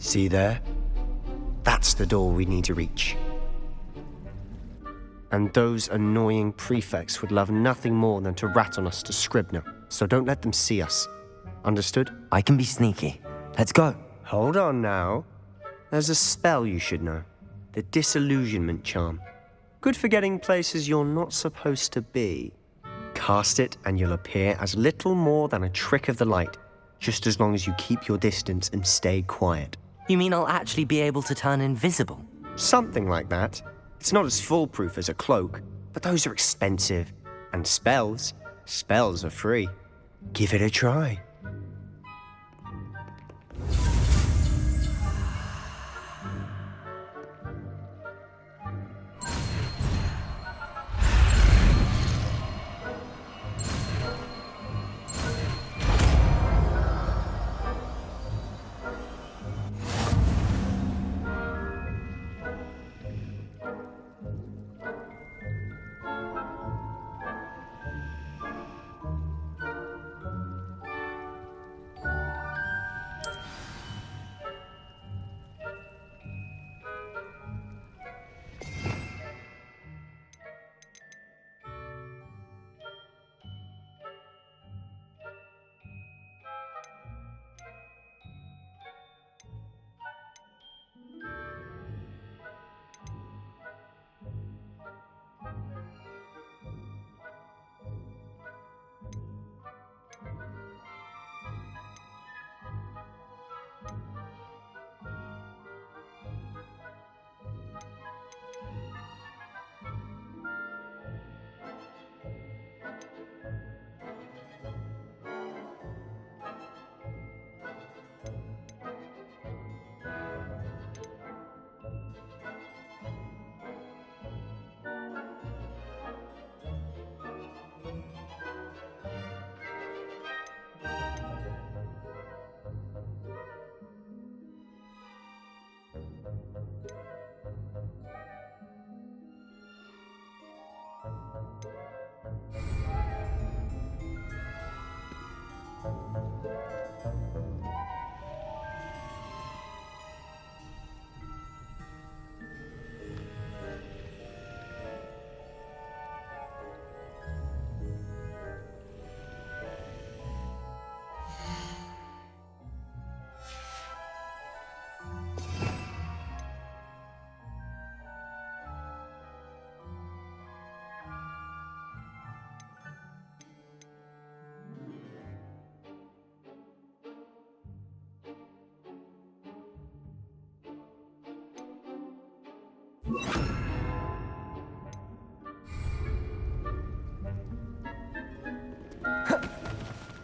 See there? That's the door we need to reach. And those annoying prefects would love nothing more than to rat on us to Scribner, so don't let them see us. Understood? I can be sneaky. Let's go. Hold on now. There's a spell you should know. The Disillusionment Charm. Good for getting places you're not supposed to be. Cast it and you'll appear as little more than a trick of the light, just as long as you keep your distance and stay quiet. You mean I'll actually be able to turn invisible? Something like that. It's not as foolproof as a cloak, but those are expensive. And spells are free. Give it a try.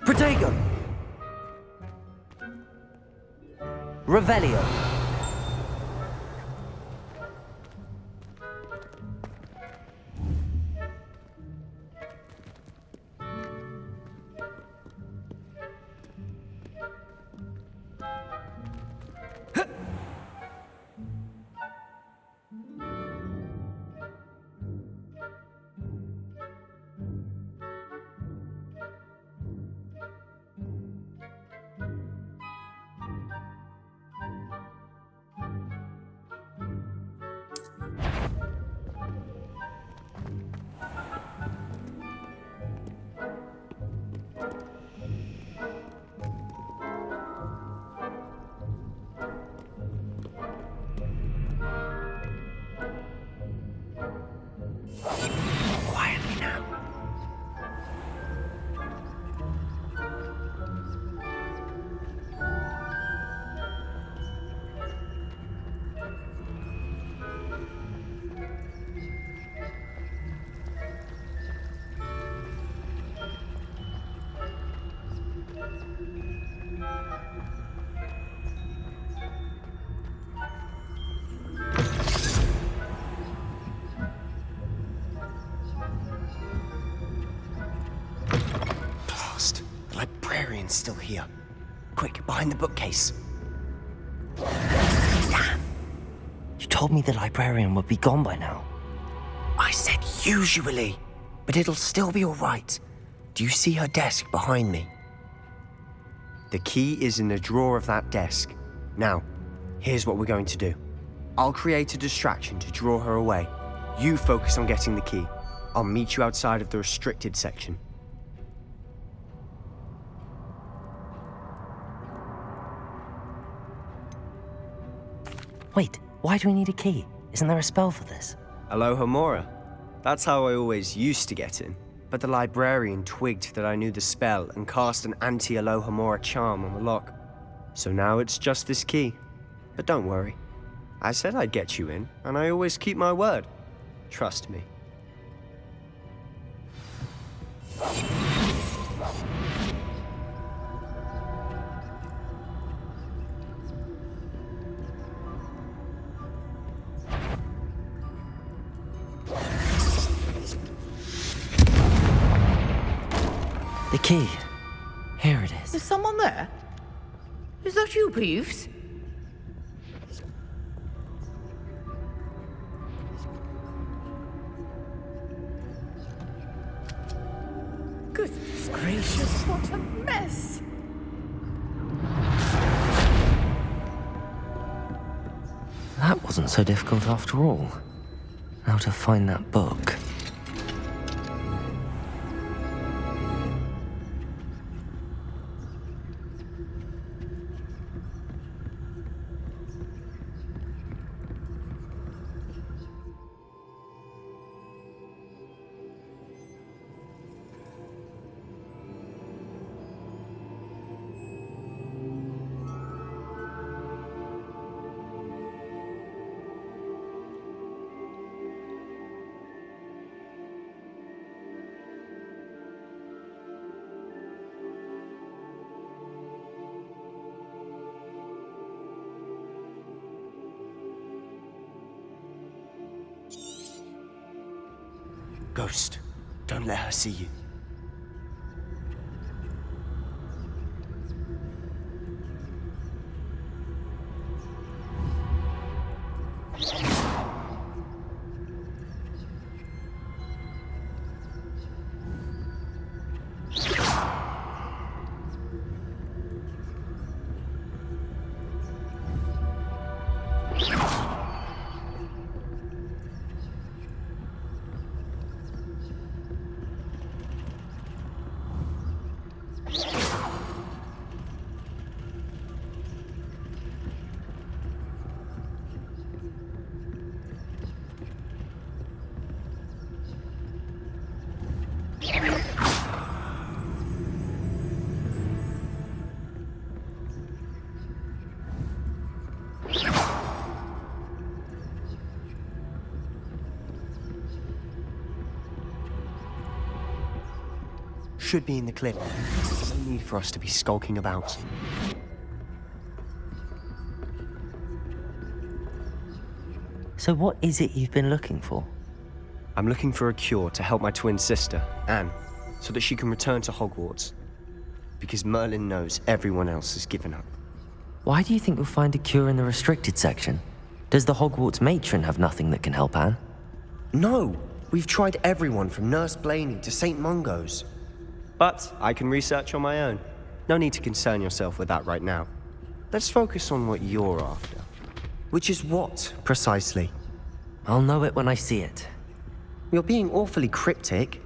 Protego! Revelio! Quietly now. The librarian's still here. Quick, behind the bookcase. Damn! You told me the librarian would be gone by now. I said usually, but it'll still be all right. Do you see her desk behind me? The key is in the drawer of that desk. Now, Here's what we're going to do. I'll create a distraction to draw her away. You focus on getting the key. I'll meet you outside of the restricted section. Wait, why do we need a key? Isn't there a spell for this? Alohomora. That's how I always used to get in. But the librarian twigged that I knew the spell and cast an anti-Alohomora charm on the lock. So now it's just this key. But don't worry. I said I'd get you in, and I always keep my word. Trust me. The key. Here it is. Is someone there? Is that you, Peeves? Goodness gracious, what a mess! That wasn't so difficult after all. Now to find that book. Ghost, don't let her see you. Should be in the clip. No need for us to be skulking about. So what is it you've been looking for? I'm looking for a cure to help my twin sister, Anne, so that she can return to Hogwarts. Because Merlin knows everyone else has given up. Why do you think you'll find a cure in the restricted section? Does the Hogwarts matron have nothing that can help Anne? No! We've tried everyone from Nurse Blaney to St. Mungo's. But I can research on my own. No need to concern yourself with that right now. Let's focus on what you're after. Which is what, precisely? I'll know it when I see it. You're being awfully cryptic.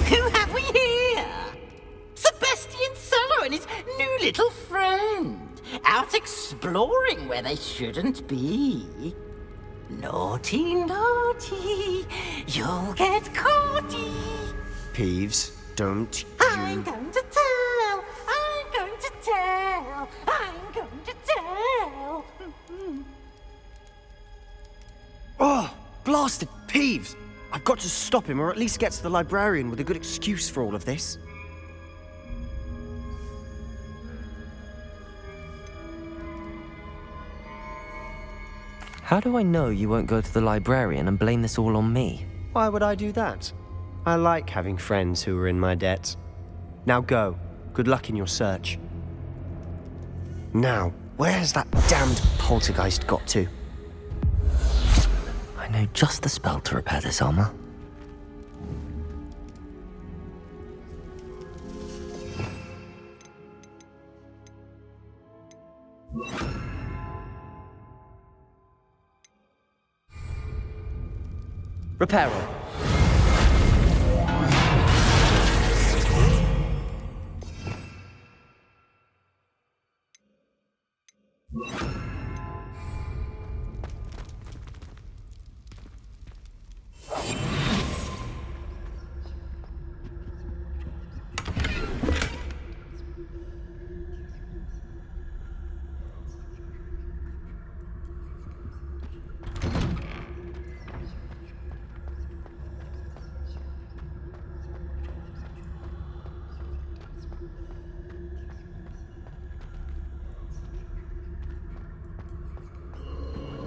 Who have we here? Sebastian Cello and his new little friend, out exploring where they shouldn't be. Naughty, naughty, you'll get caughty. Peeves, don't I'm you... going to tell, I'm going to tell, I'm going to tell. Oh, blasted Peeves! I've got to stop him, or at least get to the librarian with a good excuse for all of this. How do I know you won't go to the librarian and blame this all on me? Why would I do that? I like having friends who are in my debt. Now go. Good luck in your search. Now, where has that damned poltergeist got to? I know just the spell to repair this armor. Reparo.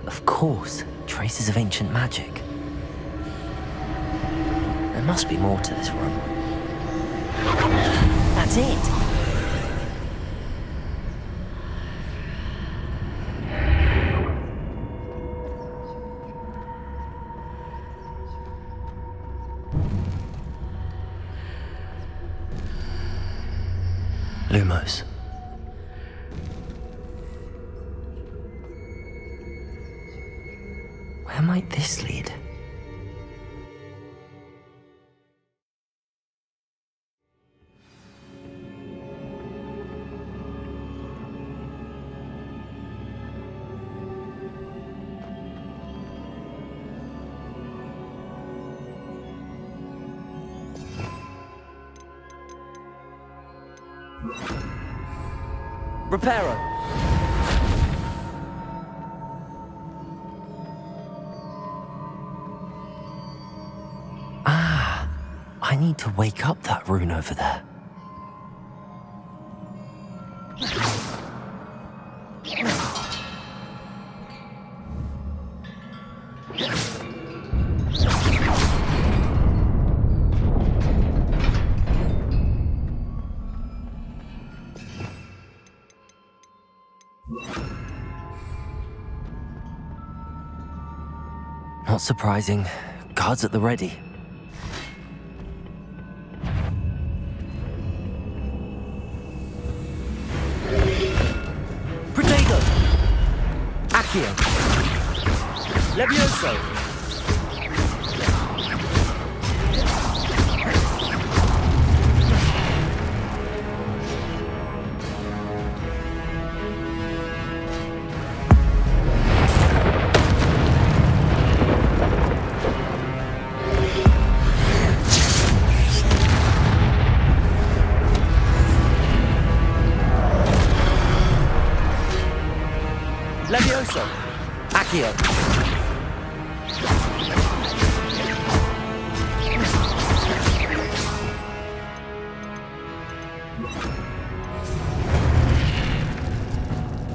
Of course, traces of ancient magic. There must be more to this room. That's it! Lumos. Where might this lead? Reparo. I need to wake up that rune over there. Not surprising. Guards at the ready. Protego! Accio! Levioso! Levioso! Accio!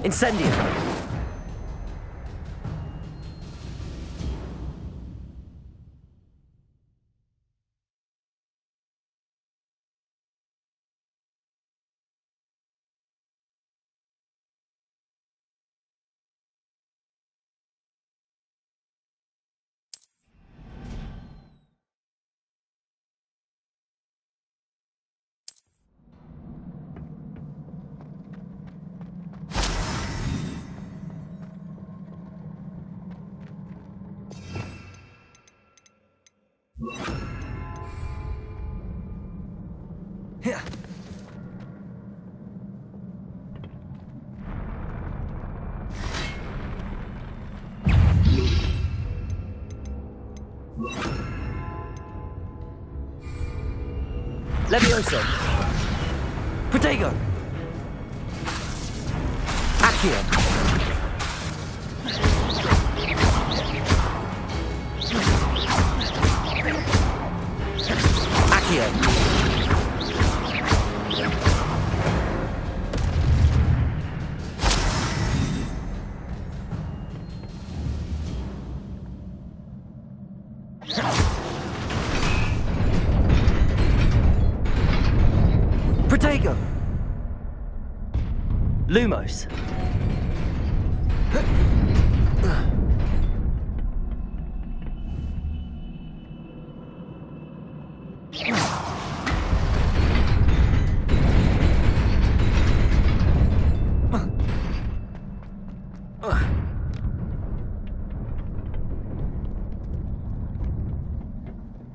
Incendio! Here. Levioso! Protego! Accio! Accio! Lumos.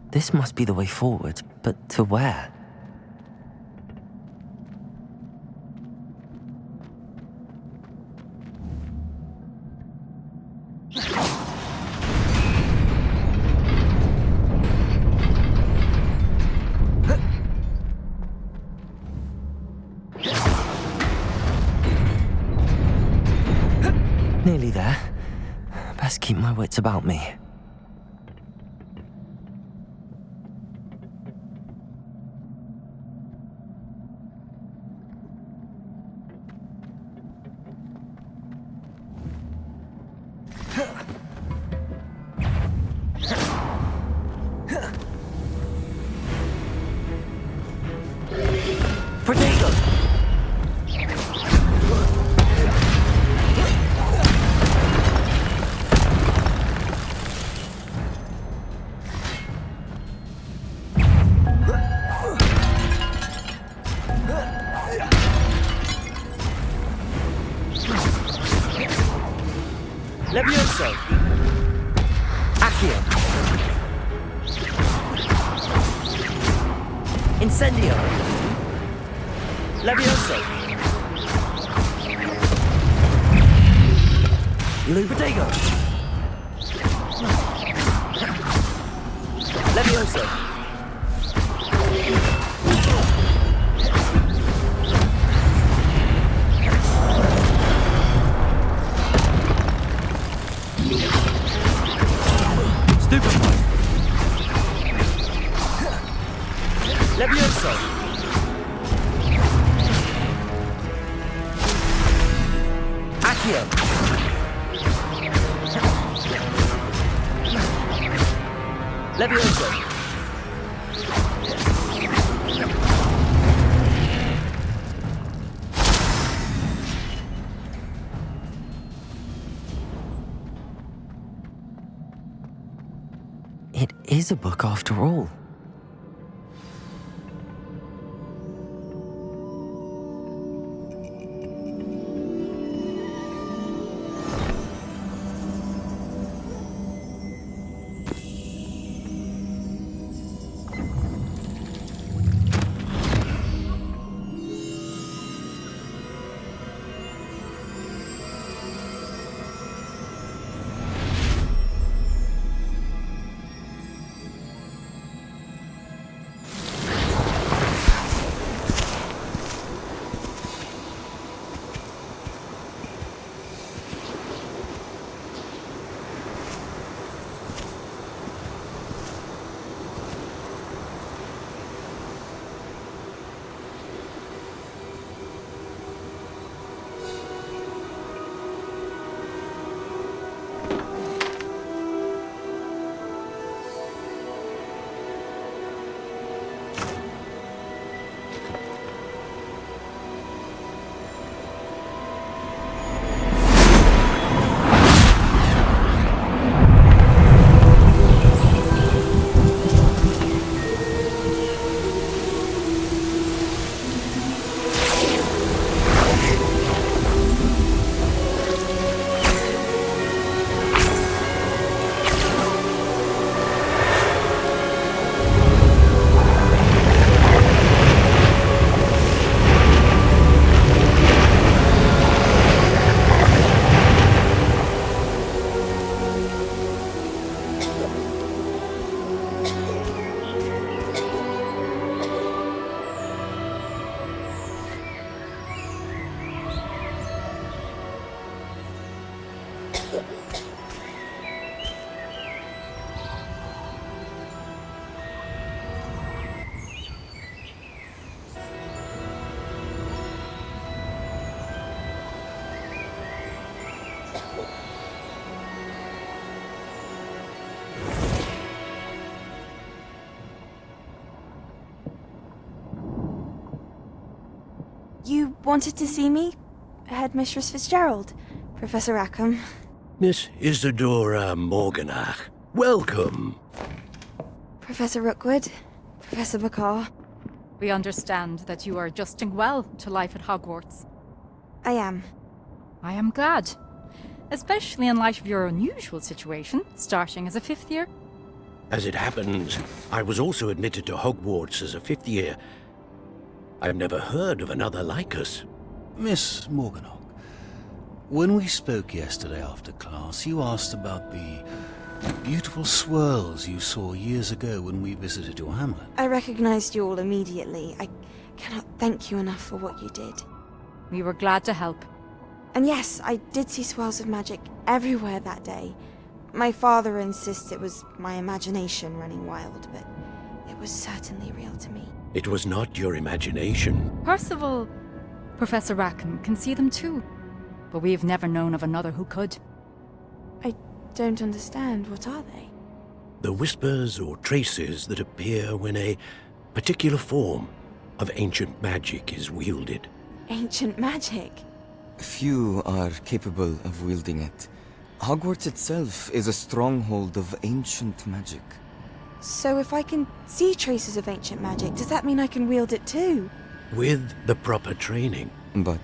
This must be the way forward, but to where? Nearly there. Best keep my wits about me. Protego! Levioso! Accio! Incendio! Levioso! Protego! Levioso! Stupefy! Levioso! Accio! Levioso! It is a book after all. You wanted to see me? Headmistress Fitzgerald, Professor Rackham. Miss Isadora Morganach, welcome. Professor Rookwood, Professor Bakar. We understand that you are adjusting well to life at Hogwarts. I am. I am glad. Especially in light of your unusual situation, starting as a fifth year. As it happens, I was also admitted to Hogwarts as a fifth year. I've never heard of another like us. Miss Morganach, when we spoke yesterday after class, you asked about the beautiful swirls you saw years ago when we visited your hamlet. I recognized you all immediately. I cannot thank you enough for what you did. We were glad to help. And yes, I did see swirls of magic everywhere that day. My father insists it was my imagination running wild, but it was certainly real to me. It was not your imagination. Percival, Professor Rackham can see them too. But we have never known of another who could. I don't understand. What are they? The whispers or traces that appear when a particular form of ancient magic is wielded. Ancient magic? Few are capable of wielding it. Hogwarts itself is a stronghold of ancient magic. So if I can see traces of ancient magic, does that mean I can wield it too? With the proper training. But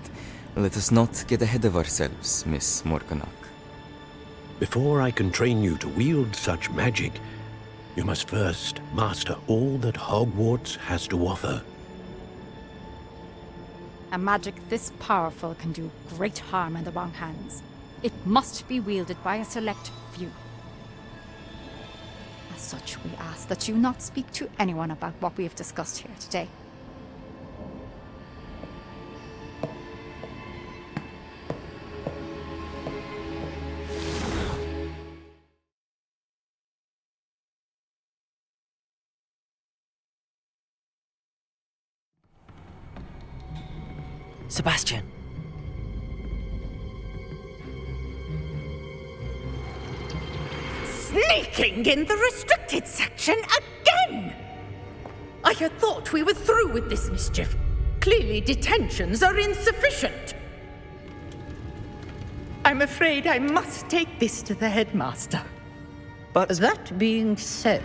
let us not get ahead of ourselves, Miss Morganach. Before I can train you to wield such magic, you must first master all that Hogwarts has to offer. A magic this powerful can do great harm in the wrong hands. It must be wielded by a select few. As such, we ask that you not speak to anyone about what we have discussed here today. Sebastian. Sneaking in the restricted section again! I had thought we were through with this mischief. Clearly detentions are insufficient. I'm afraid I must take this to the headmaster. But That being said,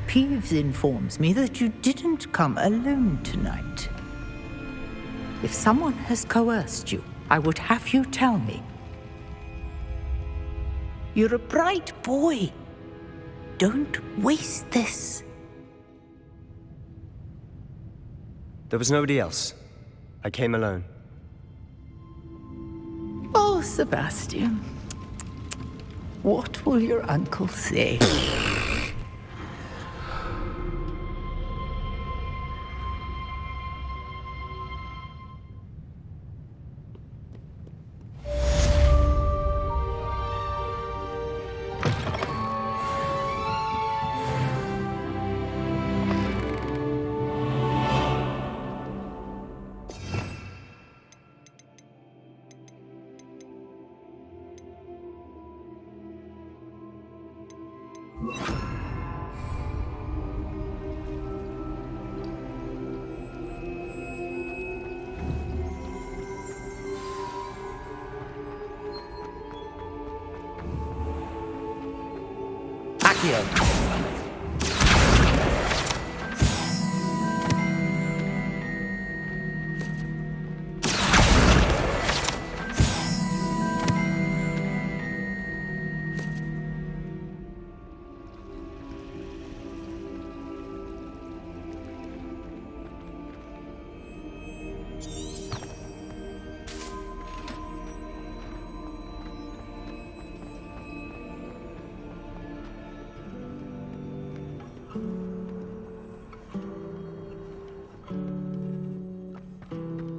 Peeves informs me that you didn't come alone tonight. If someone has coerced you, I would have you tell me. You're a bright boy. Don't waste this. there was nobody else. I came alone. Oh, Sebastian. What will your uncle say? Accio.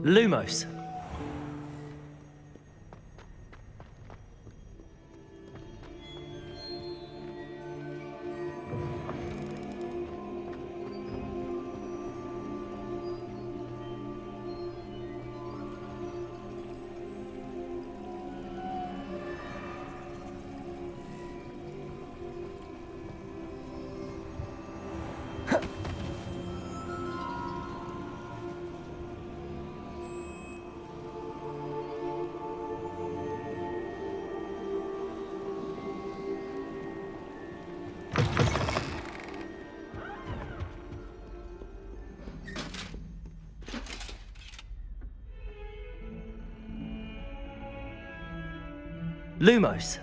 Lumos. Lumos!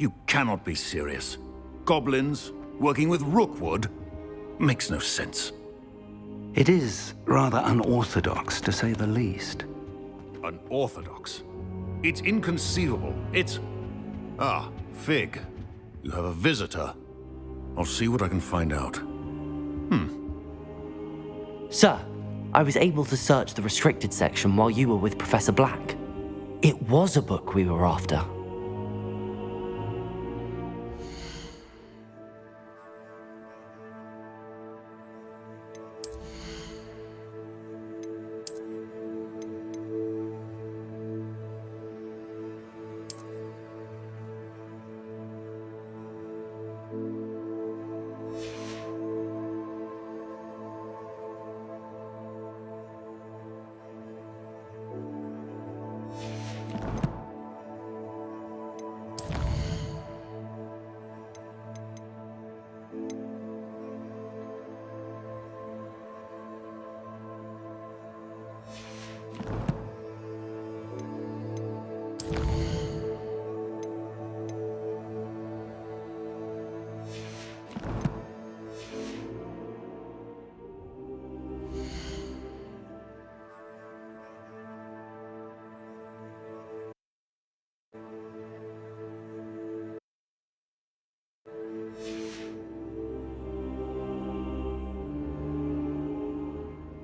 You cannot be serious. Goblins working with Rookwood? Makes no sense. It is rather unorthodox, to say the least. Unorthodox? It's inconceivable. It's... Ah, Fig. You have a visitor. I'll see what I can find out. Sir, I was able to search the restricted section while you were with Professor Black. It was a book we were after.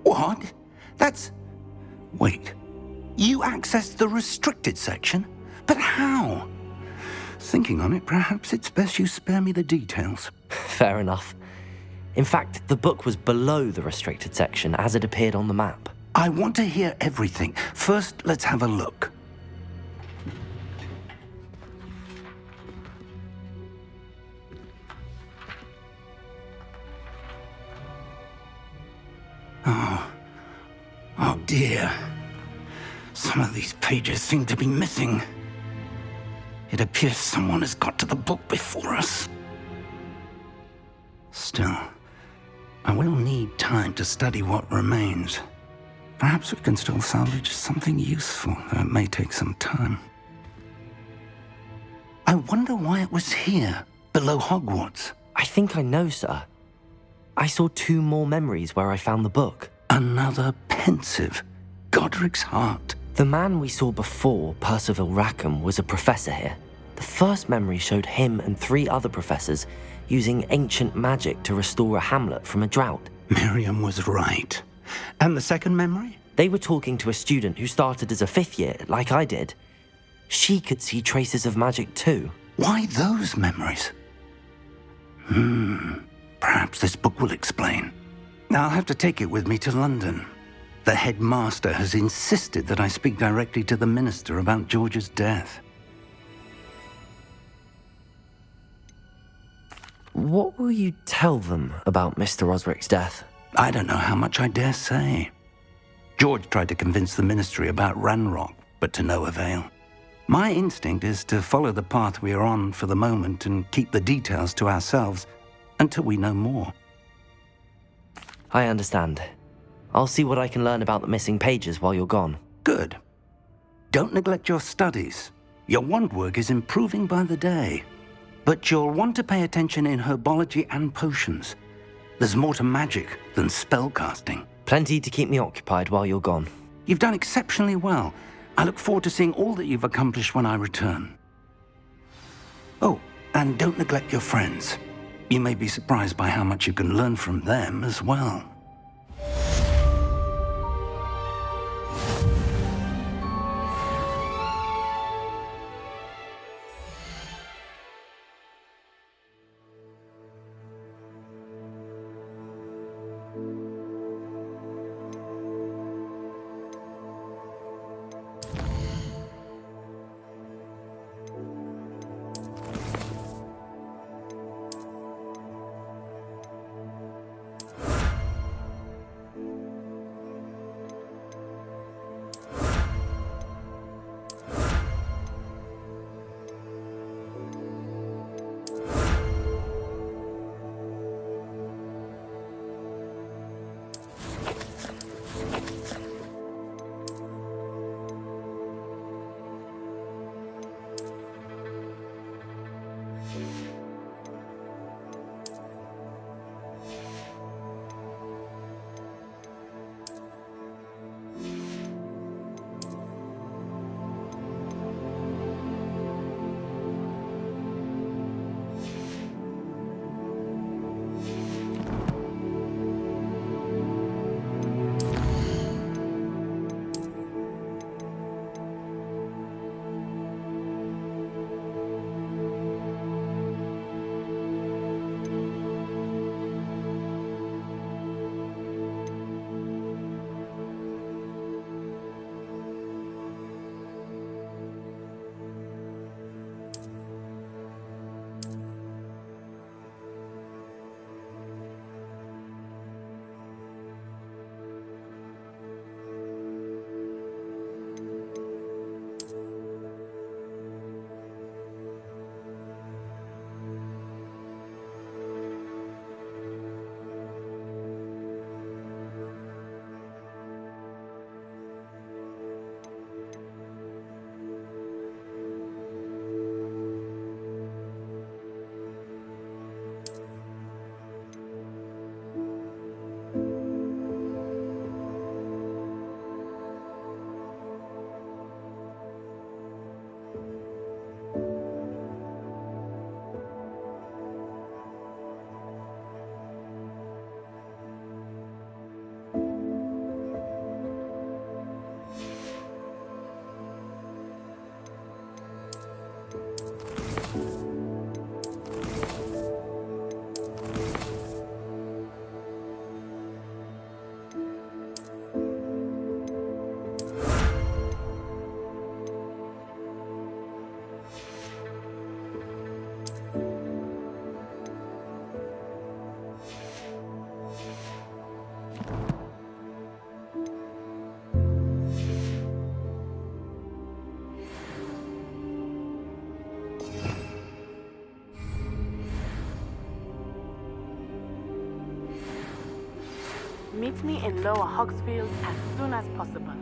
What? That's... Wait. You accessed the restricted section? But how? Thinking on it, perhaps it's best you spare me the details. Fair enough. In fact, the book was below the restricted section as it appeared on the map. I want to hear everything. First, let's have a look. Oh dear. Some of these pages seem to be missing. It appears someone has got to the book before us. Still, I will need time to study what remains. Perhaps we can still salvage something useful, though it may take some time. I wonder why it was here, below Hogwarts. I think I know, sir. I saw 2 more memories where I found the book. Another pensive. Godric's heart. The man we saw before, Percival Rackham, was a professor here. The first memory showed him and 3 other professors using ancient magic to restore a hamlet from a drought. Miriam was right. And the second memory? They were talking to a student who started as a 5th year, like I did. She could see traces of magic too. Why those memories? Perhaps this book will explain. I'll have to take it with me to London. The headmaster has insisted that I speak directly to the minister about George's death. What will you tell them about Mr. Osric's death? I don't know how much I dare say. George tried to convince the ministry about Ranrock, but to no avail. My instinct is to follow the path we are on for the moment and keep the details to ourselves until we know more. I understand. I'll see what I can learn about the missing pages while you're gone. Good. Don't neglect your studies. Your wand work is improving by the day. But you'll want to pay attention in herbology and potions. There's more to magic than spellcasting. Plenty to keep me occupied while you're gone. You've done exceptionally well. I look forward to seeing all that you've accomplished when I return. Oh, and don't neglect your friends. You may be surprised by how much you can learn from them as well. Meet me in Lower Hogsfield as soon as possible.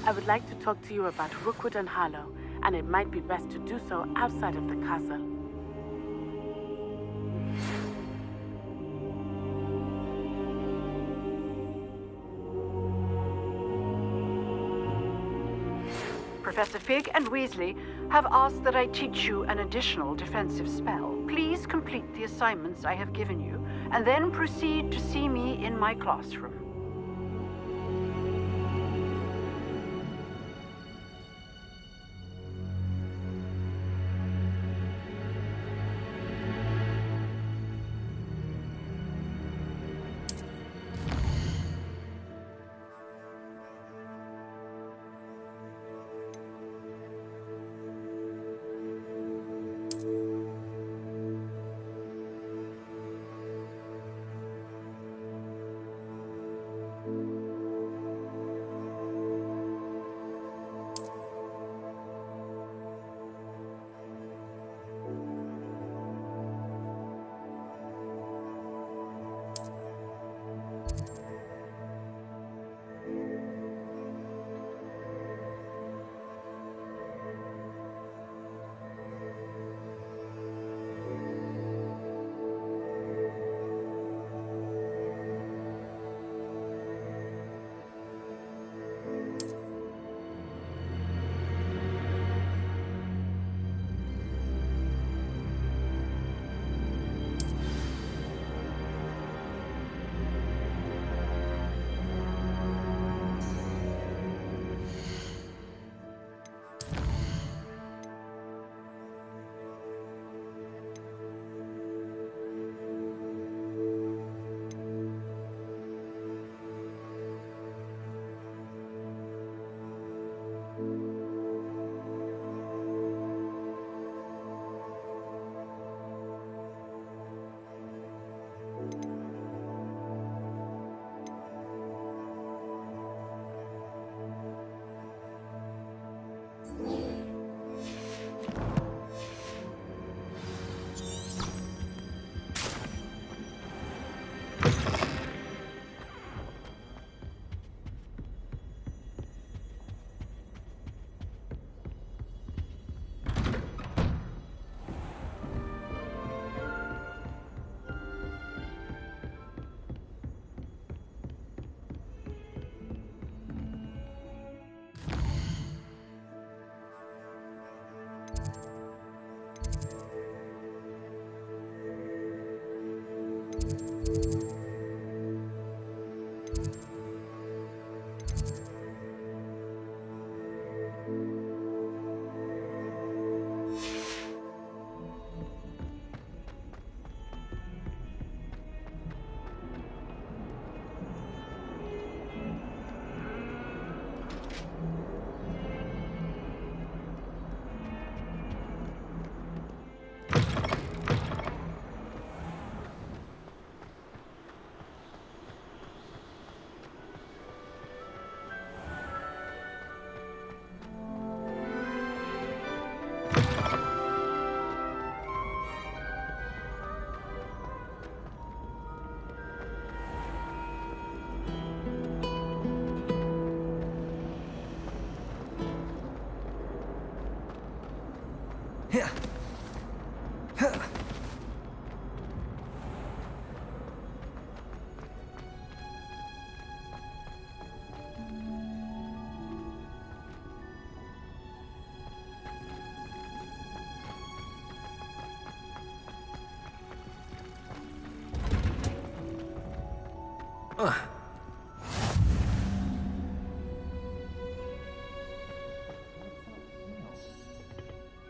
I would like to talk to you about Rookwood and Harlow, and it might be best to do so outside of the castle. Professor Fig and Weasley have asked that I teach you an additional defensive spell. Please complete the assignments I have given you, and then proceed to see me in my classroom.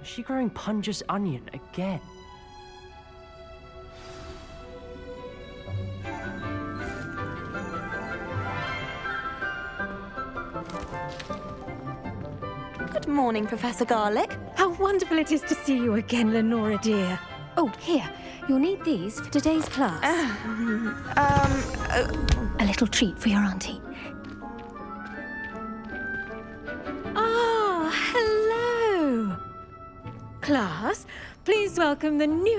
Is she growing Punja's onion again? Good morning, Professor Garlick. How wonderful it is to see you again, Lenora dear. Oh, here. You'll need these for today's class. A little treat for your auntie. Ah, hello. Class, please welcome the new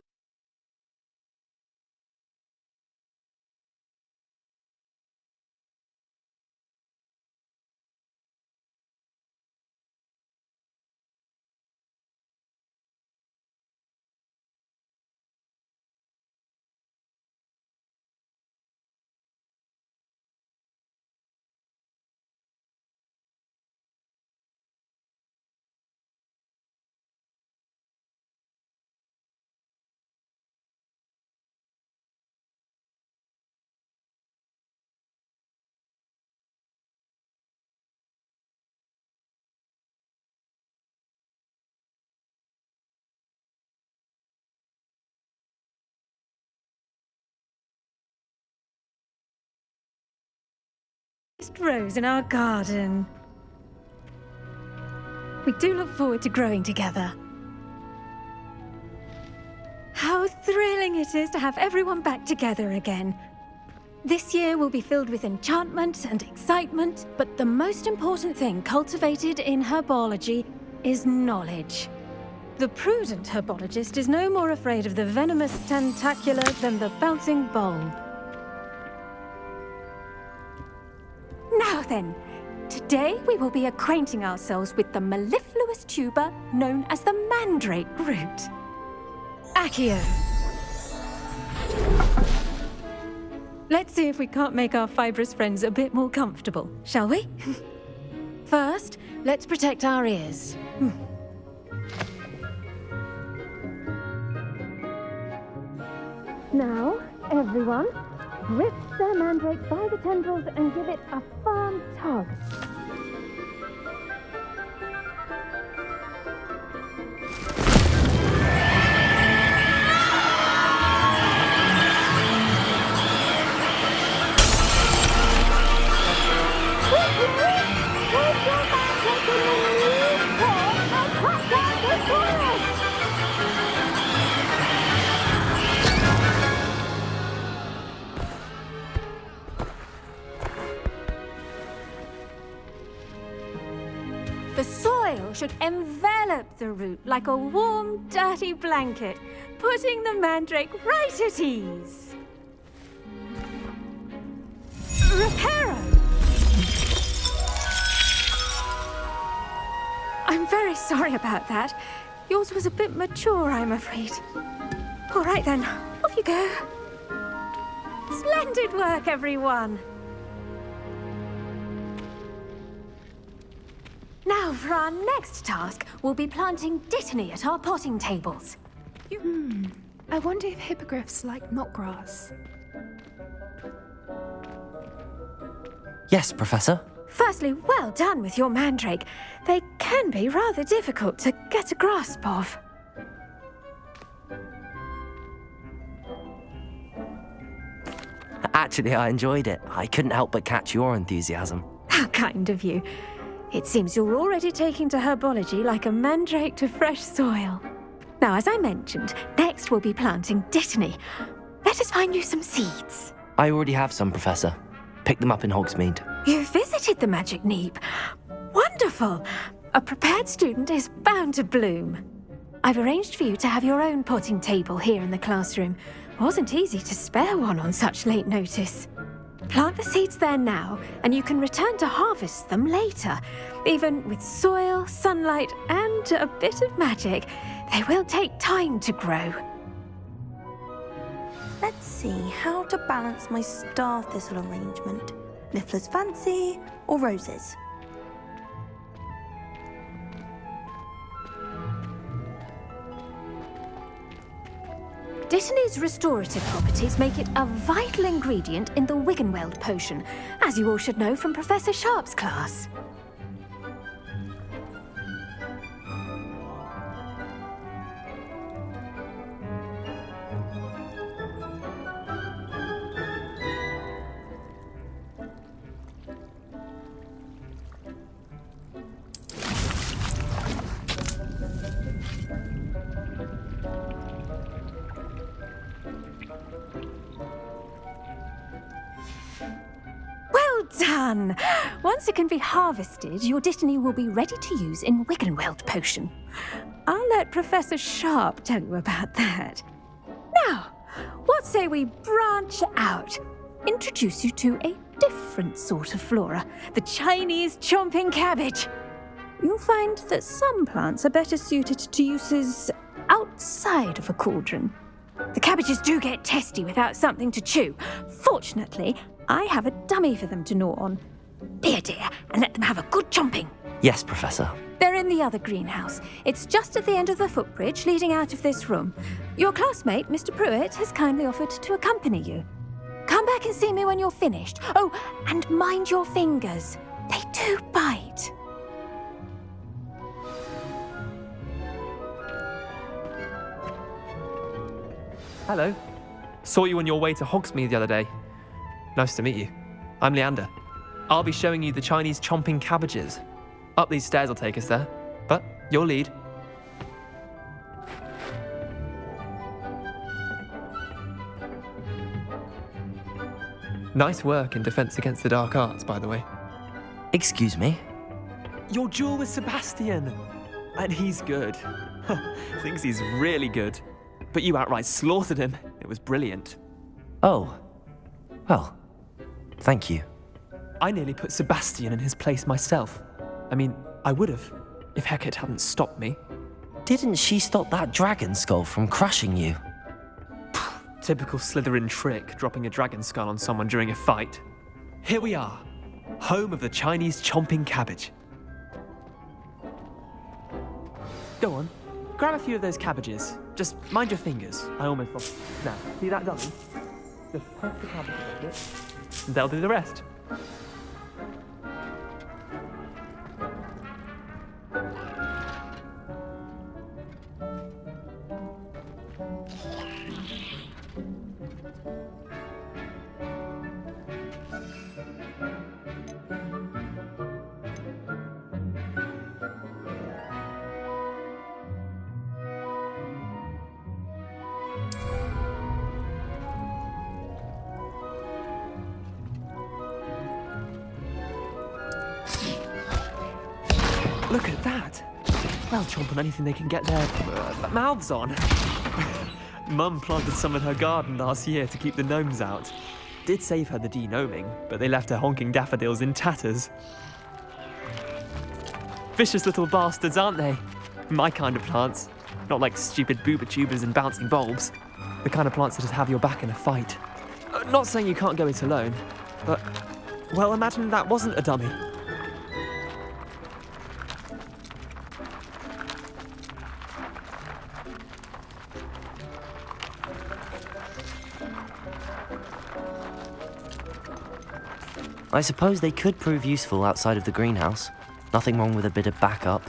rose in our garden. We do look forward to growing together. How thrilling it is to have everyone back together again. This year will be filled with enchantment and excitement, but the most important thing cultivated in herbology is knowledge. The prudent herbologist is no more afraid of the venomous tentacula than the bouncing bulb. Now then, today we will be acquainting ourselves with the mellifluous tuber known as the mandrake root. Accio. Let's see if we can't make our fibrous friends a bit more comfortable, shall we? First, let's protect our ears. Now, everyone, grip their mandrake by the tendrils and give it a firm tug. The soil should envelop the root like a warm, dirty blanket, putting the mandrake right at ease. Reparo! I'm very sorry about that. Yours was a bit mature, I'm afraid. All right then, off you go. Splendid work, everyone. Now, for our next task, we'll be planting dittany at our potting tables. I wonder if hippogriffs like knotgrass. Yes, Professor. Firstly, well done with your mandrake. They can be rather difficult to get a grasp of. Actually, I enjoyed it. I couldn't help but catch your enthusiasm. How kind of you. It seems you're already taking to herbology like a mandrake to fresh soil. Now, as I mentioned, next we'll be planting dittany. Let us find you some seeds. I already have some, Professor. Picked them up in Hogsmeade. You visited the Magic Neep. Wonderful! A prepared student is bound to bloom. I've arranged for you to have your own potting table here in the classroom. Wasn't easy to spare one on such late notice. Plant the seeds there now, and you can return to harvest them later. Even with soil, sunlight, and a bit of magic, they will take time to grow. Let's see how to balance my star thistle arrangement. Niffler's fancy or roses? Dittany's restorative properties make it a vital ingredient in the Wiggenweld potion, as you all should know from Professor Sharp's class. Done! Once it can be harvested, your dittany will be ready to use in Wiggenweld potion. I'll let Professor Sharp tell you about that. Now, what say we branch out? Introduce you to a different sort of flora, the Chinese chomping cabbage. You'll find that some plants are better suited to uses outside of a cauldron. The cabbages do get testy without something to chew. Fortunately, I have a dummy for them to gnaw on. Be a dear and let them have a good chomping. Yes, Professor. They're in the other greenhouse. It's just at the end of the footbridge leading out of this room. Your classmate, Mr. Pruitt, has kindly offered to accompany you. Come back and see me when you're finished. Oh, and mind your fingers. They do bite. Hello. Saw you on your way to Hogsmeade the other day. Nice to meet you. I'm Leander. I'll be showing you the Chinese chomping cabbages. Up these stairs will take us there, but your lead. Nice work in Defense Against the Dark Arts, by the way. Excuse me? Your duel with Sebastian! And he's good. Thinks he's really good. But you outright slaughtered him. It was brilliant. Oh. Well, thank you. I nearly put Sebastian in his place myself. I mean, I would have, if Hecate hadn't stopped me. Didn't she stop that dragon skull from crushing you? Typical Slytherin trick, dropping a dragon skull on someone during a fight. Here we are, home of the Chinese chomping cabbage. Go on, grab a few of those cabbages. Just mind your fingers. I almost lost. Now, see that dummy? Just press the cabbage a bit, and they'll do the rest. Look at that! They'll chomp on anything they can get their mouths on. Mum planted some in her garden last year to keep the gnomes out. Did save her the de-gnoming, but they left her honking daffodils in tatters. Vicious little bastards, aren't they? My kind of plants. Not like stupid booba tubers and bouncing bulbs. The kind of plants that just have your back in a fight. Not saying you can't go it alone, but, well, imagine that wasn't a dummy. I suppose they could prove useful outside of the greenhouse. Nothing wrong with a bit of backup,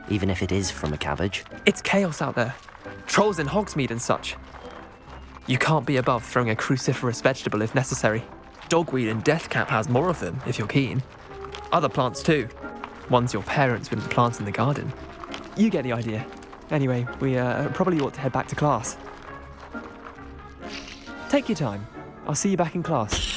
even if it is from a cabbage. It's chaos out there. Trolls in Hogsmeade and such. You can't be above throwing a cruciferous vegetable if necessary. Dogweed and Deathcap has more of them, if you're keen. Other plants too. Ones your parents wouldn't plant in the garden. You get the idea. Anyway, we probably ought to head back to class. Take your time. I'll see you back in class.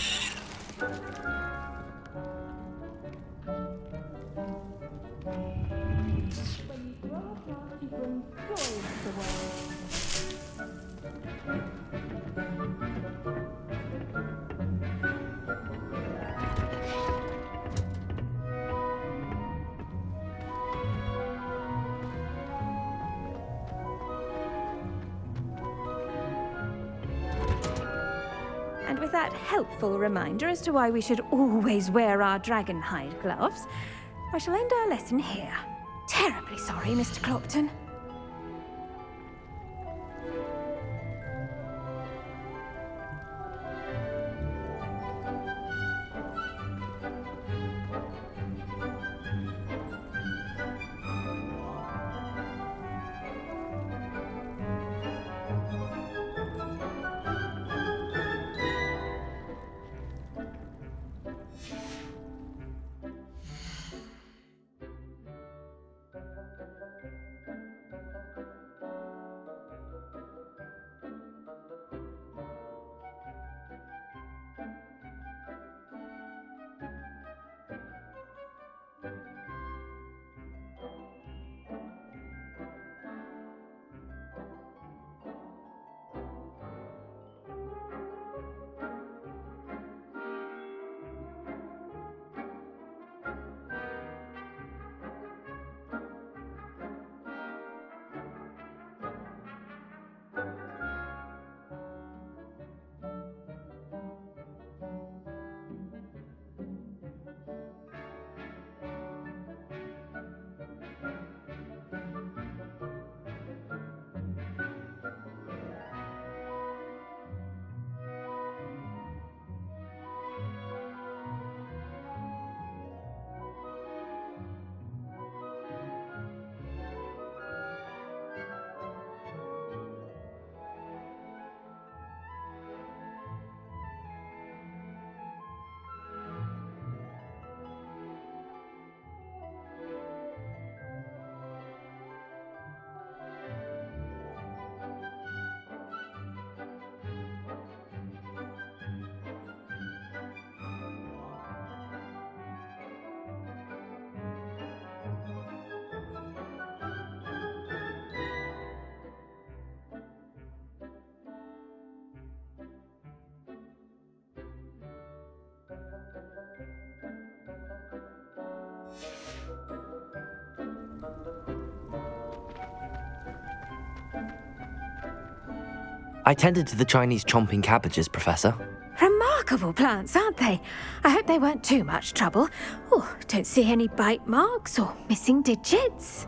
And with that helpful reminder as to why we should always wear our dragon hide gloves, I shall end our lesson here. Terribly sorry, Mr. Clopton. I tended to the Chinese chomping cabbages, Professor. Remarkable plants, aren't they? I hope they weren't too much trouble. Oh, don't see any bite marks or missing digits.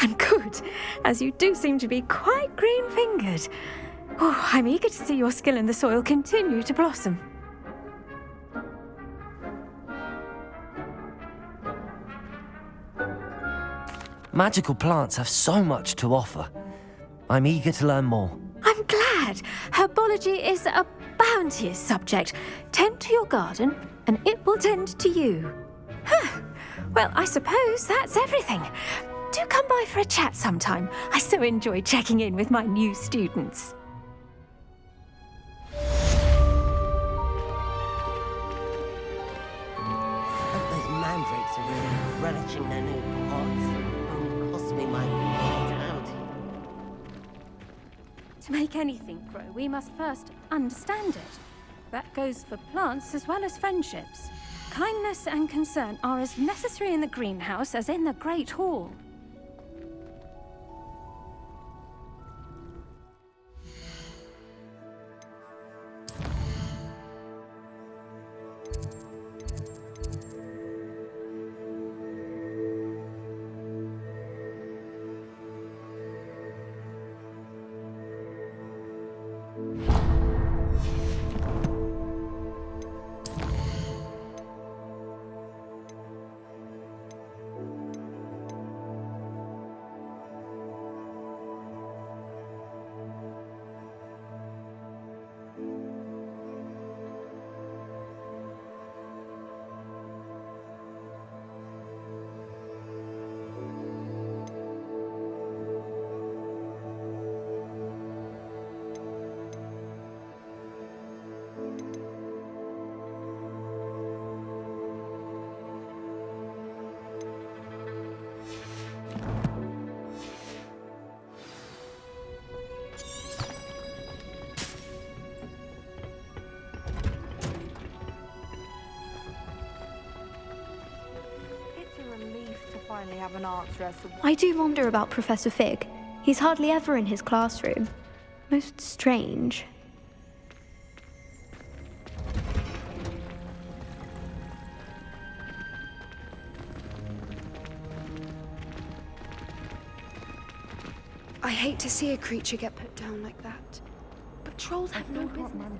And good, as you do seem to be quite green-fingered. Oh, I'm eager to see your skill in the soil continue to blossom. Magical plants have so much to offer. I'm eager to learn more. I'm glad. Herbology is a bounteous subject. Tend to your garden, and it will tend to you. Huh. Well, I suppose that's everything. Do come by for a chat sometime. I so enjoy checking in with my new students. Those mandrakes are really relishing their new pods. Won't cost me my out. To make anything grow, we must first understand it. That goes for plants as well as friendships. Kindness and concern are as necessary in the greenhouse as in the Great Hall. Finally have an answer as to I do wonder about Professor Fig. He's hardly ever in his classroom. Most strange. I hate to see a creature get put down like that. But trolls have no business.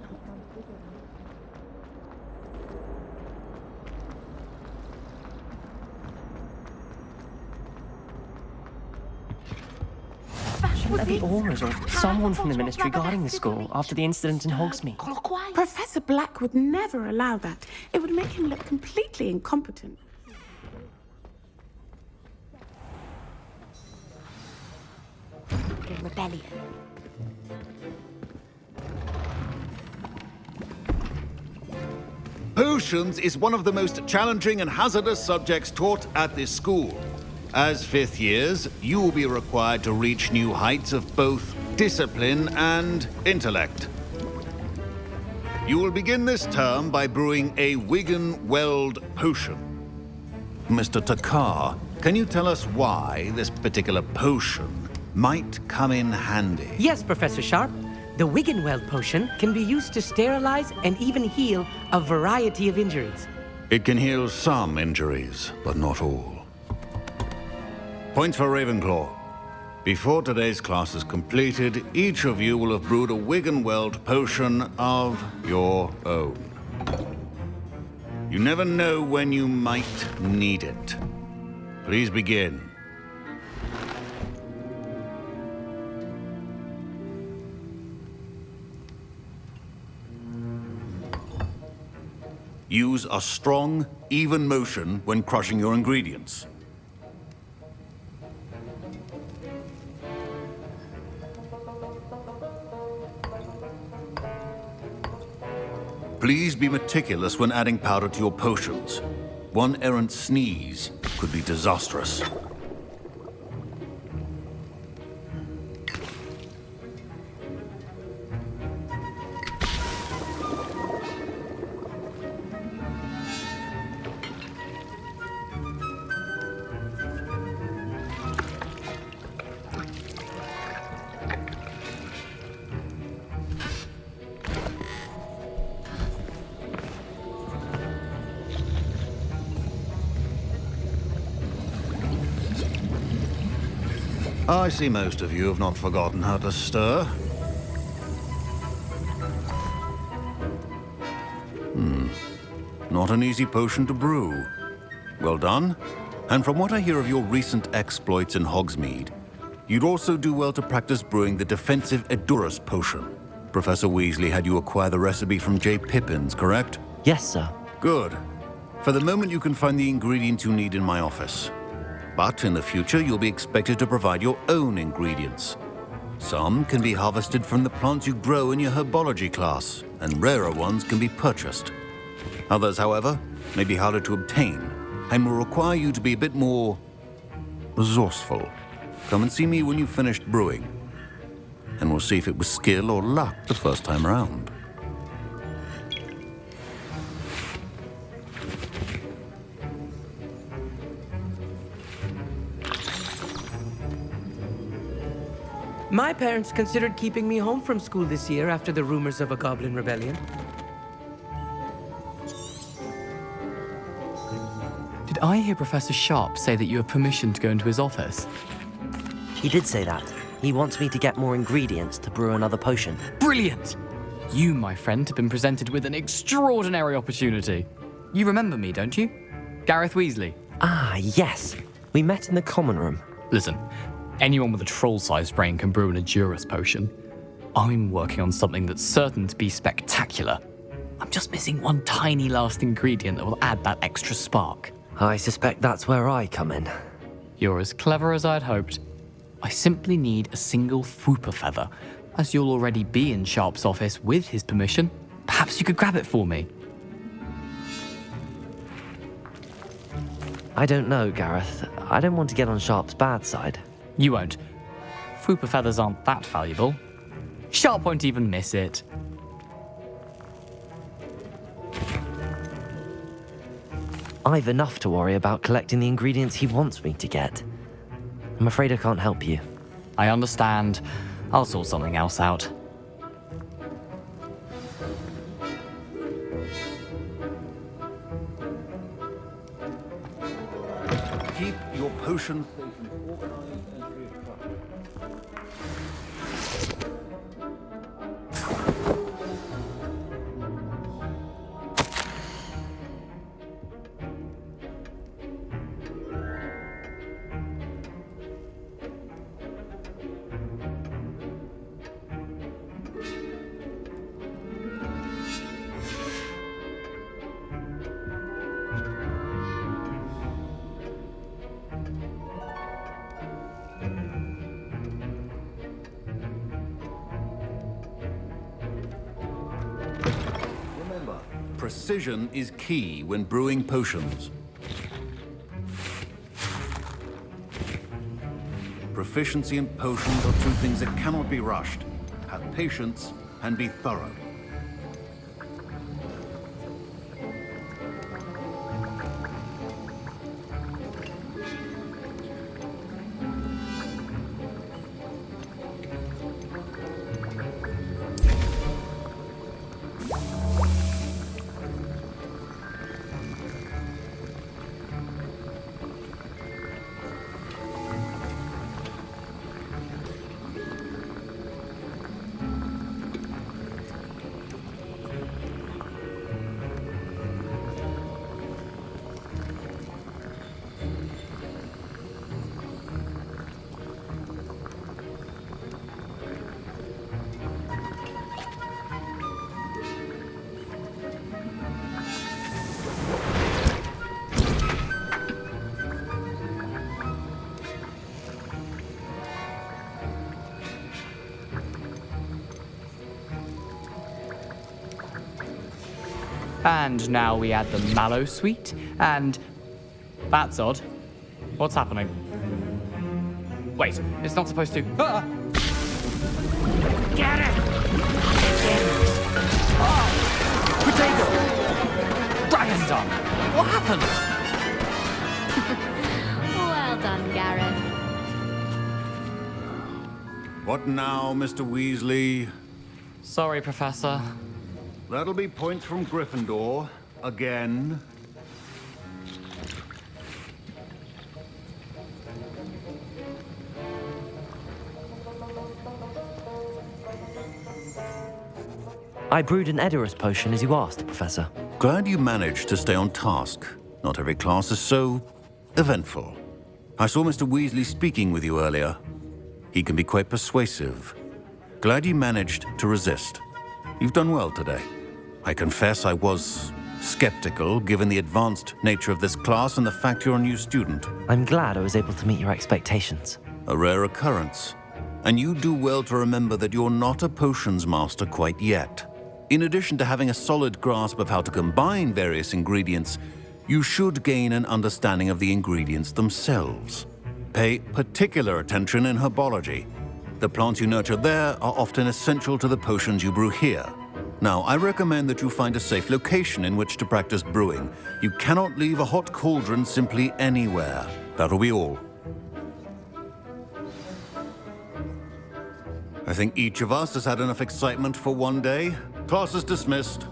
Shouldn't there be Aurors or someone from the Ministry guarding the school after the incident in Hogsmeade? Professor Black would never allow that. It would make him look completely incompetent. Rebellion. Potions is one of the most challenging and hazardous subjects taught at this school. As fifth years, you will be required to reach new heights of both discipline and intellect. You will begin this term by brewing a Wiggenweld potion. Mr. Takar, can you tell us why this particular potion might come in handy? Yes, Professor Sharp. The Wiggenweld potion can be used to sterilize and even heal a variety of injuries. It can heal some injuries, but not all. Point for Ravenclaw. Before today's class is completed, each of you will have brewed a Wiggenweld potion of your own. You never know when you might need it. Please begin. Use a strong, even motion when crushing your ingredients. Please be meticulous when adding powder to your potions. One errant sneeze could be disastrous. I see most of you have not forgotten how to stir. Not an easy potion to brew. Well done. And from what I hear of your recent exploits in Hogsmeade, you'd also do well to practice brewing the defensive Edurus potion. Professor Weasley had you acquire the recipe from J. Pippins, correct? Yes, sir. Good. For the moment, you can find the ingredients you need in my office. But in the future, you'll be expected to provide your own ingredients. Some can be harvested from the plants you grow in your herbology class, and rarer ones can be purchased. Others, however, may be harder to obtain, and will require you to be a bit more resourceful. Come and see me when you've finished brewing, and we'll see if it was skill or luck the first time around. My parents considered keeping me home from school this year after the rumors of a goblin rebellion. Did I hear Professor Sharp say that you have permission to go into his office? He did say that. He wants me to get more ingredients to brew another potion. Brilliant! You, my friend, have been presented with an extraordinary opportunity. You remember me, don't you? Gareth Weasley. Ah, yes. We met in the common room. Listen, anyone with a troll-sized brain can brew an Edurus potion. I'm working on something that's certain to be spectacular. I'm just missing one tiny last ingredient that will add that extra spark. I suspect that's where I come in. You're as clever as I'd hoped. I simply need a single Fwooper feather. As you'll already be in Sharp's office with his permission, perhaps you could grab it for me. I don't know, Gareth. I don't want to get on Sharp's bad side. You won't. Fwooper feathers aren't that valuable. Sharp won't even miss it. I've enough to worry about collecting the ingredients he wants me to get. I'm afraid I can't help you. I understand. I'll sort something else out. Keep your potion stations organized and free of trouble. Precision is key when brewing potions. Proficiency and potions are two things that cannot be rushed. Have patience and be thorough. And now we add the mallow sweet, and... That's odd. What's happening? Wait, it's not supposed to... Ah! Get it! Oh! Potato! Dragon dung! What happened? Well done, Gareth. What now, Mr. Weasley? Sorry, Professor. That'll be points from Gryffindor. Again. I brewed an Edorus potion as you asked, Professor. Glad you managed to stay on task. Not every class is so eventful. I saw Mr. Weasley speaking with you earlier. He can be quite persuasive. Glad you managed to resist. You've done well today. I confess I was skeptical, given the advanced nature of this class and the fact you're a new student. I'm glad I was able to meet your expectations. A rare occurrence. And you do well to remember that you're not a potions master quite yet. In addition to having a solid grasp of how to combine various ingredients, you should gain an understanding of the ingredients themselves. Pay particular attention in herbology. The plants you nurture there are often essential to the potions you brew here. Now, I recommend that you find a safe location in which to practice brewing. You cannot leave a hot cauldron simply anywhere. That'll be all. I think each of us has had enough excitement for one day. Class is dismissed.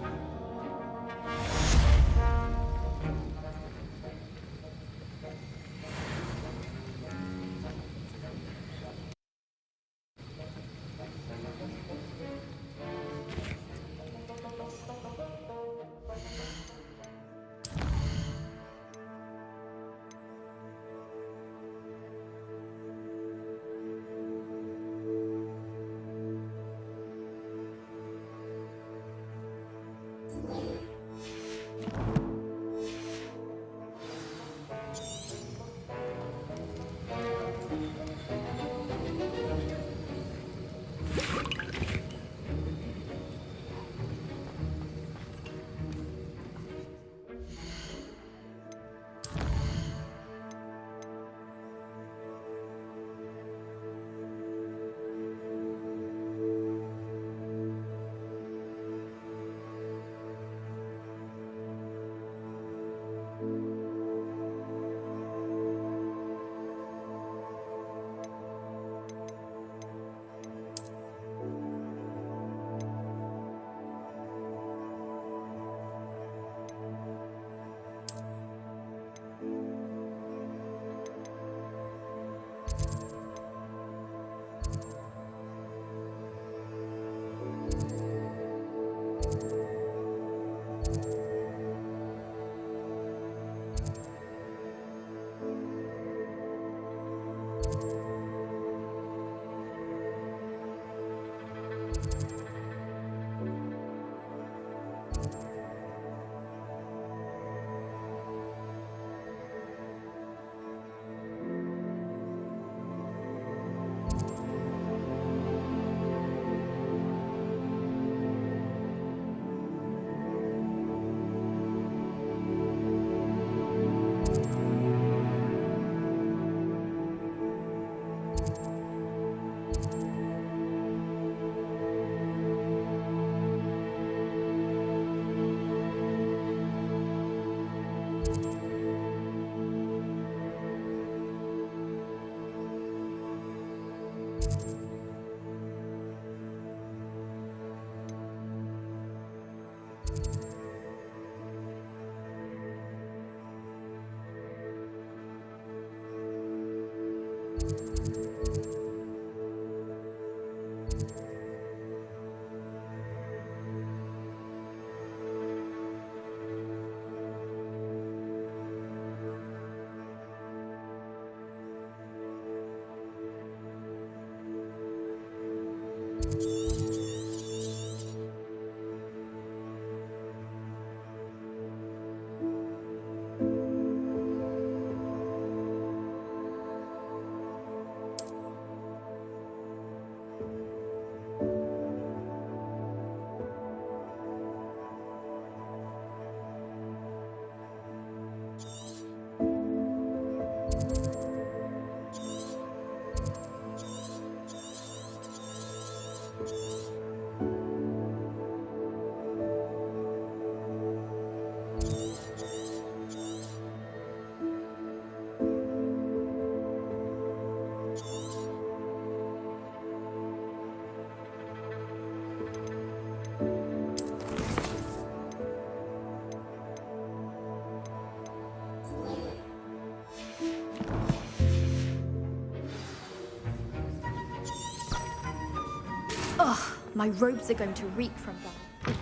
Ugh, my robes are going to reek from that.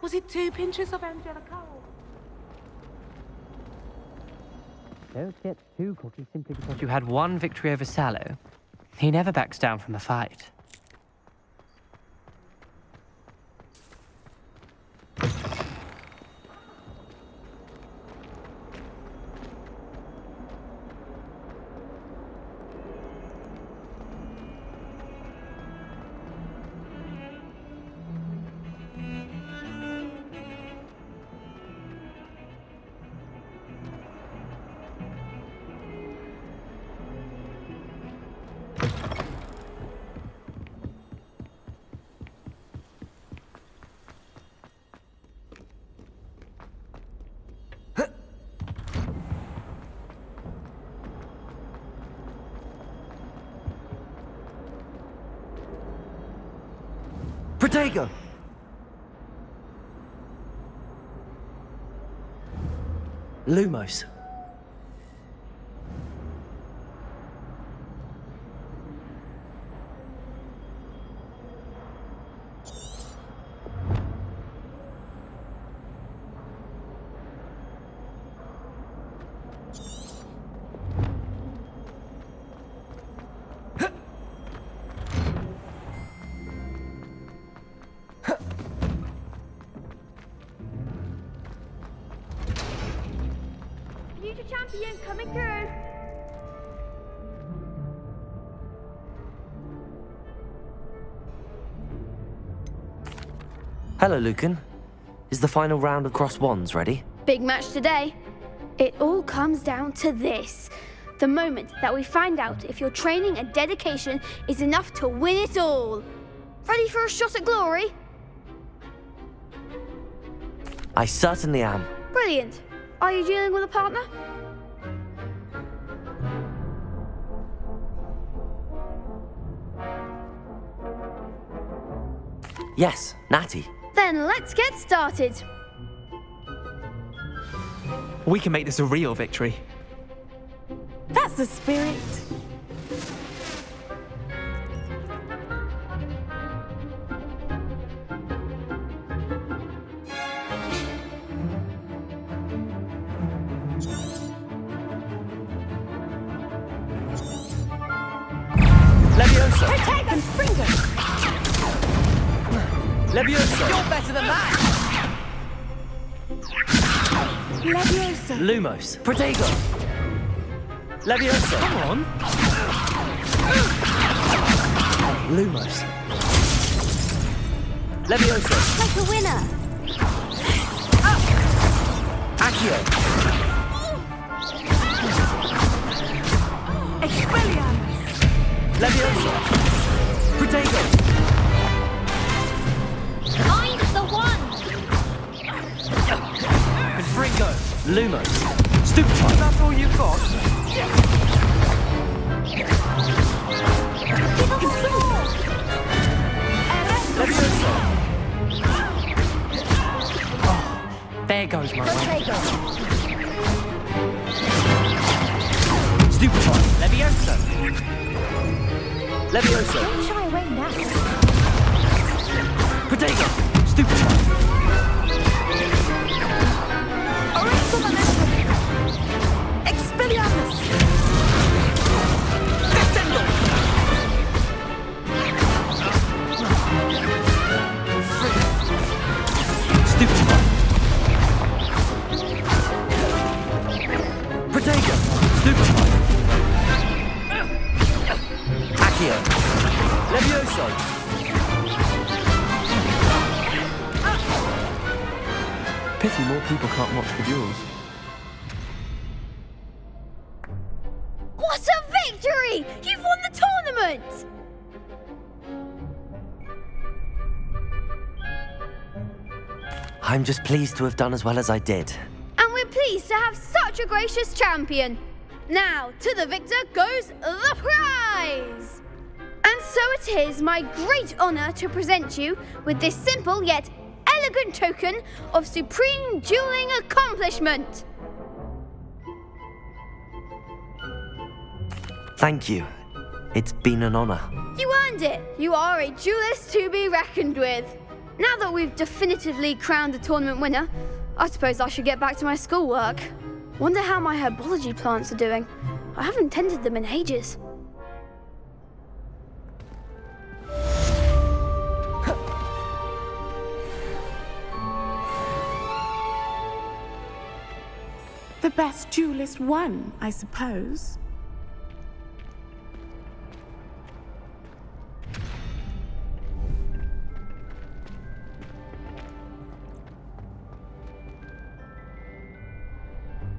Was it 2 pinches of Angelica? Don't get too cocky simply because you had one victory over Sallow. He never backs down from a fight. Protego! Lumos. Future champion coming through. Hello, Lucan. Is the final round of Cross Wands ready? Big match today. It all comes down to this. The moment that we find out if your training and dedication is enough to win it all. Ready for a shot at glory? I certainly am. Brilliant. Are you dealing with a partner? Yes, Natty. Then let's get started. We can make this a real victory. That's the spirit. Leviosa! Protego and Springer! Leviosa! You're better than that! Leviosa! Lumos! Protego! Leviosa! Come on! Lumos! Leviosa! Like a winner! Accio! Expelliarmus! Leviosa! Protego! I'm the one! Confringo! Lumos! Stupefy! That's all you've got? Leviosa! There goes my way. Stupefy! Leviosa! Leviosa! Don't shy away now. Protego! Stupefy! Expelliarmus! Descendo! Stupefy! Protego! Stupefy! Accio! Levioso! Pity more people can't watch the duels. What a victory! You've won the tournament! I'm just pleased to have done as well as I did. And we're pleased to have such a gracious champion. Now, to the victor goes the prize! And so it is my great honor to present you with this simple yet elegant token of supreme dueling accomplishment. Thank you. It's been an honor. You earned it. You are a duelist to be reckoned with. Now that we've definitively crowned the tournament winner, I suppose I should get back to my schoolwork. Wonder how my herbology plants are doing. I haven't tended them in ages. The best duelist won, I suppose.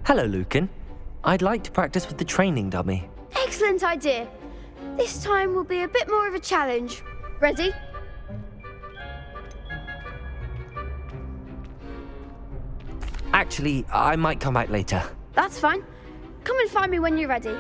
Hello, Lucan. I'd like to practice with the training dummy. Excellent idea. This time will be a bit more of a challenge. Ready? Actually, I might come back later. That's fine. Come and find me when you're ready.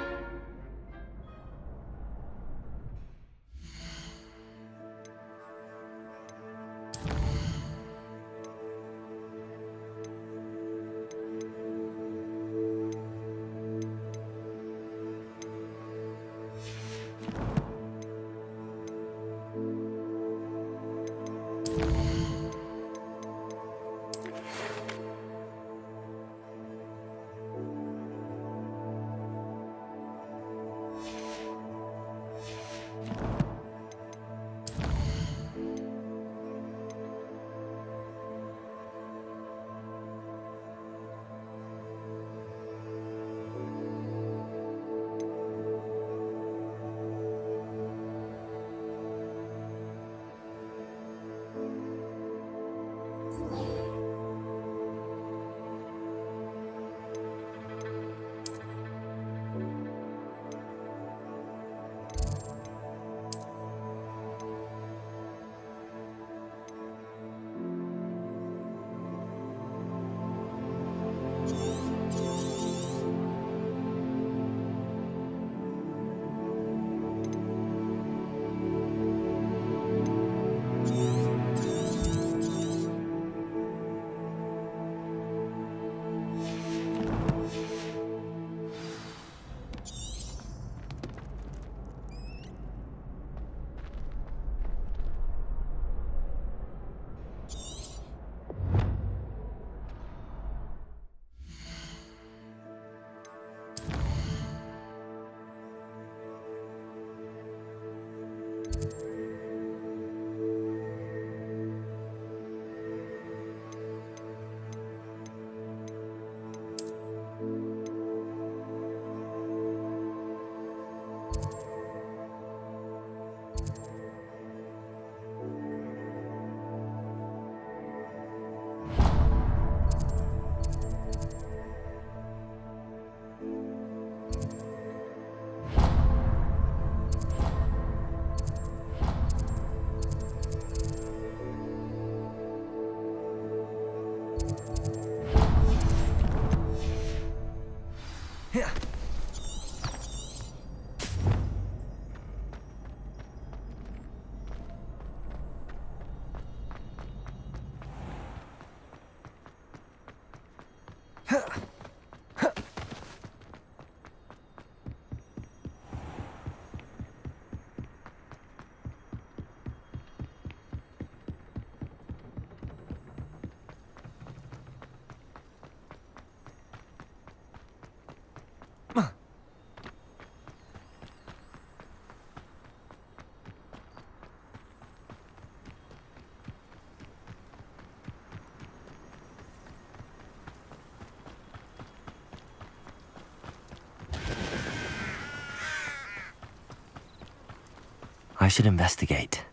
I should investigate.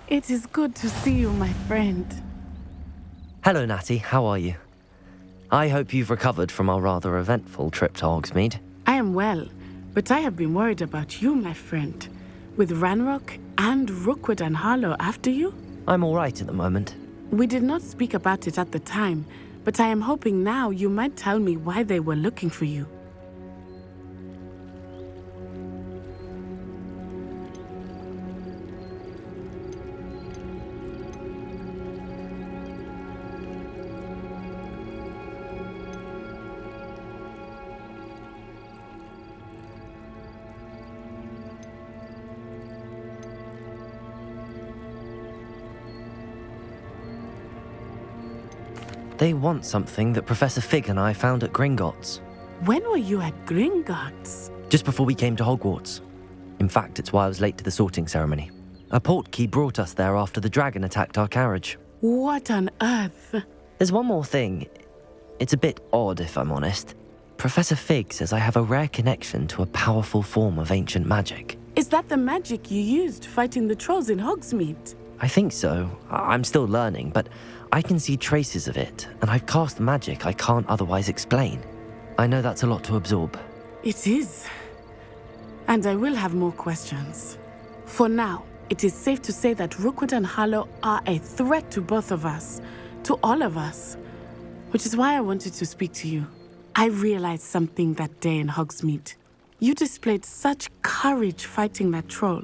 It is good to see you, my friend. Hello, Natty. How are you? I hope you've recovered from our rather eventful trip to Hogsmeade. I am well, but I have been worried about you, my friend. With Ranrock and Rookwood and Harlow after you? I'm all right at the moment. We did not speak about it at the time, but I am hoping now you might tell me why they were looking for you. They want something that Professor Fig and I found at Gringotts. When were you at Gringotts? Just before we came to Hogwarts. In fact, it's why I was late to the sorting ceremony. A portkey brought us there after the dragon attacked our carriage. What on earth? There's one more thing. It's a bit odd, if I'm honest. Professor Fig says I have a rare connection to a powerful form of ancient magic. Is that the magic you used fighting the trolls in Hogsmeade? I think so. I'm still learning, but I can see traces of it, and I've cast magic I can't otherwise explain. I know that's a lot to absorb. It is. And I will have more questions. For now, it is safe to say that Rookwood and Harlow are a threat to both of us, to all of us, which is why I wanted to speak to you. I realized something that day in Hogsmeade. You displayed such courage fighting that troll,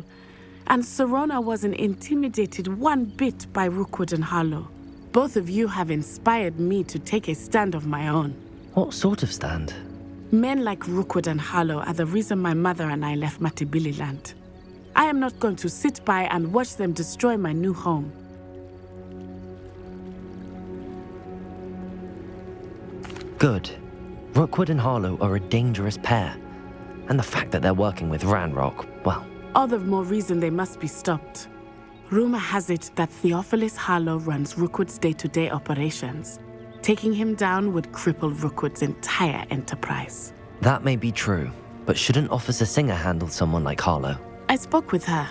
and Sirona wasn't intimidated one bit by Rookwood and Harlow. Both of you have inspired me to take a stand of my own. What sort of stand? Men like Rookwood and Harlow are the reason my mother and I left Matabeleland. I am not going to sit by and watch them destroy my new home. Good. Rookwood and Harlow are a dangerous pair. And the fact that they're working with Ranrock, well... All the more reason they must be stopped. Rumor has it that Theophilus Harlow runs Rookwood's day-to-day operations. Taking him down would cripple Rookwood's entire enterprise. That may be true, but shouldn't Officer Singer handle someone like Harlow? I spoke with her.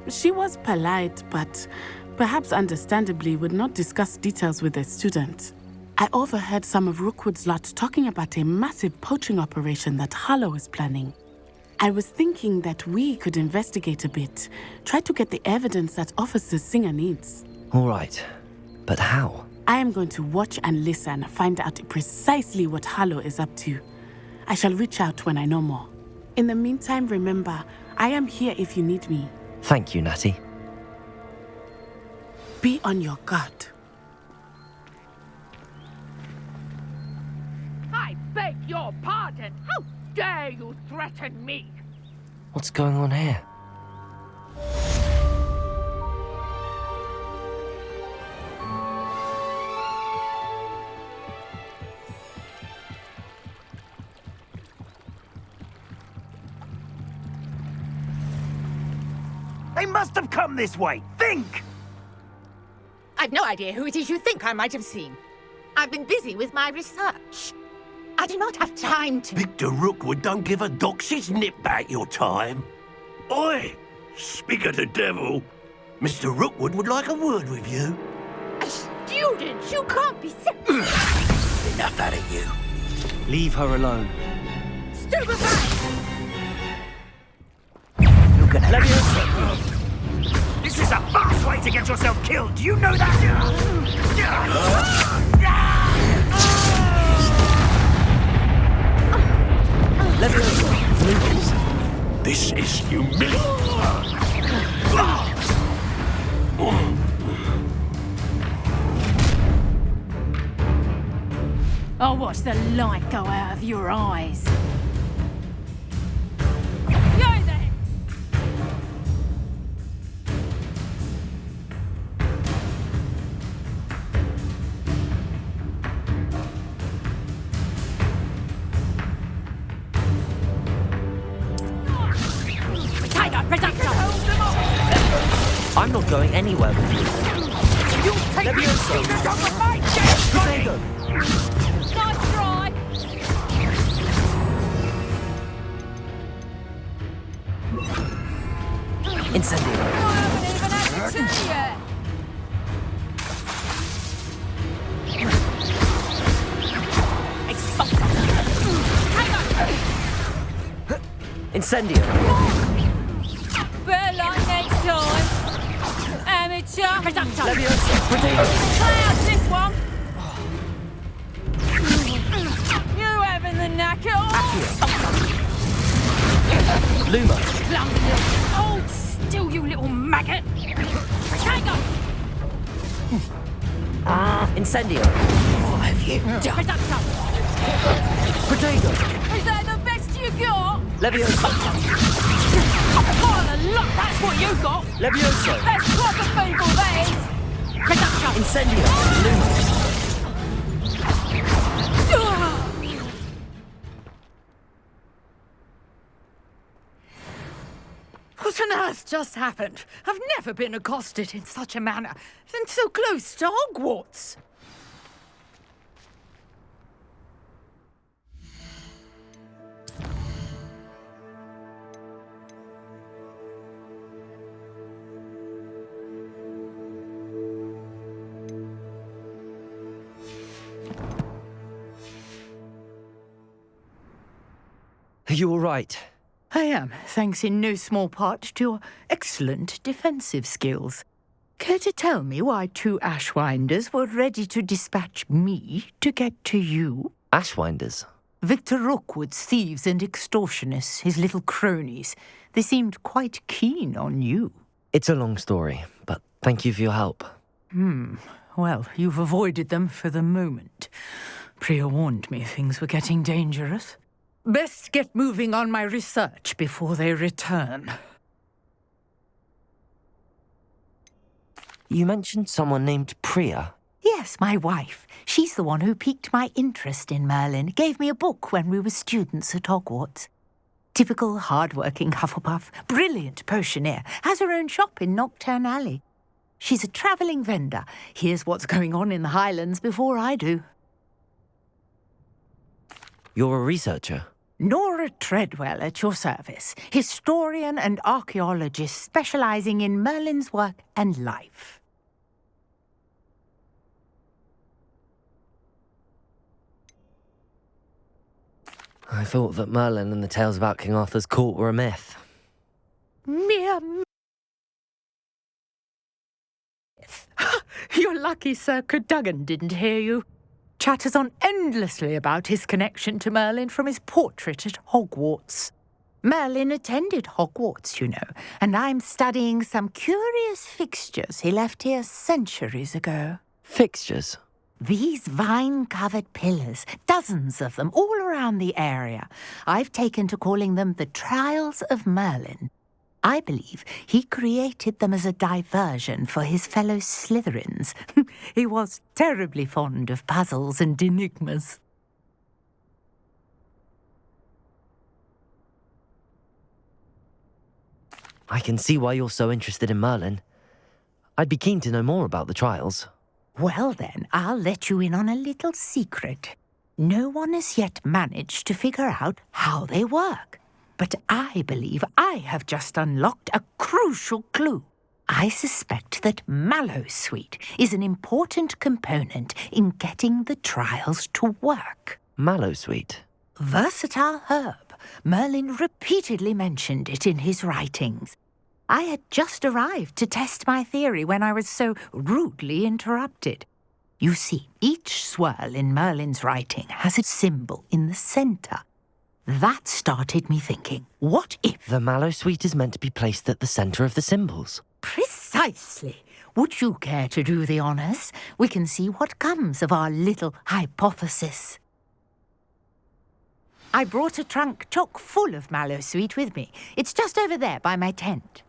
She was polite, but perhaps understandably would not discuss details with a student. I overheard some of Rookwood's lot talking about a massive poaching operation that Harlow is planning. I was thinking that we could investigate a bit, try to get the evidence that Officer Singer needs. All right, but how? I am going to watch and listen, find out precisely what Harlow is up to. I shall reach out when I know more. In the meantime, remember, I am here if you need me. Thank you, Natty. Be on your guard. I beg your pardon. How dare you threaten me? What's going on here? They must have come this way. Think! I've no idea who it is you think I might have seen. I've been busy with my research. I do not have time to... Victor Rookwood don't give a doxy's nip back your time. Oi! Speak of the devil. Mr. Rookwood would like a word with you. A student? You can't be sick. Enough out of you. Leave her alone. Stupefy! You're gonna let yourself. This is a fast way to get yourself killed. Do you know that? This is humiliating. I'll watch the light go out of your eyes. I'm not going anywhere with you. You take me off of my dead body! Nice try! Incendio. I haven't even had to tell yet! Incendio. Better luck next time. amateur! Leviosa, potato! Try out this one! You having the knacker? Luma. Clumsy little... Hold still, you little maggot! Potato! Incendio. What have you done? Potato. Is that the best you got? Leviosa. Pile of luck, that's what you got! Leviosa. That's proper feeble, that is! Incendio. Luma. What on earth just happened? I've never been accosted in such a manner, and so close to Hogwarts. Are you all right? I am, thanks in no small part to your excellent defensive skills. Care to tell me why 2 Ashwinders were ready to dispatch me to get to you? Ashwinders? Victor Rookwood's thieves and extortionists, his little cronies. They seemed quite keen on you. It's a long story, but thank you for your help. Well, you've avoided them for the moment. Priya warned me things were getting dangerous. Best get moving on my research before they return. You mentioned someone named Priya. Yes, my wife. She's the one who piqued my interest in Merlin. Gave me a book when we were students at Hogwarts. Typical hard-working Hufflepuff, brilliant potioneer, has her own shop in Knockturn Alley. She's a travelling vendor. Hears what's going on in the Highlands before I do. You're a researcher? Nora Treadwell at your service, historian and archaeologist specialising in Merlin's work and life. I thought that Merlin and the tales about King Arthur's court were a myth. Mere myth. You're lucky Sir Cadogan didn't hear you. Chatters on endlessly about his connection to Merlin from his portrait at Hogwarts. Merlin attended Hogwarts, you know, and I'm studying some curious fixtures he left here centuries ago. Fixtures? These vine-covered pillars, dozens of them, all around the area. I've taken to calling them the Trials of Merlin. I believe he created them as a diversion for his fellow Slytherins. He was terribly fond of puzzles and enigmas. I can see why you're so interested in Merlin. I'd be keen to know more about the trials. Well then, I'll let you in on a little secret. No one has yet managed to figure out how they work. But I believe I have just unlocked a crucial clue. I suspect that Mallowsweet is an important component in getting the trials to work. Mallowsweet? Versatile herb. Merlin repeatedly mentioned it in his writings. I had just arrived to test my theory when I was so rudely interrupted. You see, each swirl in Merlin's writing has a symbol in the centre. That started me thinking, what if... The Mallowsweet is meant to be placed at the centre of the symbols. Precisely. Would you care to do the honours? We can see what comes of our little hypothesis. I brought a trunk chock full of Mallowsweet with me. It's just over there by my tent.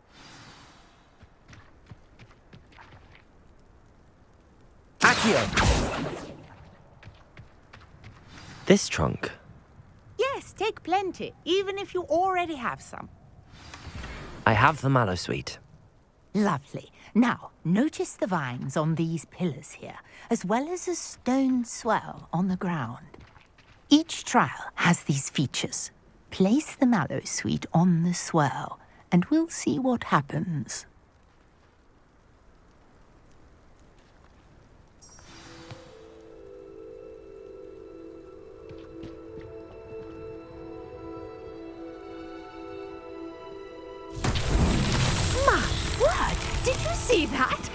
Accio! This trunk? Yes, take plenty, even if you already have some. I have the Mallowsweet. Lovely. Now, notice the vines on these pillars here, as well as a stone swell on the ground. Each trial has these features. Place the Mallowsweet on the swell, and we'll see what happens. My word! Did you see that?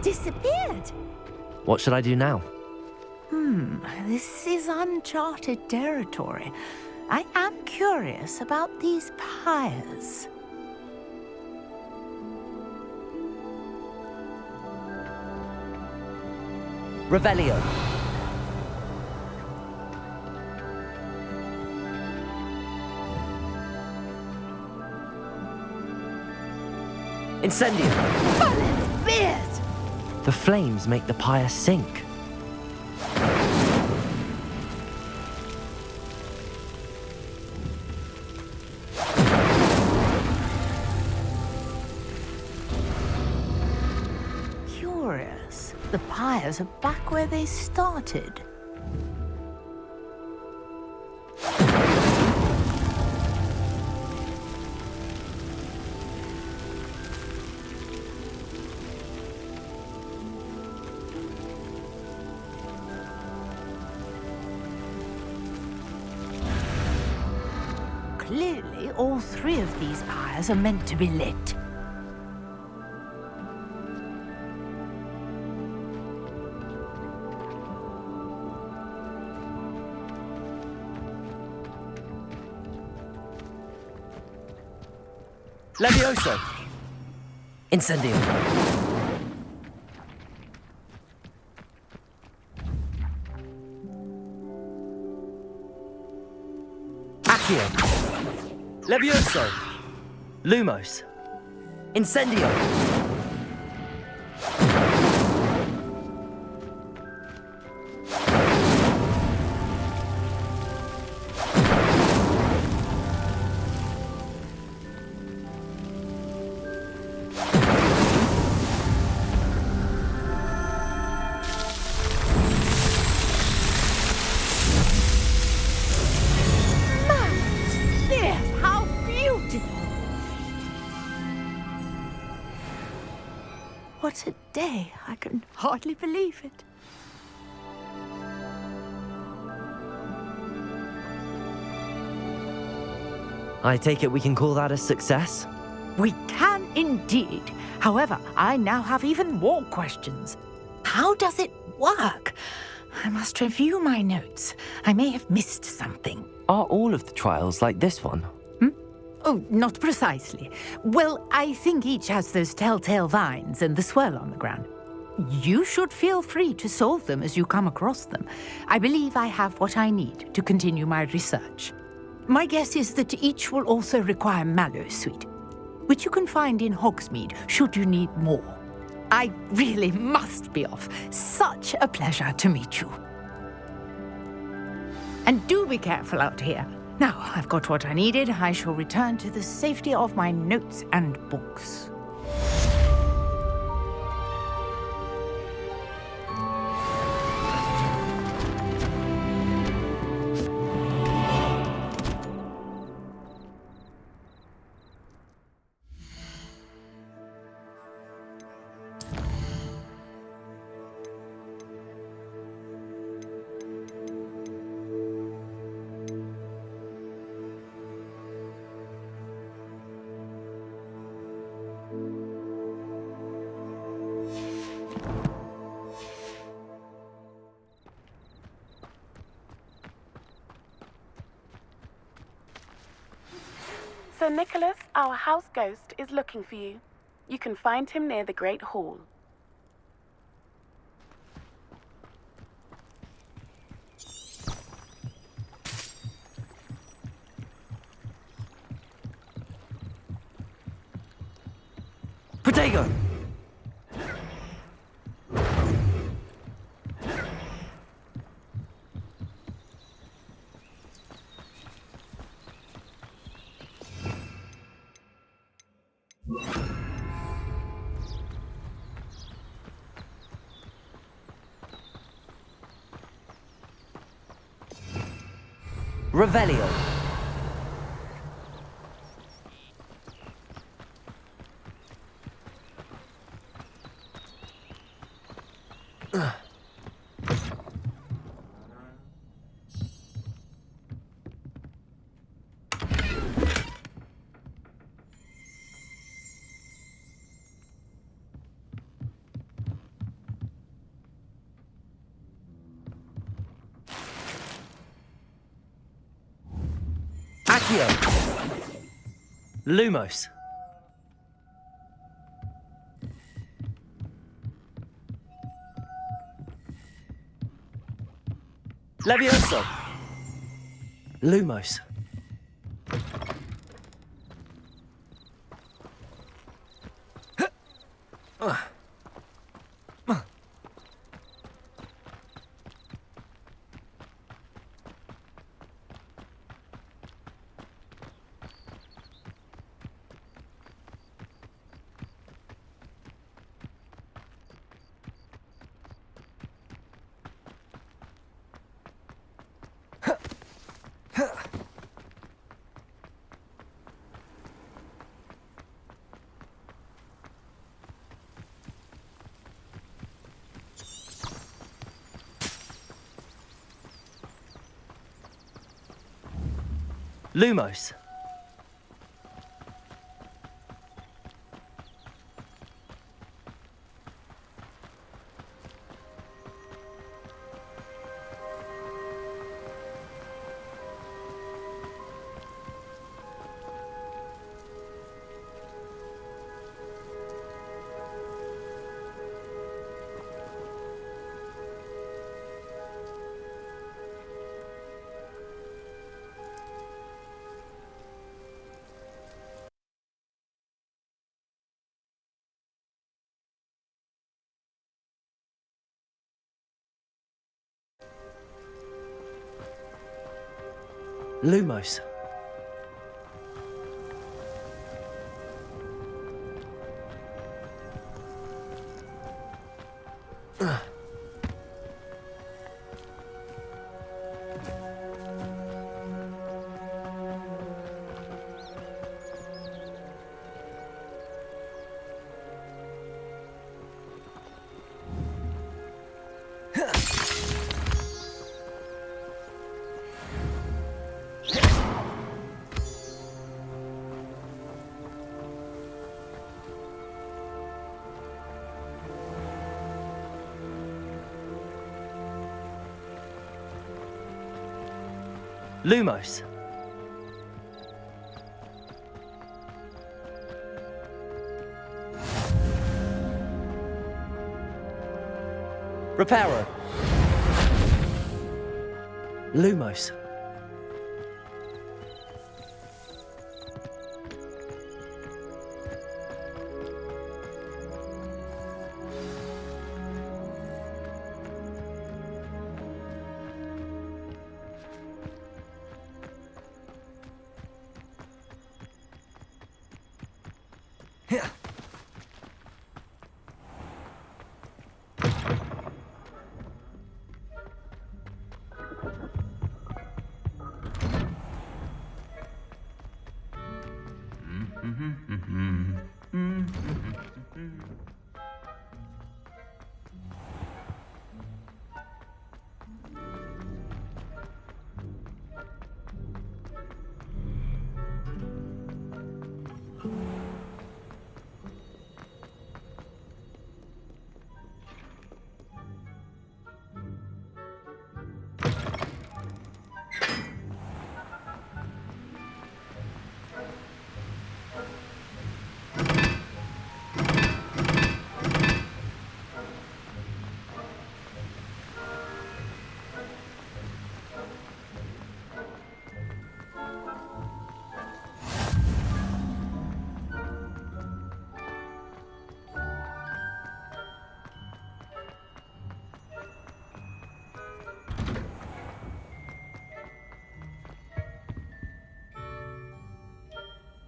disappeared. What should I do now? This is uncharted territory. I am curious about these pyres. Revelio. Incendio. Bullets, beard! The flames make the pyre sink. Curious. The pyres are back where they started. Clearly, all three of these pyres are meant to be lit. Levioso. Incendio. Accio. Levioso. Lumos. Incendio. There, how beautiful! What a day! I can hardly believe it. I take it we can call that a success? We can indeed. However, I now have even more questions. How does it work? I must review my notes. I may have missed something. Are all of the trials like this one? Oh, not precisely. Well, I think each has those telltale vines and the swirl on the ground. You should feel free to solve them as you come across them. I believe I have what I need to continue my research. My guess is that each will also require Mallowsweet, which you can find in Hogsmeade should you need more. I really must be off. Such a pleasure to meet you. And do be careful out here. Now I've got what I needed, I shall return to the safety of my notes and books. Sir Nicholas, our house ghost, is looking for you. You can find him near the Great Hall. Protego! Revelio. Accio. Lumos. Levioso. Lumos. Lumos. Lumos. Lumos. Reparo. Lumos.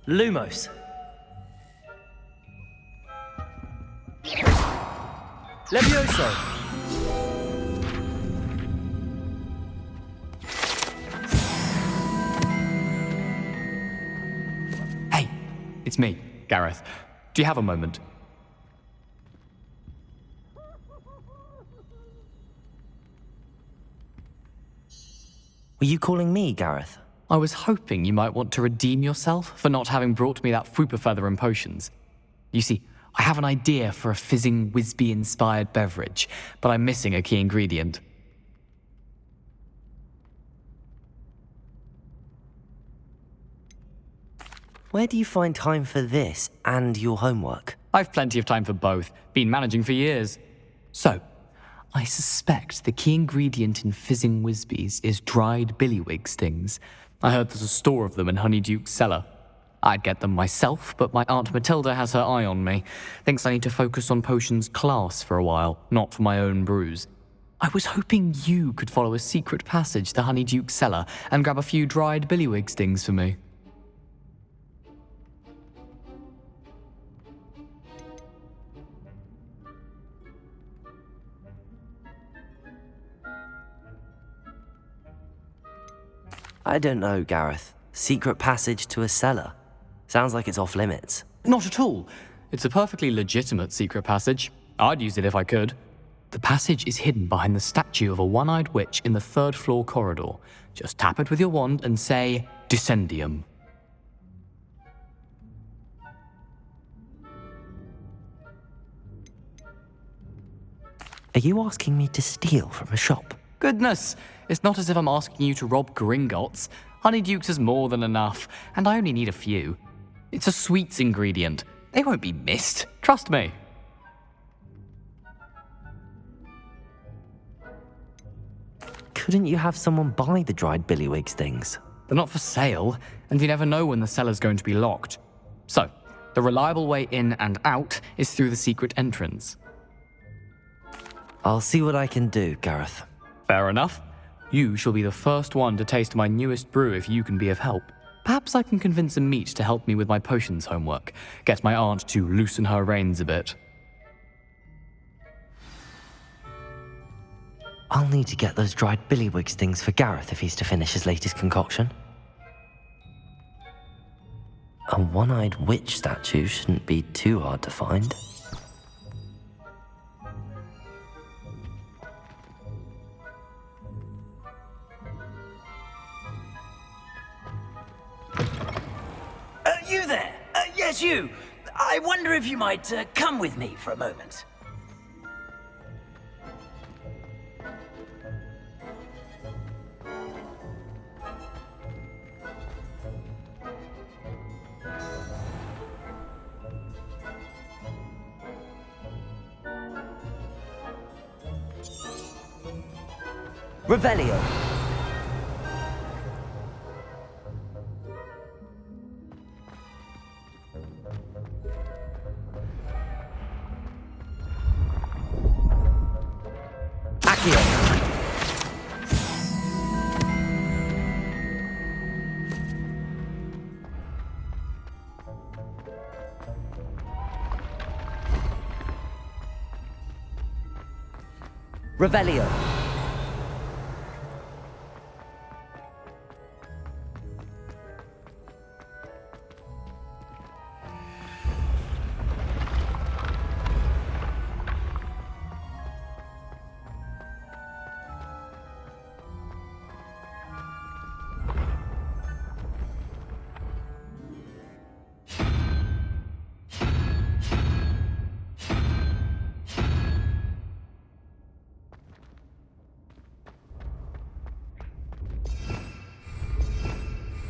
Lumos. Levioso. Hey, it's me, Gareth. Do you have a moment? Were you calling me, Gareth? I was hoping you might want to redeem yourself for not having brought me that Fupa feather and potions. You see, I have an idea for a fizzing Wisby-inspired beverage, but I'm missing a key ingredient. Where do you find time for this and your homework? I've plenty of time for both. Been managing for years. So, I suspect the key ingredient in fizzing Whizbees is dried billywig stings. I heard there's a store of them in Honeyduke's cellar. I'd get them myself, but my Aunt Matilda has her eye on me. Thinks I need to focus on potions class for a while, not for my own brews. I was hoping you could follow a secret passage to Honeyduke's cellar and grab a few dried billywig stings for me. I don't know, Gareth. Secret passage to a cellar. Sounds like it's off limits. Not at all. It's a perfectly legitimate secret passage. I'd use it if I could. The passage is hidden behind the statue of a one-eyed witch in the third-floor corridor. Just tap it with your wand and say, Descendium. Are you asking me to steal from a shop? Goodness, it's not as if I'm asking you to rob Gringotts. Honeyduke's is more than enough, and I only need a few. It's a sweets ingredient. They won't be missed. Trust me. Couldn't you have someone buy the dried billywig stings? They're not for sale, and you never know when the cellar's going to be locked. So, the reliable way in and out is through the secret entrance. I'll see what I can do, Gareth. Fair enough. You shall be the first one to taste my newest brew if you can be of help. Perhaps I can convince a meat to help me with my potions homework. Get my aunt to loosen her reins a bit. I'll need to get those dried billywig stings for Gareth if he's to finish his latest concoction. A one-eyed witch statue shouldn't be too hard to find. You there? Yes, you. I wonder if you might come with me for a moment. Revelio. Revelio.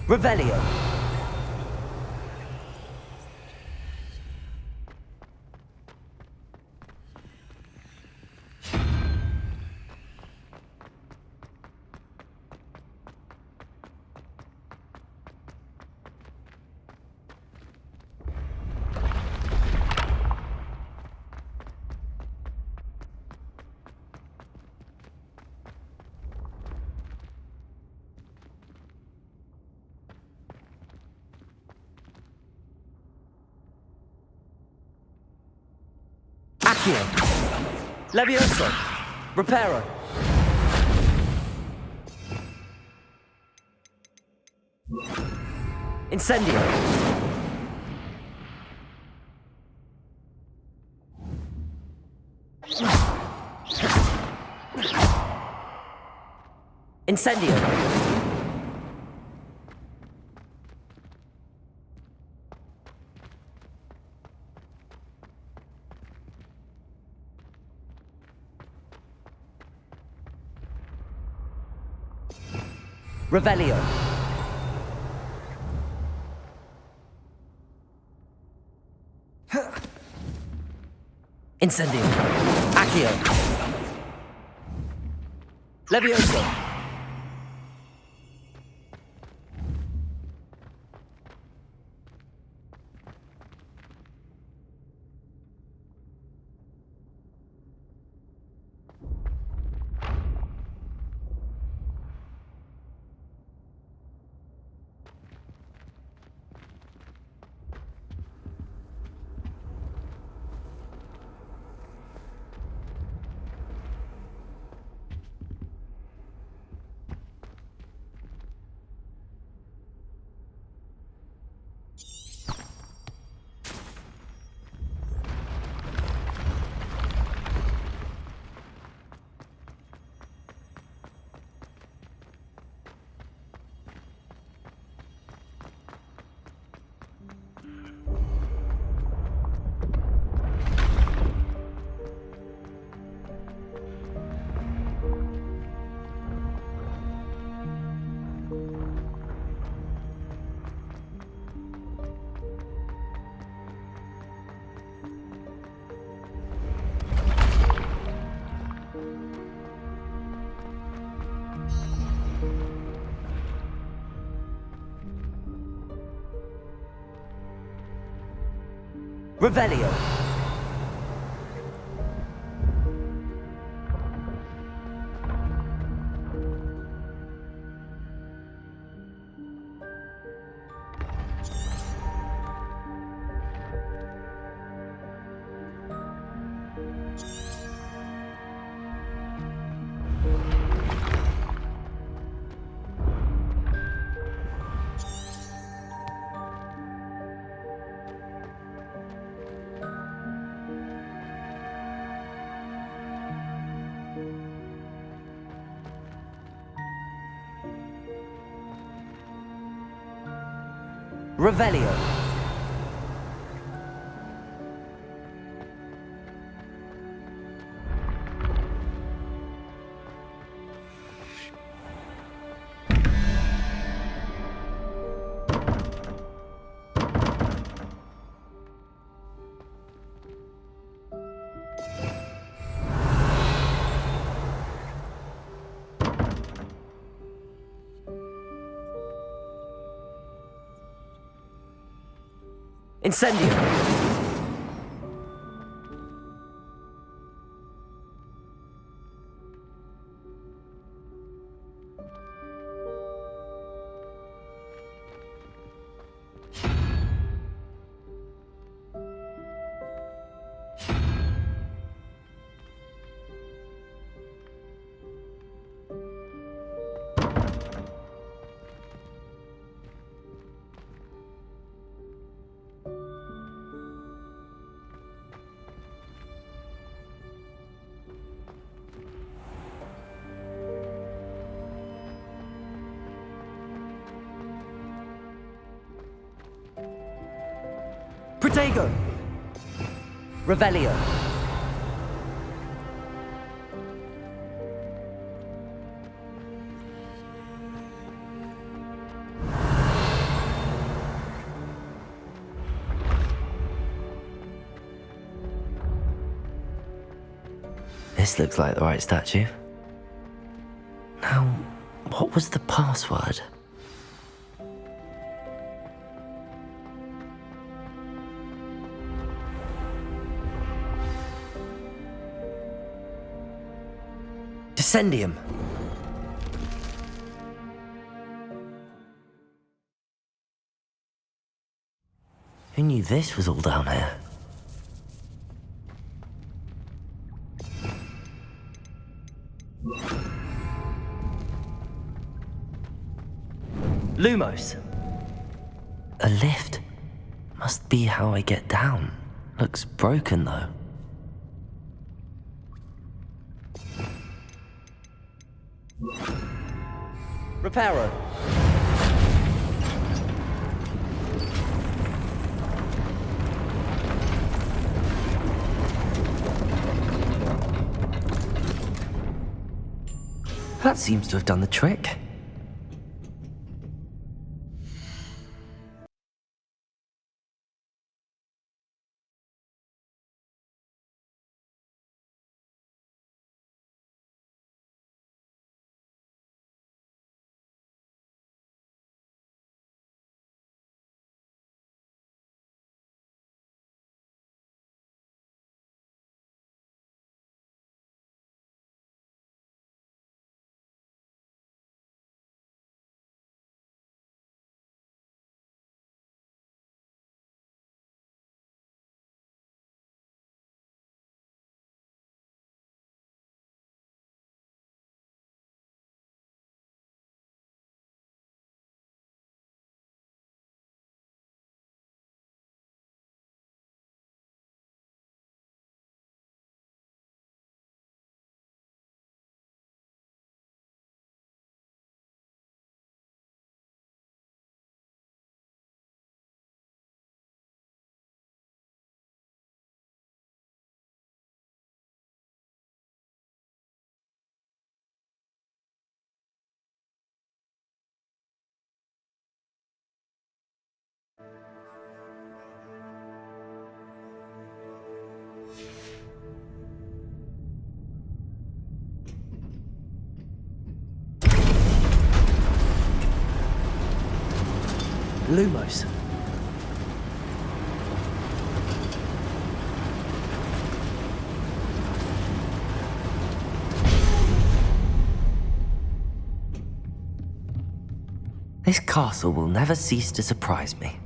Revelio. Accio. Levioso. Reparo. Incendio. Incendio. Revelio. Incendium. Accio. Levioso. Revelio. Revelio. Incendio. Protego. Revelio. This looks like the right statue. Now, what was the password? Incendium. Who knew this was all down here? Lumos. A lift. Must be how I get down. Looks broken though. Reparo. That seems to have done the trick. Lumos. This castle will never cease to surprise me.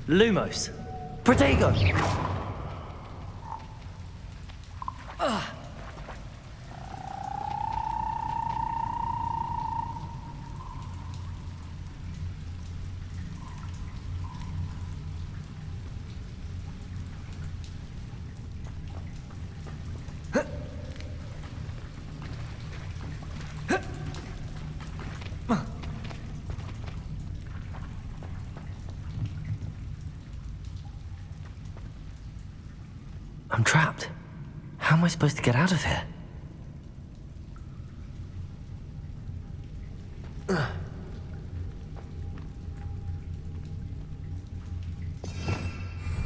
Lumos. Protego! I'm trapped. How am I supposed to get out of here?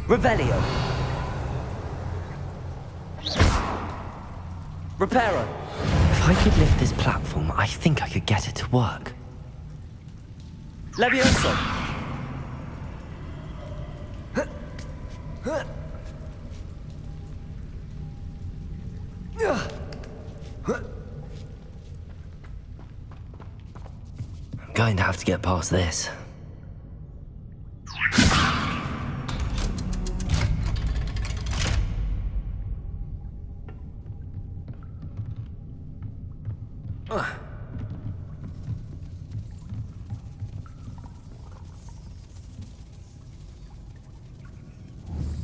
Revelio. Reparo. If I could lift this platform, I think I could get it to work. Levioso. I'm going to have to get past this.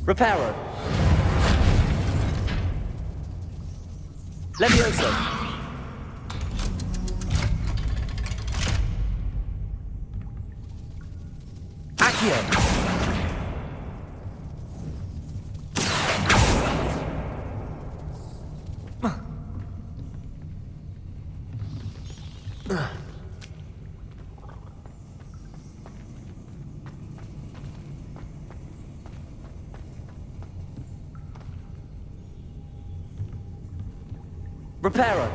Reparo. Levioso. Accio. Reparo.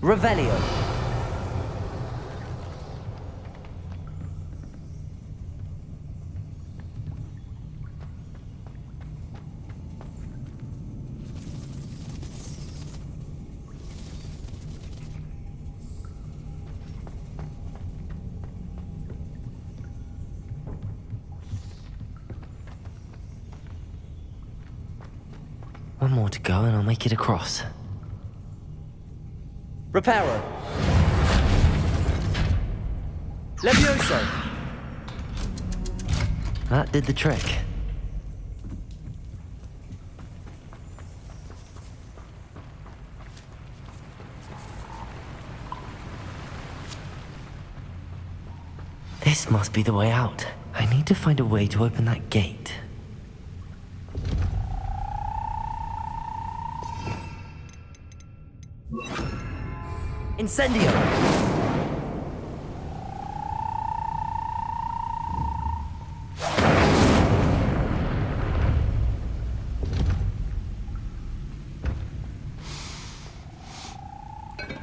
Revelio. One more to go and I'll make it across. Reparo. Levioso. That did the trick. This must be the way out. I need to find a way to open that gate. Incendio!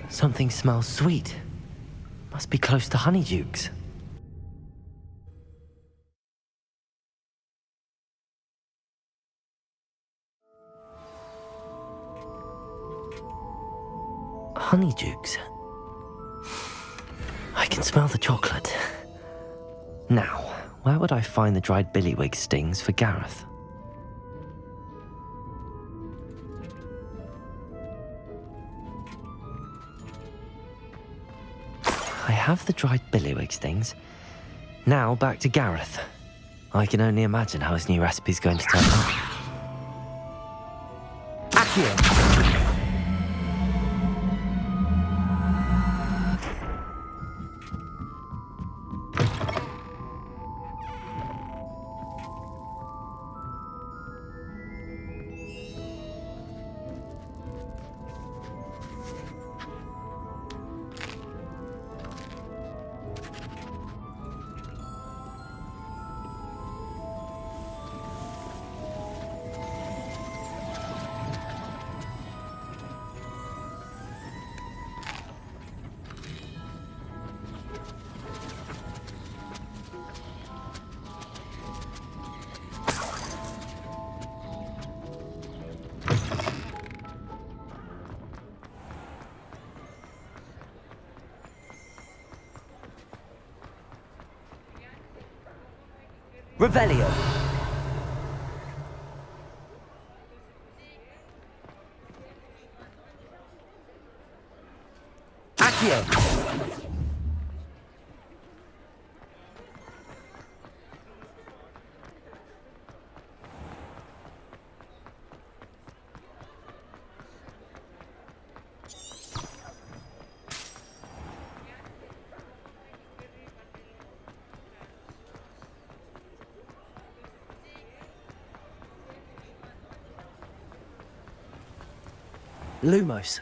Something smells sweet. Must be close to Honeydukes. Honeydukes. I can smell the chocolate. Now, where would I find the dried billywig stings for Gareth? I have the dried billywig stings. Now back to Gareth. I can only imagine how his new recipe's going to turn out. Accio! Revelio. Accio. Lumos.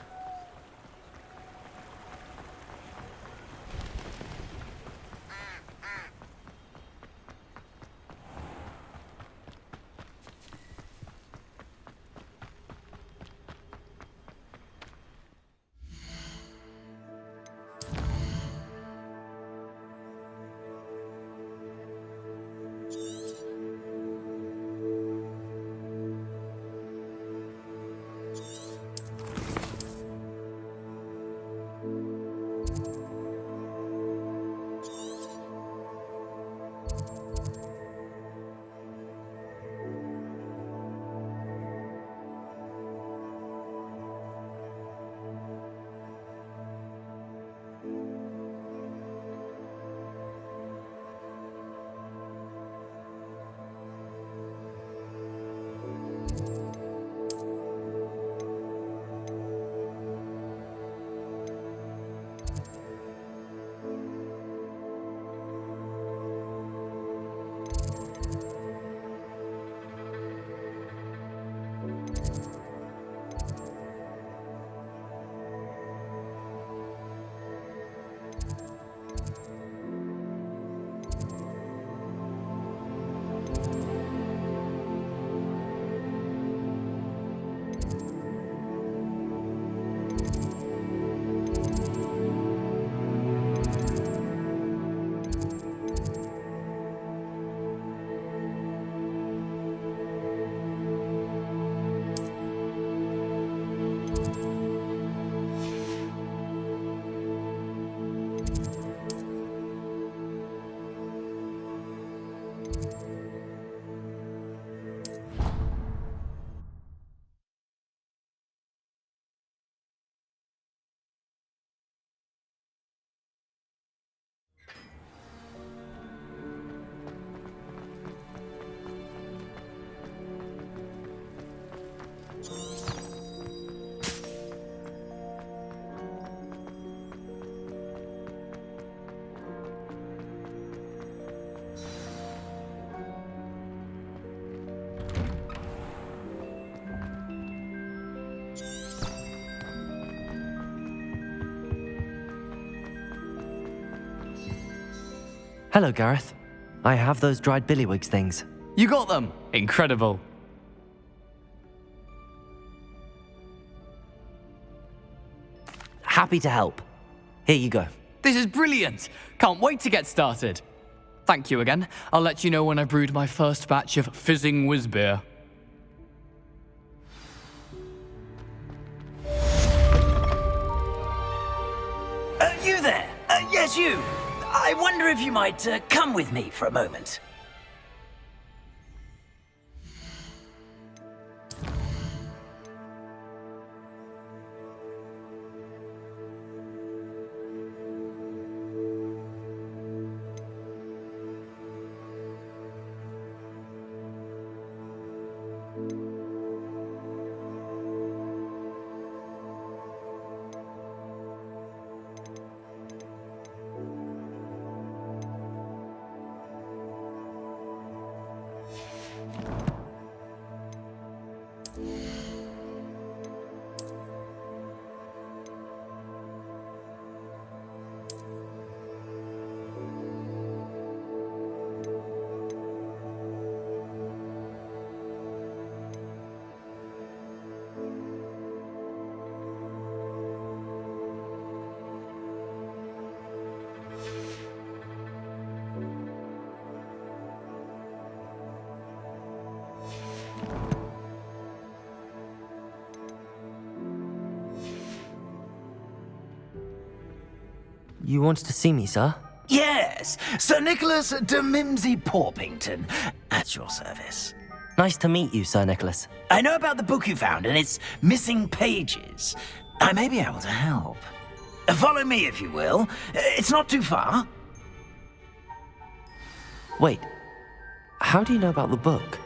Hello, Gareth. I have those dried billywigs things. You got them! Incredible. Happy to help. Here you go. This is brilliant! Can't wait to get started. Thank you again. I'll let you know when I've brewed my first batch of fizzing whiz beer. You there? Yes, you. I wonder if you might come with me for a moment. You wanted to see me, sir? Yes, Sir Nicholas de Mimsy Porpington, at your service. Nice to meet you, Sir Nicholas. I know about the book you found and its missing pages. I may be able to help. Follow me, if you will. It's not too far. Wait, how do you know about the book?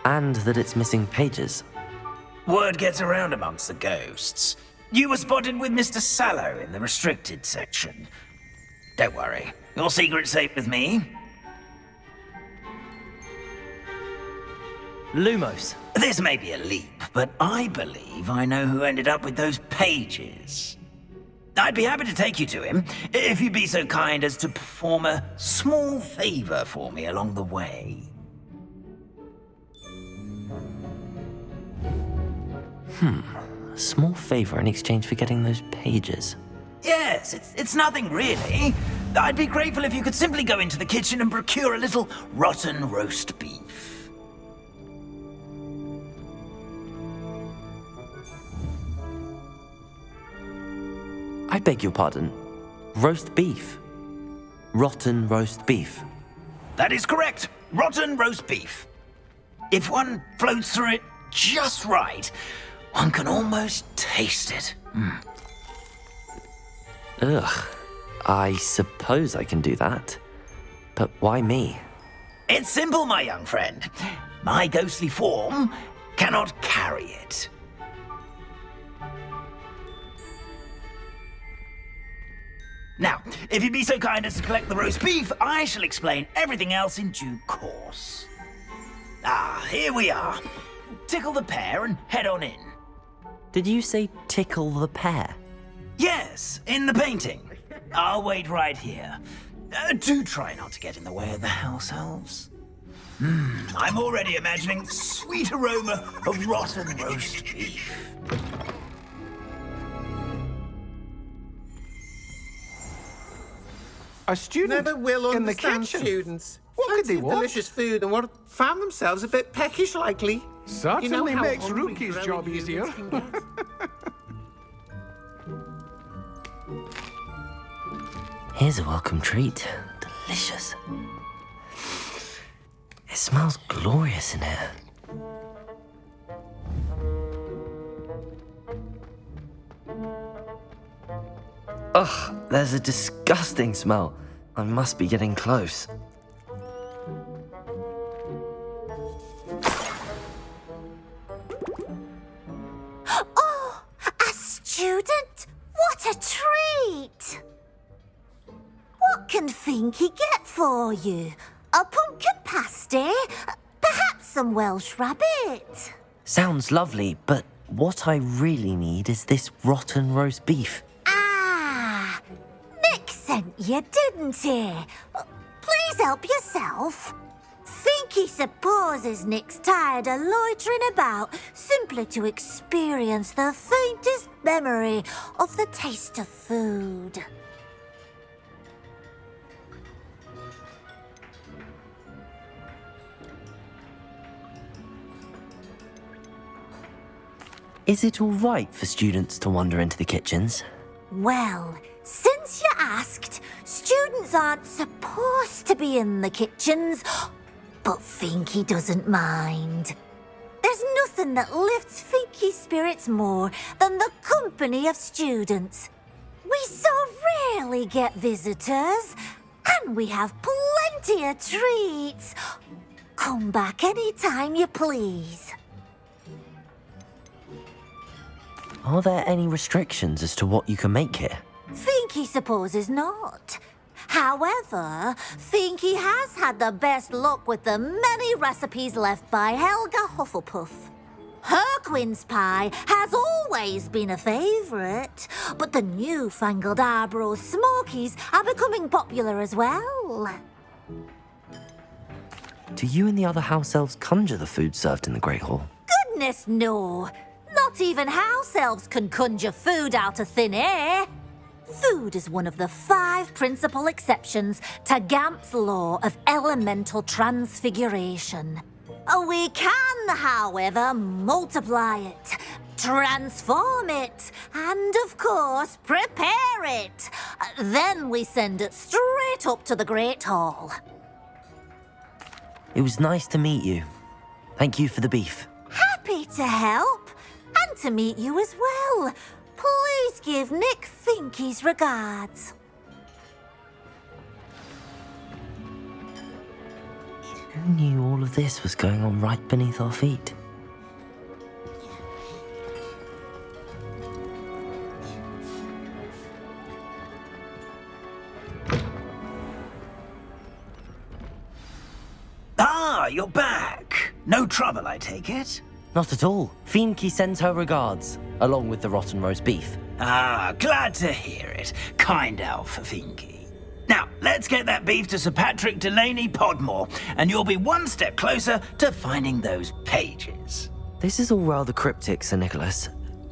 And that it's missing pages? Word gets around amongst the ghosts. You were spotted with Mr. Sallow in the restricted section. Don't worry, your secret's safe with me. Lumos. This may be a leap, but I believe I know who ended up with those pages. I'd be happy to take you to him, if you'd be so kind as to perform a small favor for me along the way. A small favor in exchange for getting those pages. Yes, it's nothing really. I'd be grateful if you could simply go into the kitchen and procure a little rotten roast beef. I beg your pardon. Roast beef. Rotten roast beef. That is correct. Rotten roast beef. If one floats through it just right, one can almost taste it. Ugh. I suppose I can do that. But why me? It's simple, my young friend. My ghostly form cannot carry it. Now, if you'd be so kind as to collect the roast beef, I shall explain everything else in due course. Ah, here we are. Tickle the pear and head on in. Did you say tickle the pear? Yes, in the painting. I'll wait right here. Do try not to get in the way of the house elves. I'm already imagining sweet aroma of rotten roast beef. A student never will in the understand kitchen. students. What could they Plenty of want? delicious food and what found themselves a bit peckish likely. Certainly You know how makes hungry Rookie's growing job humans easier. can get. Here's a welcome treat. Delicious. It smells glorious in here. Ugh, there's a disgusting smell. I must be getting close. Oh, a student? What a treat! What can Finky get for you? A pumpkin pasty? Perhaps some Welsh rabbit? Sounds lovely, but what I really need is this rotten roast beef. Ah, Nick sent you, didn't he? Please help yourself. Finky supposes Nick's tired of loitering about simply to experience the faintest memory of the taste of food. Is it all right for students to wander into the kitchens? Well, since you asked, students aren't supposed to be in the kitchens, but Finky doesn't mind. There's nothing that lifts Finky's spirits more than the company of students. We so rarely get visitors, and we have plenty of treats. Come back any time you please. Are there any restrictions as to what you can make here? Finky supposes not. However, Finky has had the best luck with the many recipes left by Helga Hufflepuff. Her quince pie has always been a favourite, but the newfangled Arborough Smokies are becoming popular as well. Do you and the other house elves conjure the food served in the Great Hall? Goodness no! Not even house elves can conjure food out of thin air. Food is one of the 5 principal exceptions to Gamp's law of elemental transfiguration. We can, however, multiply it. transform it, and of course, prepare it. Then we send it straight up to the Great Hall. It was nice to meet you. Thank you for the beef. Happy to help, and to meet you as well. Please give Nick Finky's regards. Who knew all of this was going on right beneath our feet? Ah, you're back. No trouble, I take it? Not at all. Fienke sends her regards, along with the rotten roast beef. Ah, glad to hear it. Kind elf, Fienke. Now, let's get that beef to Sir Patrick Delaney Podmore, and you'll be one step closer to finding those pages. This is all rather cryptic, Sir Nicholas.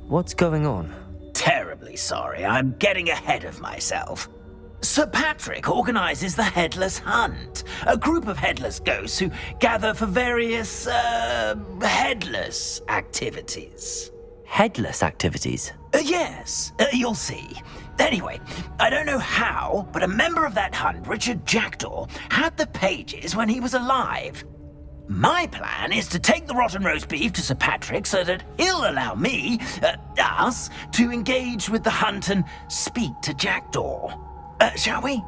What's going on? Terribly sorry, I'm getting ahead of myself. Sir Patrick organises the Headless Hunt, a group of headless ghosts who gather for various, headless activities. Headless activities? Yes, you'll see. Anyway, I don't know how, but a member of that hunt, Richard Jackdaw, had the pages when he was alive. My plan is to take the rotten roast beef to Sir Patrick so that he'll allow me, us, to engage with the hunt and speak to Jackdaw. Shall we?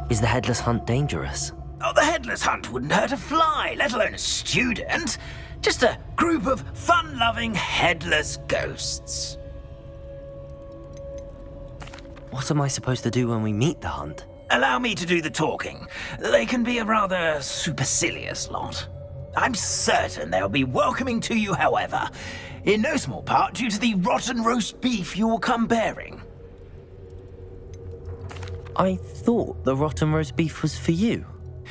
Is the Headless Hunt dangerous? Oh, the Headless Hunt wouldn't hurt a fly, let alone a student. Just a group of fun-loving headless ghosts. What am I supposed to do when we meet the hunt? Allow me to do the talking. They can be a rather supercilious lot. I'm certain they'll be welcoming to you, however, in no small part due to the rotten roast beef you will come bearing. I thought the rotten roast beef was for you.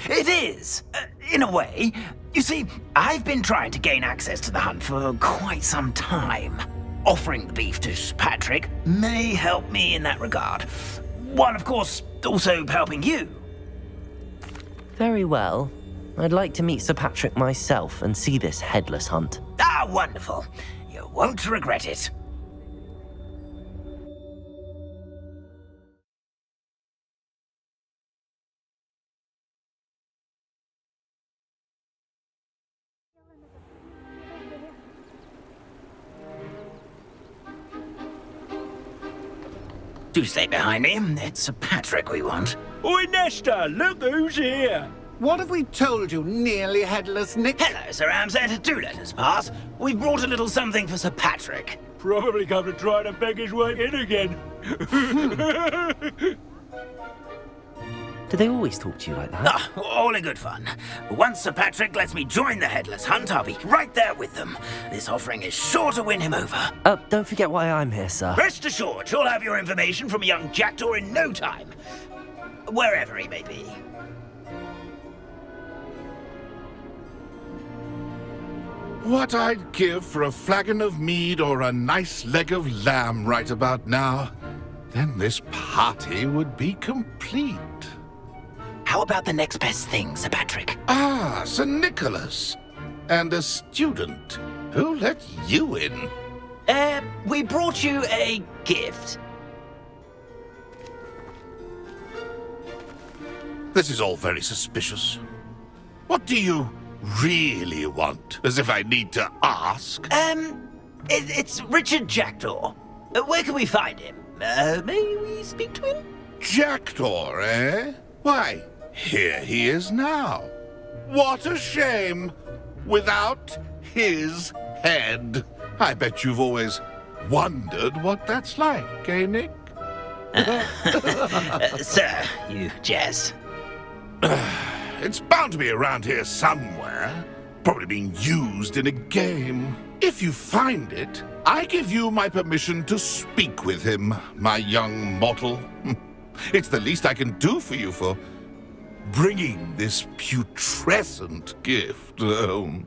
It is, in a way. You see, I've been trying to gain access to the hunt for quite some time. Offering the beef to Sir Patrick may help me in that regard. While, of course, also helping you. Very well. I'd like to meet Sir Patrick myself and see this Headless Hunt. Ah, wonderful. You won't regret it. Do stay behind me. It's Sir Patrick we want. Oi, Nesta, look who's here. What have we told you, nearly headless Nick? Hello, Sir Ramsay. Do let us pass. We've brought a little something for Sir Patrick. Probably come to try to beg his way in again. Do they always talk to you like that? Ah, all in good fun. Once Sir Patrick lets me join the Headless Hunt, I'll be right there with them. This offering is sure to win him over. Don't forget why I'm here, sir. Rest assured, you'll have your information from young Jackdaw in no time. Wherever he may be. What I'd give for a flagon of mead or a nice leg of lamb right about now. Then this party would be complete. How about the next best thing, Sir Patrick? Ah, Sir Nicholas. And a student. Who let you in? We brought you a gift. This is all very suspicious. What do you really want? As if I need to ask. It's Richard Jackdaw. Where can we find him? May we speak to him? Jackdaw, eh? Why, here he is now. What a shame. Without his head. I bet you've always wondered what that's like, eh, Nick? Sir, you jest. It's bound to be around here somewhere. Probably being used in a game. If you find it, I give you my permission to speak with him, my young mortal. It's the least I can do for you for bringing this putrescent gift home.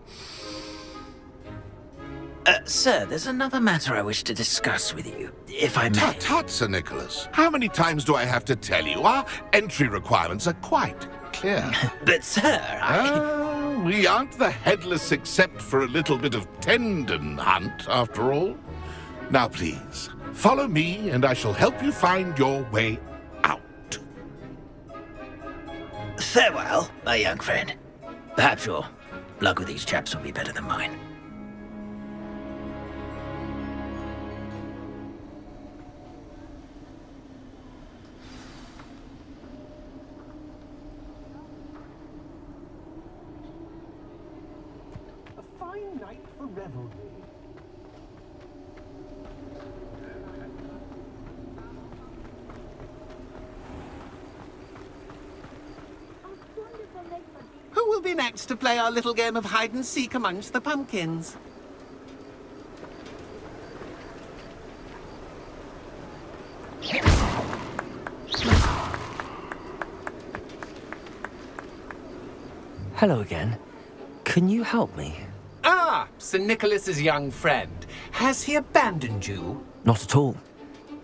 Sir, there's another matter I wish to discuss with you, if I may. Tut, tut, Sir Nicholas. How many times do I have to tell you? Our entry requirements are quite clear. But, sir, we aren't the headless except for a little bit of tendon hunt, after all. Now, please, follow me, and I shall help you find your way out. Farewell, my young friend. Perhaps your luck with these chaps will be better than mine. Night for revelry. Who will be next to play our little game of hide and seek amongst the pumpkins? Hello again. Can you help me? Ah, Sir Nicholas's young friend. Has he abandoned you? Not at all.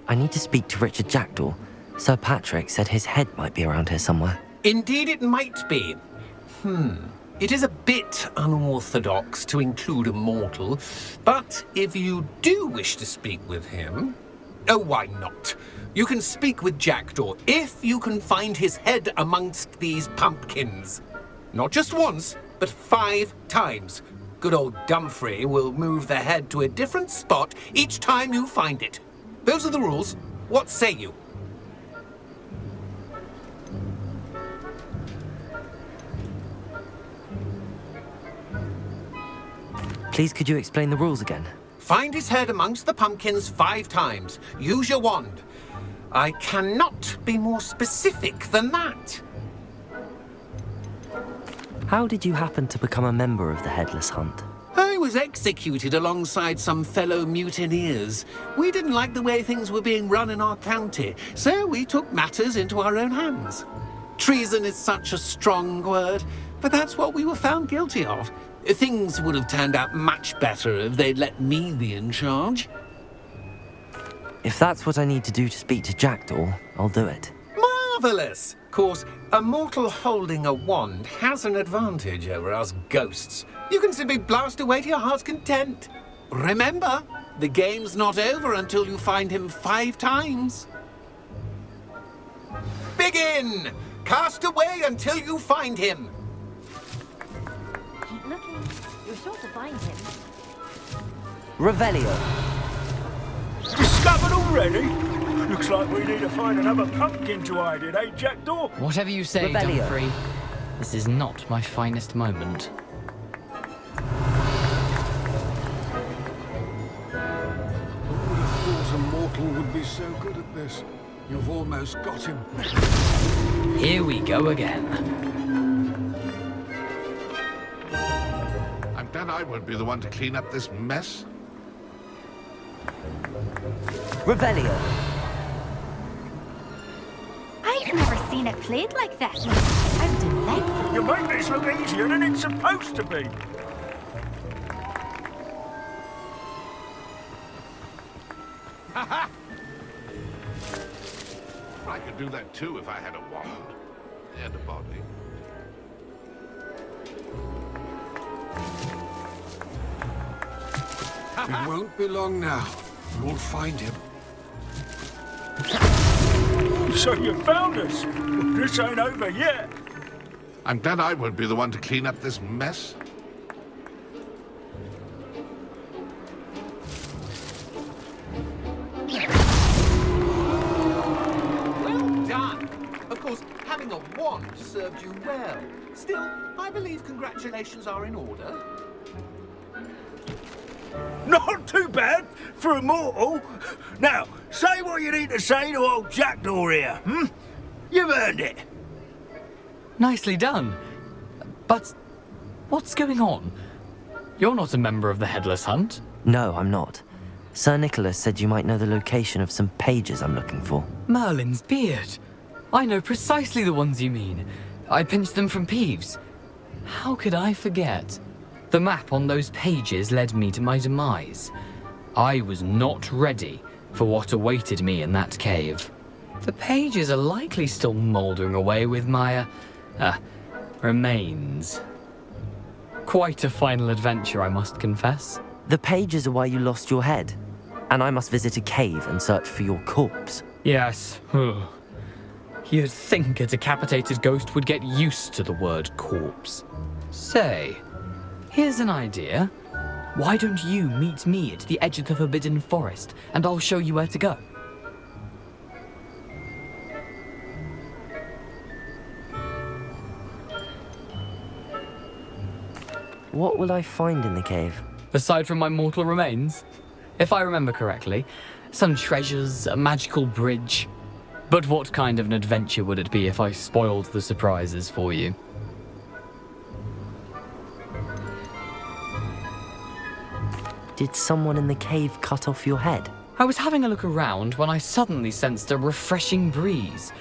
I need to speak to Richard Jackdaw. Sir Patrick said his head might be around here somewhere. Indeed it might be. It is a bit unorthodox to include a mortal, but if you do wish to speak with him... Oh, why not? You can speak with Jackdaw if you can find his head amongst these pumpkins. Not just once, but 5 times. Good old Dumfrey will move the head to a different spot each time you find it. Those are the rules. What say you? Please, could you explain the rules again? Find his head amongst the pumpkins 5 times. Use your wand. I cannot be more specific than that. How did you happen to become a member of the Headless Hunt? I was executed alongside some fellow mutineers. We didn't like the way things were being run in our county, so we took matters into our own hands. Treason is such a strong word, but that's what we were found guilty of. Things would have turned out much better if they'd let me be in charge. If that's what I need to do to speak to Jackdaw, I'll do it. Marvellous! Of course, a mortal holding a wand has an advantage over us ghosts. You can simply blast away to your heart's content. Remember, the game's not over until you find him 5 times. Begin! Cast away until you find him. Keep looking. You're sure to find him. Revelio. Discovered already? Looks like we need to find another pumpkin to hide in, eh, Jackdaw? Whatever you say, Revelio. Dumfrey. This is not my finest moment. Thought a mortal would be so good at this. You've almost got him. Here we go again. I'm glad I won't be the one to clean up this mess. Revelio. I've never seen it played like this. How delightful. You make this look easier than it's supposed to be. I could do that too if I had a wand and a body. It won't be long now. You'll find him. So you found us. This ain't over yet. I'm glad I won't be the one to clean up this mess. Well done. Of course, having a wand served you well. Still, I believe congratulations are in order. Not too bad for a mortal. Now, say what you need to say to old Jackdaw here, You've earned it. Nicely done. But what's going on? You're not a member of the Headless Hunt. No, I'm not. Sir Nicholas said you might know the location of some pages I'm looking for. Merlin's beard. I know precisely the ones you mean. I pinched them from Peeves. How could I forget? The map on those pages led me to my demise. I was not ready for what awaited me in that cave. The pages are likely still mouldering away with my, remains. Quite a final adventure, I must confess. The pages are why you lost your head, and I must visit a cave and search for your corpse. Yes. You'd think a decapitated ghost would get used to the word corpse. Say, here's an idea. Why don't you meet me at the edge of the Forbidden Forest, and I'll show you where to go? What will I find in the cave? Aside from my mortal remains? If I remember correctly, some treasures, a magical bridge. But what kind of an adventure would it be if I spoiled the surprises for you? Did someone in the cave cut off your head? I was having a look around when I suddenly sensed a refreshing breeze,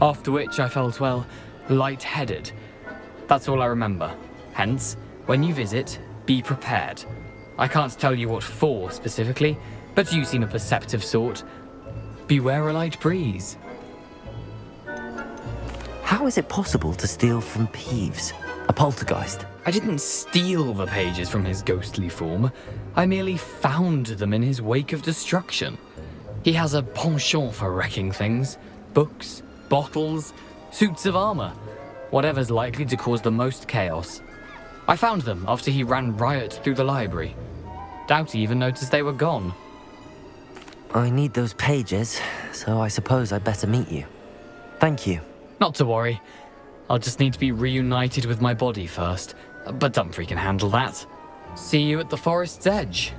after which I felt, well, lightheaded. That's all I remember. Hence, when you visit, be prepared. I can't tell you what for specifically, but you seem a perceptive sort. Beware a light breeze. How is it possible to steal from Peeves, a poltergeist? I didn't steal the pages from his ghostly form. I merely found them in his wake of destruction. He has a penchant for wrecking things. Books, bottles, suits of armor. Whatever's likely to cause the most chaos. I found them after he ran riot through the library. Doubt he even noticed they were gone. I need those pages, so I suppose I'd better meet you. Thank you. Not to worry. I'll just need to be reunited with my body first. But Dumfries can handle that. See you at the forest's edge.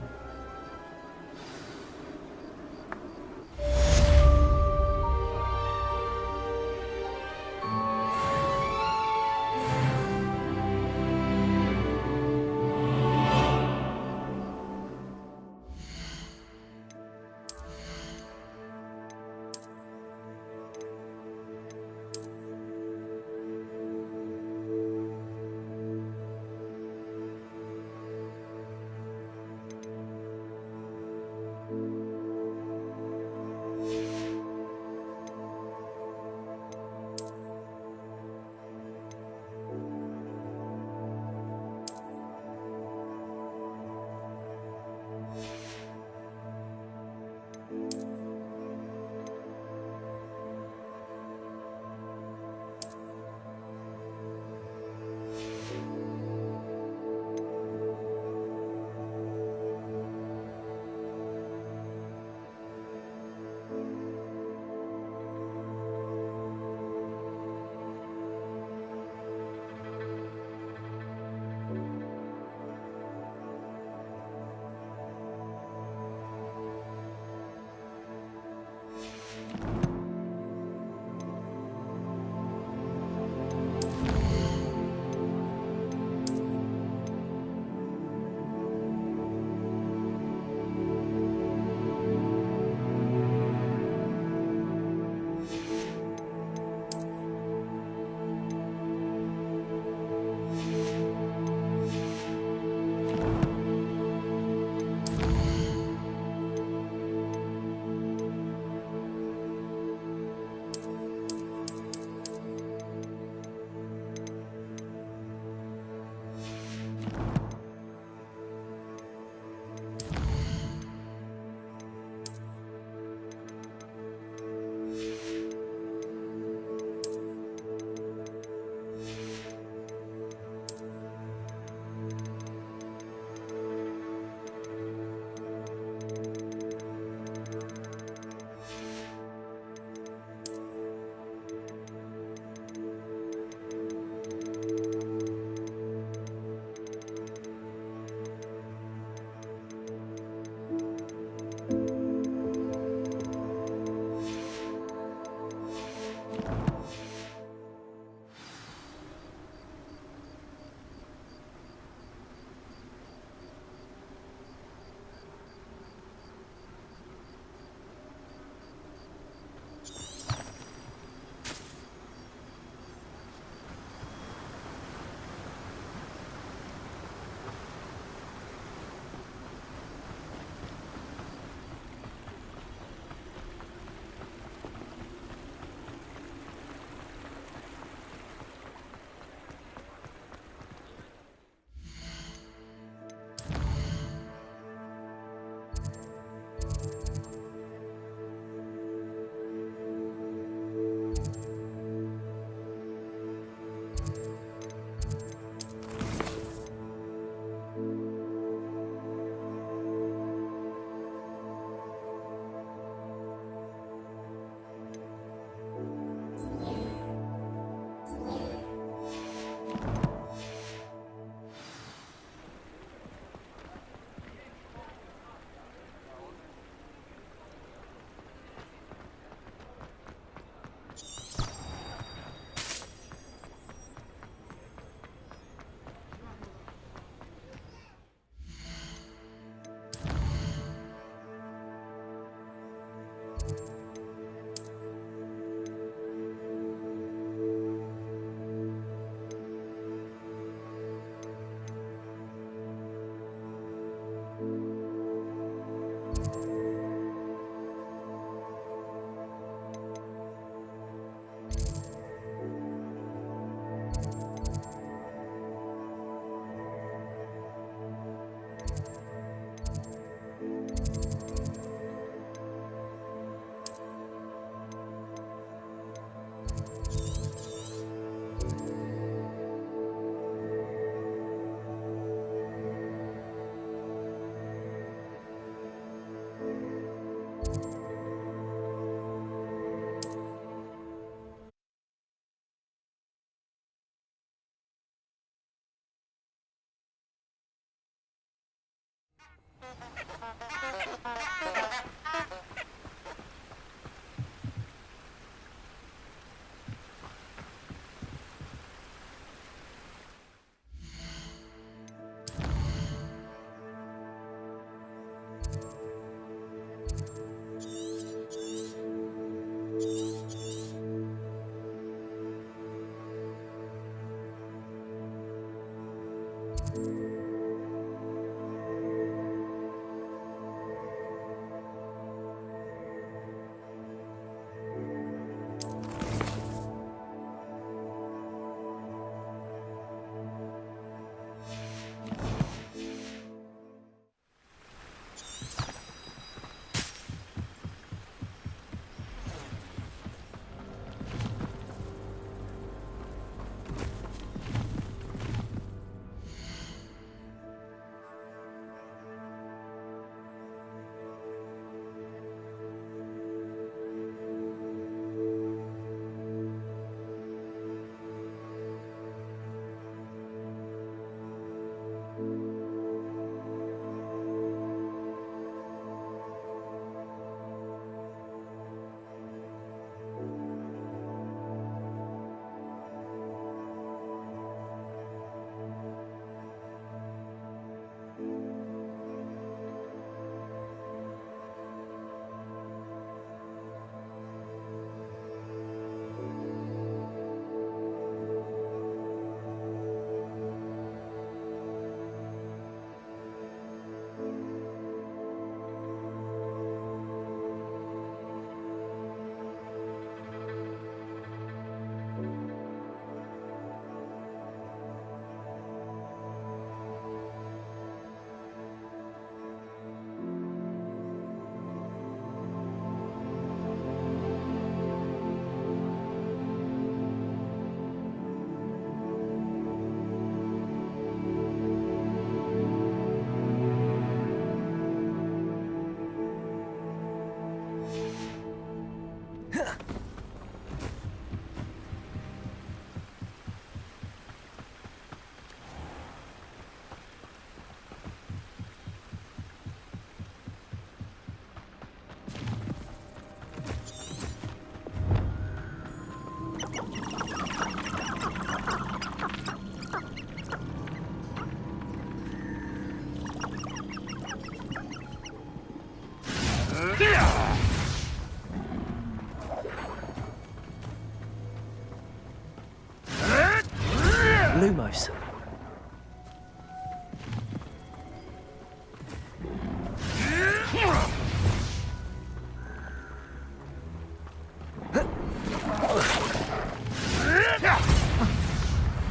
Lumos.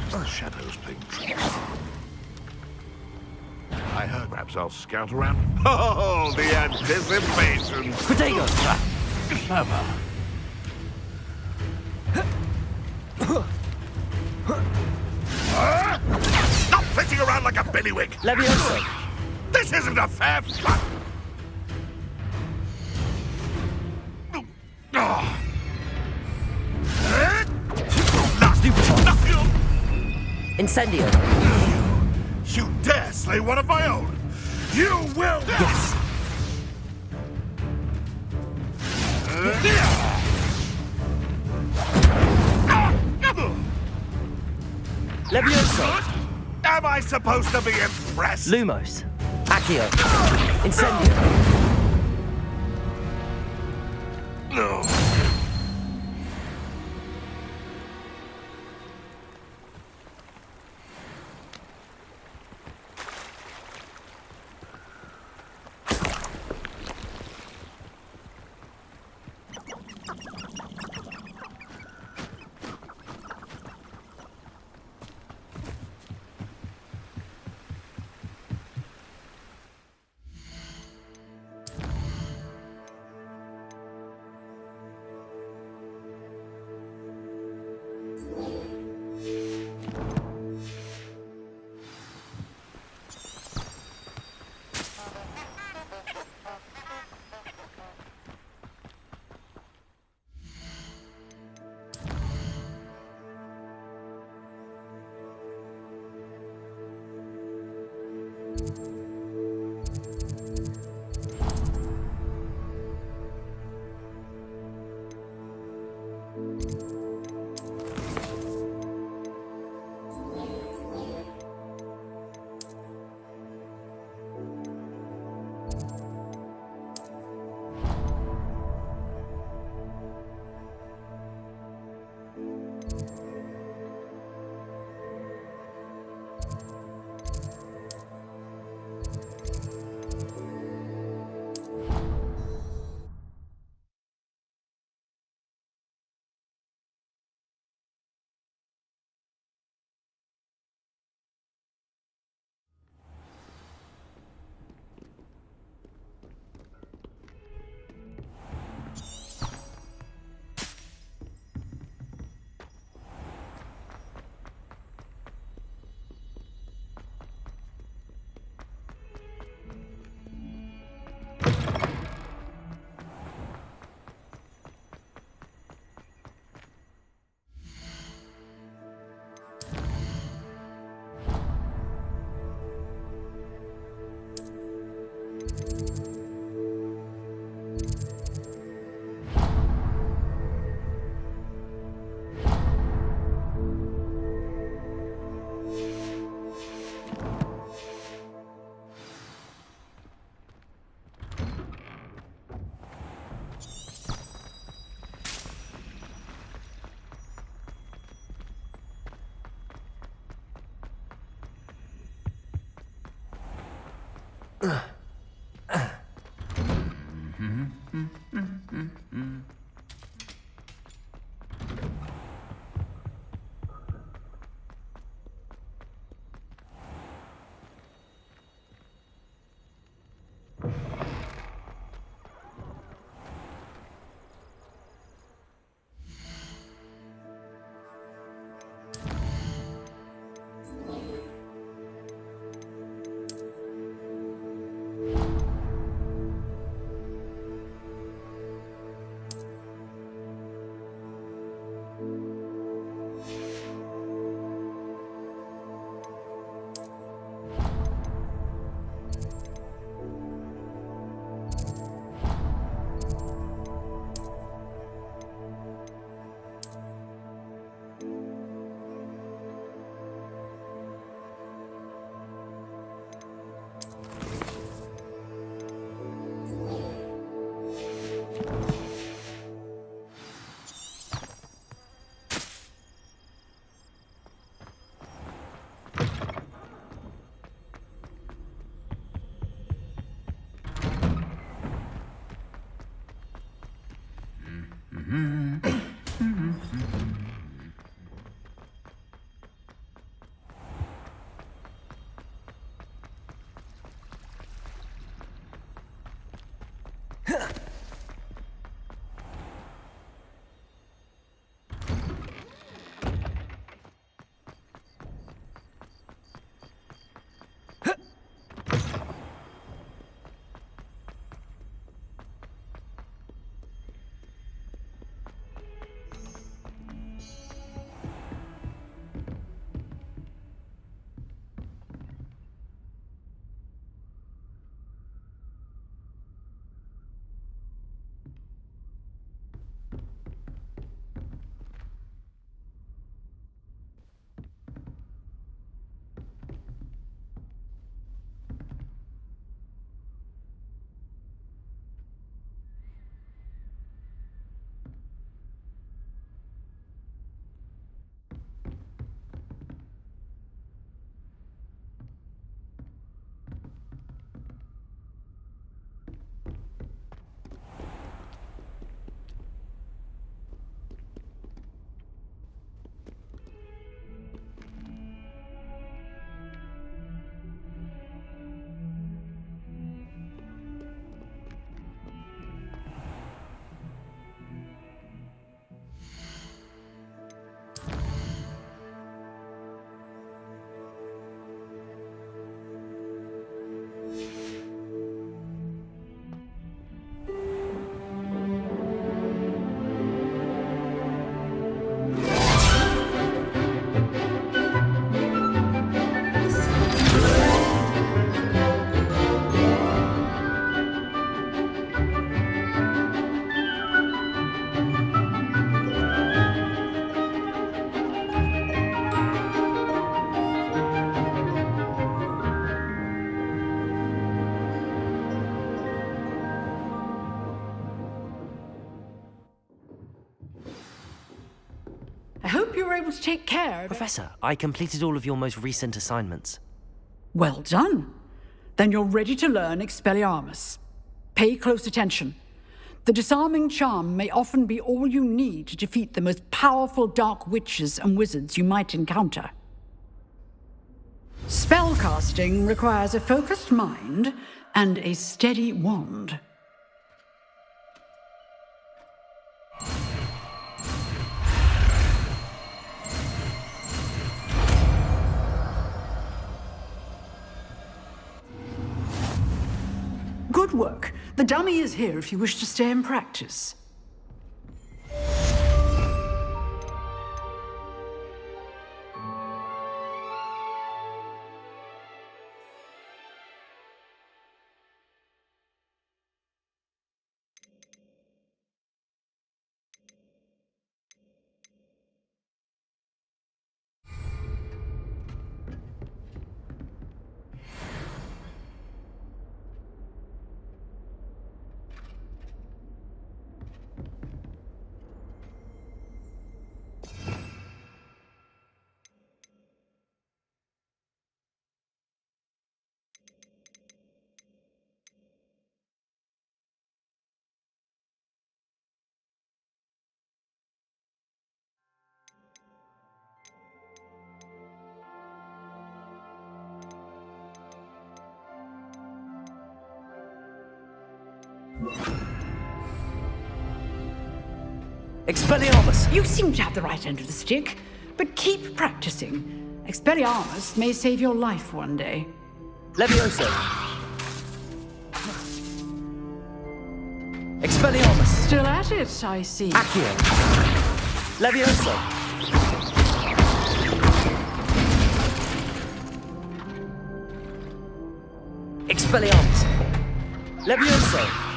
The shadows playing tricks. I heard. Perhaps I'll scout around. Oh, the anticipation! Protego! Clever. Stop flitting around like a billywig! Levioso! This isn't a fair fight! Incendio! You dare slay one of my own! You will! Yes! Levioso! Am I supposed to be impressed? Lumos. Accio. Incendio. No. I hope you were able to take care of... Professor, I completed all of your most recent assignments. Well done. Then you're ready to learn Expelliarmus. Pay close attention. The disarming charm may often be all you need to defeat the most powerful dark witches and wizards you might encounter. Spellcasting requires a focused mind and a steady wand. Good work. The dummy is here if you wish to stay and practice. Expelliarmus! You seem to have the right end of the stick, but keep practicing. Expelliarmus may save your life one day. Levioso! Expelliarmus! Still at it, I see. Accio! Levioso! Expelliarmus! Levioso!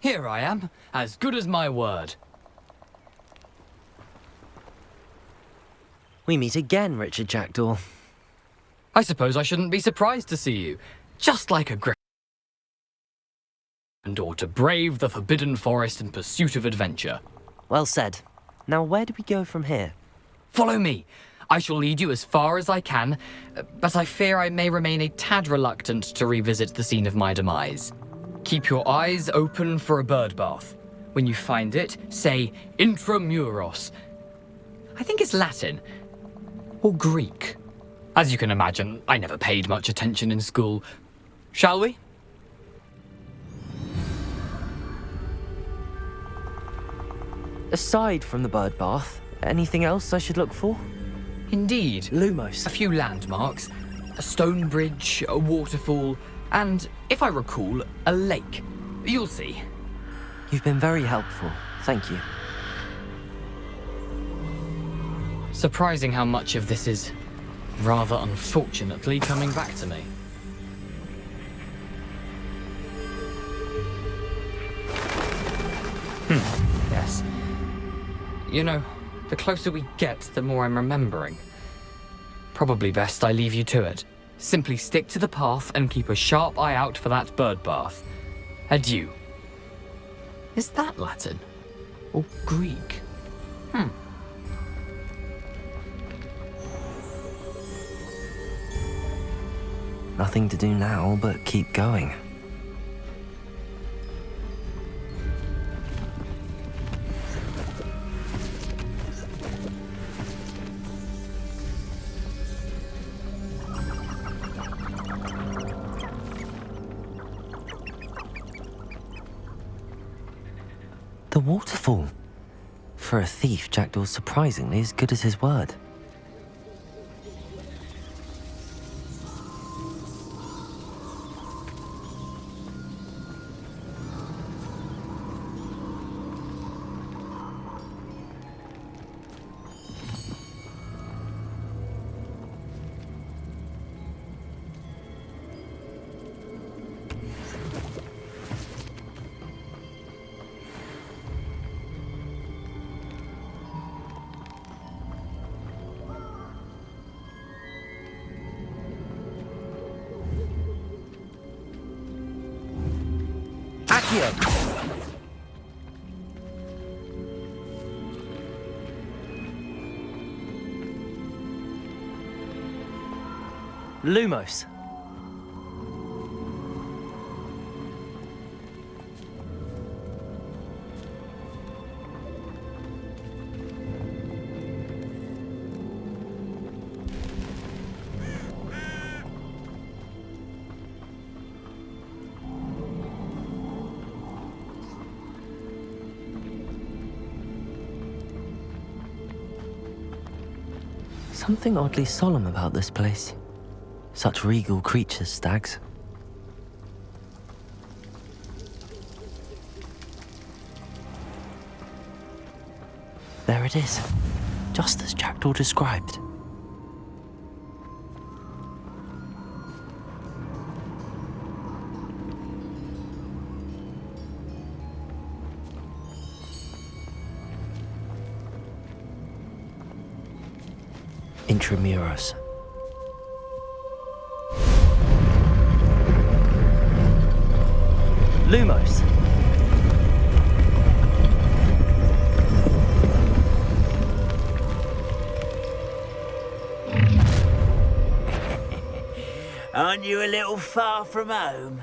Here I am, as good as my word. We meet again, Richard Jackdaw. I suppose I shouldn't be surprised to see you. Just like a Gryffindor to brave the Forbidden Forest in pursuit of adventure. Well said. Now where do we go from here? Follow me. I shall lead you as far as I can, but I fear I may remain a tad reluctant to revisit the scene of my demise. Keep your eyes open for a bird bath. When you find it, say Intramuros. I think it's Latin. Or Greek. As you can imagine, I never paid much attention in school. Shall we? Aside from the bird bath, anything else I should look for? Indeed. Lumos. A few landmarks. A stone bridge, a waterfall, and, if I recall, a lake. You'll see. You've been very helpful. Thank you. Surprising how much of this is, rather unfortunately, coming back to me. Yes. You know, the closer we get, the more I'm remembering. Probably best I leave you to it. Simply stick to the path and keep a sharp eye out for that bird bath. Adieu. Is that Latin? Or Greek? Nothing to do now but keep going. The waterfall. For a thief, Jackdaw's surprisingly as good as his word. Lumos. Something oddly solemn about this place. Such regal creatures, stags. There it is, just as Jackdaw described. Intramuros. Lumos. Aren't you a little far from home?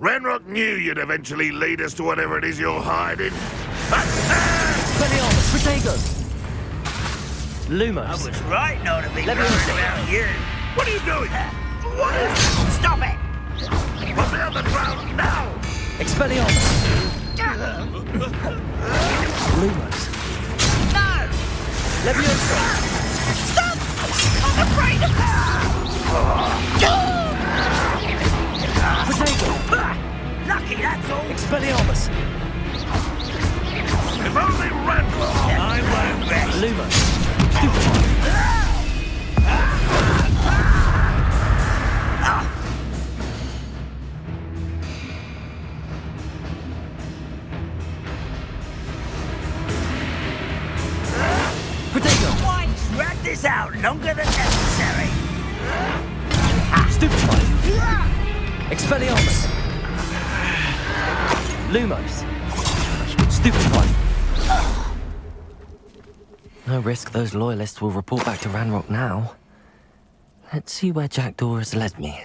Ranrock knew you'd eventually lead us to whatever it is you're hiding. Expelliarmus, Protego! Lumos. I was right not to be Let me worried answer. about you. What are you doing? What is it? Stop it! Put me on the ground now! Expelliarmus. Lumos. No! Leviosa. Stop! I'm afraid of Protego. Lucky, that's all. Expelliarmus. If only Ranrock! I won't rest. Lumos. Stupefy. Why drag this out longer than necessary? Stupefy. Expelliarmus. Lumos. Stupefy. No risk those loyalists will report back to Ranrock now. Let's see where Jackdaw has led me.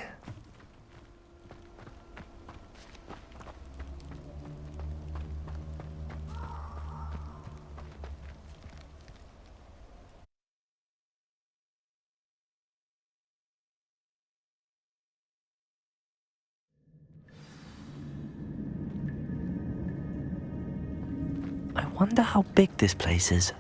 I wonder how big this place is.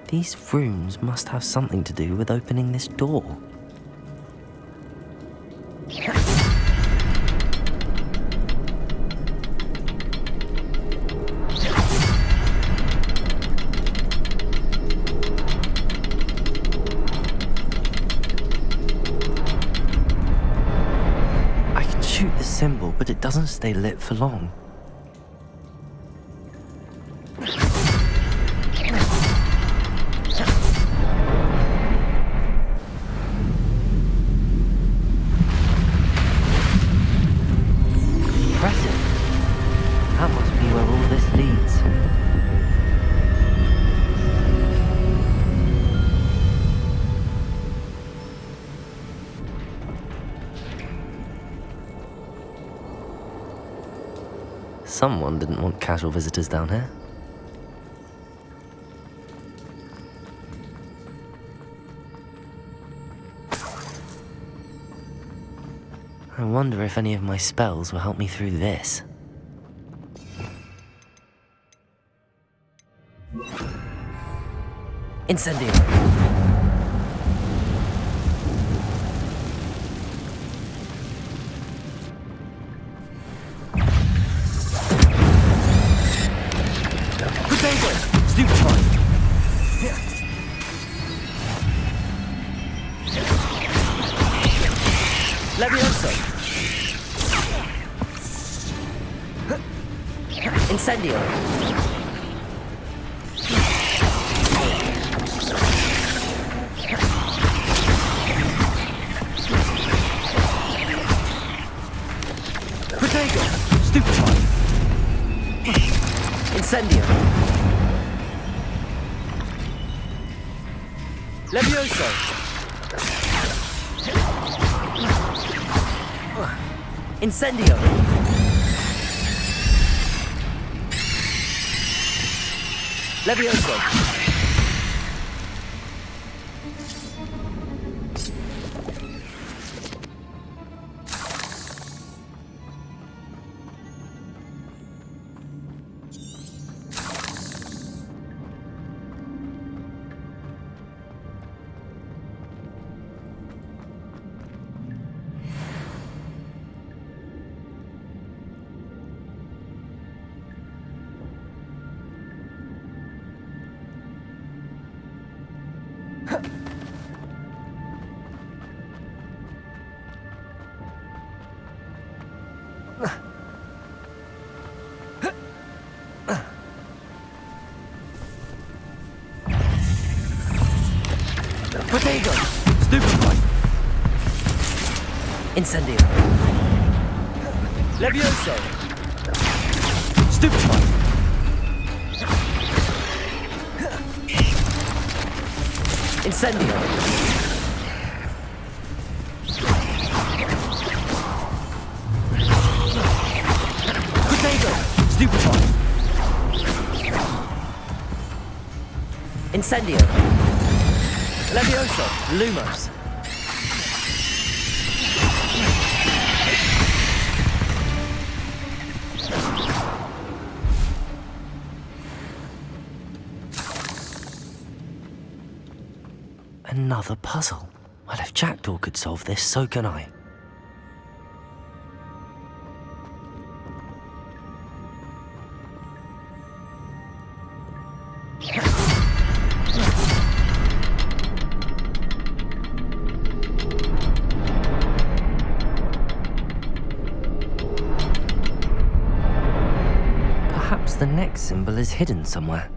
These rooms must have something to do with opening this door. I can shoot the symbol, but it doesn't stay lit for long. Someone didn't want casual visitors down here. I wonder if any of my spells will help me through this. Incendio! Levioso! Incendio! Protego! Stupefy! Incendio! Levioso! Incendio! Levioso! Protego! Stupefy! Incendio! Levioso! Stupefy! Incendio! Protego! Stupefy! Incendio! Levioso! Lumos! Another puzzle. Well, if Jackdaw could solve this, so can I. the next symbol is hidden somewhere.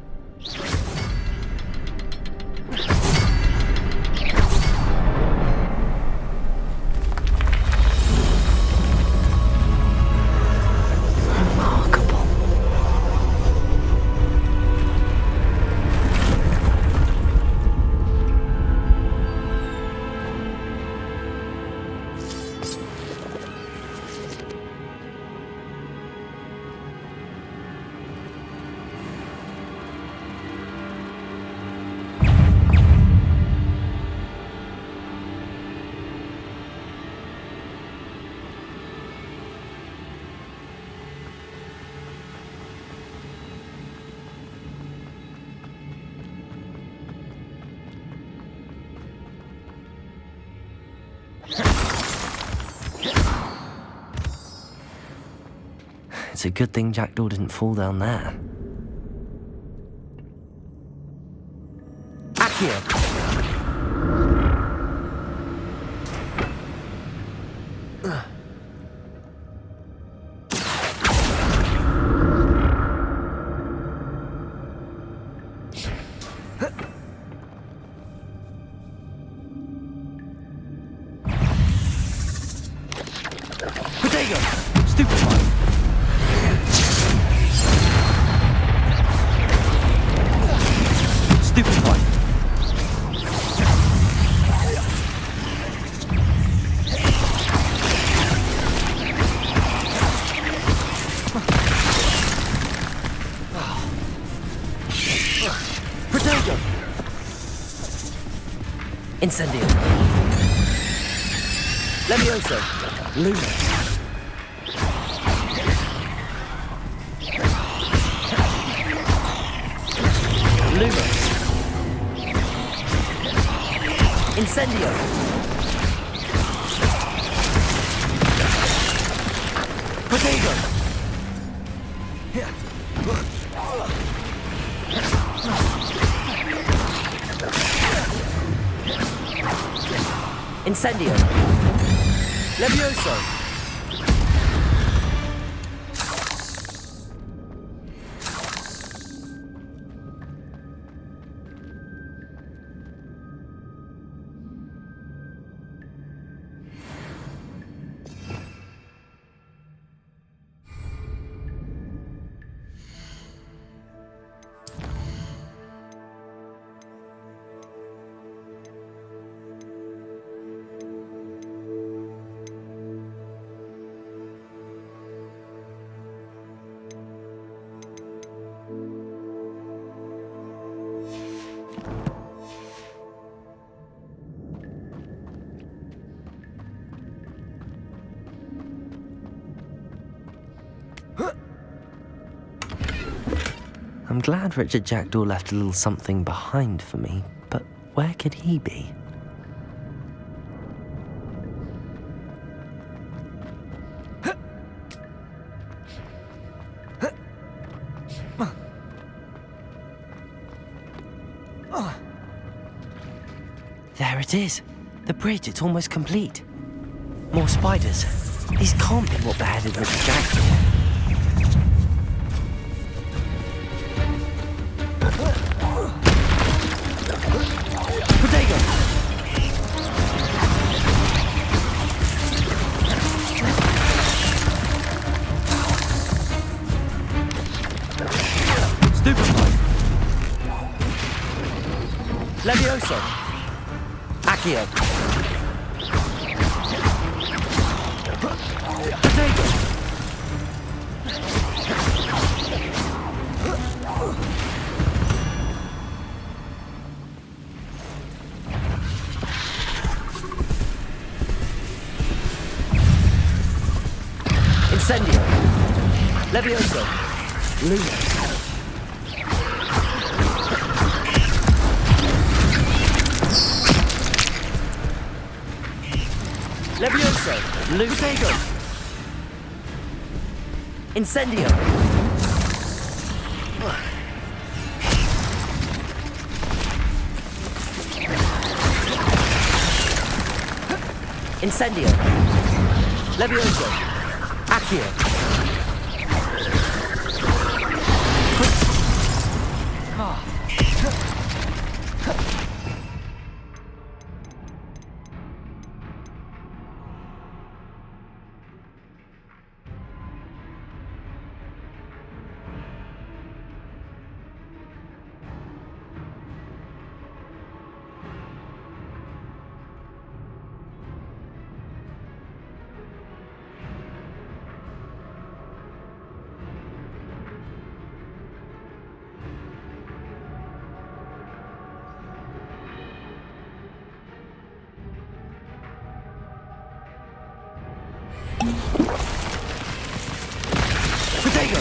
It's a good thing Jackdaw didn't fall down there. Accio! Protego! Stupefy! Stupefy! Protego! Incendio! Levioso! Luna! Luma! Incendio! Protego! Incendio! Levioso! I'm glad Richard Jackdaw left a little something behind for me, but where could he be? There it is. The bridge, it's almost complete. More spiders. These can't be what beheaded Richard Jackdaw. Protego! Stupefy! Levioso! Accio! Protego! Incendio! Levioso! Luna! Levioso! Protego! Incendio! Incendio! Levioso! Accio! Protego!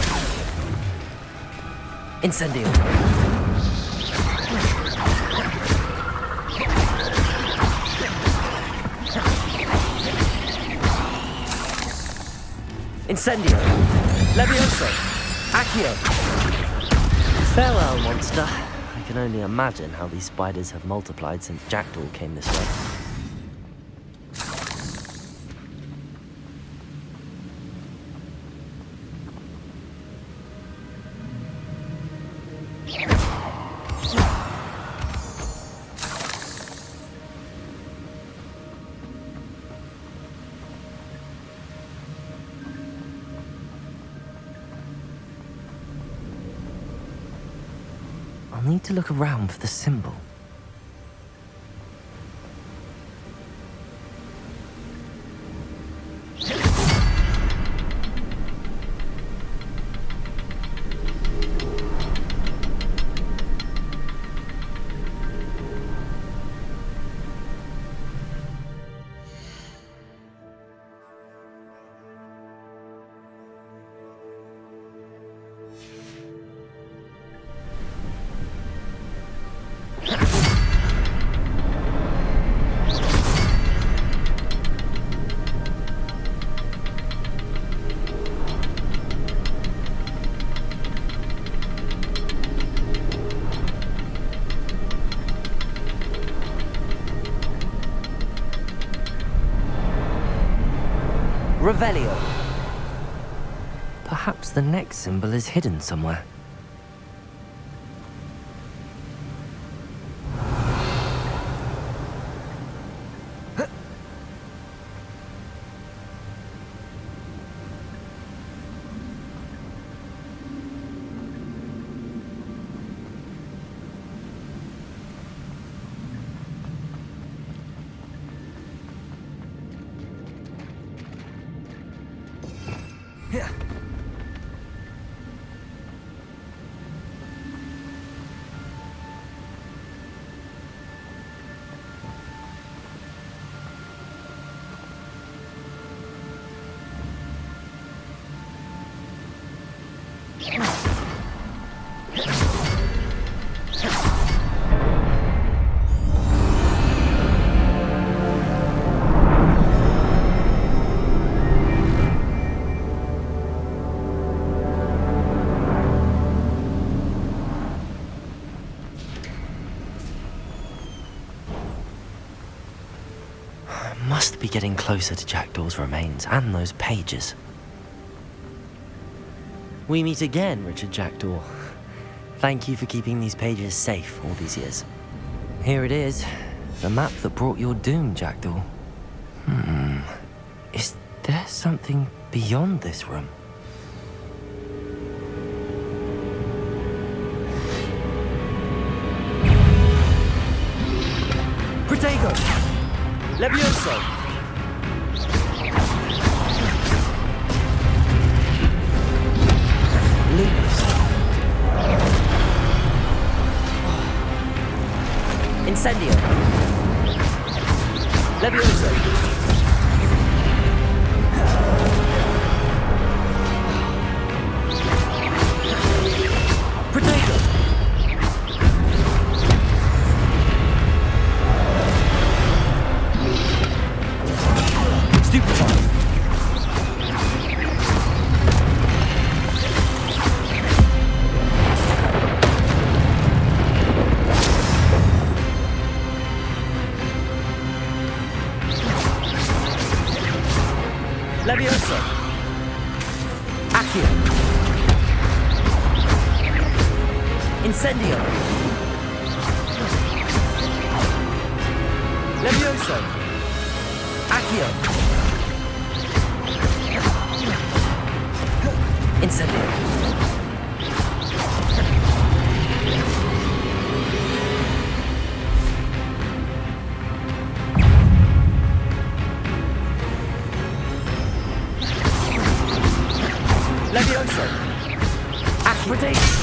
Incendio! Incendio! Levioso! Accio! Farewell, monster. I can only imagine how these spiders have multiplied since Jackdaw came this way. I'll need to look around for the symbol. Revelio. Perhaps the next symbol is hidden somewhere. Must be getting closer to Jackdaw's remains and those pages. We meet again, Richard Jackdaw. Thank you for keeping these pages safe all these years. Here it is, the map that brought your doom, Jackdaw. Is there something beyond this room? Protego! Levioso! Lupus. Incendio! Levioso! Protego! Stupefy! Levioso! Accio! Incendio! Levioso! Accio! Incendio! Levioso! Acquidate!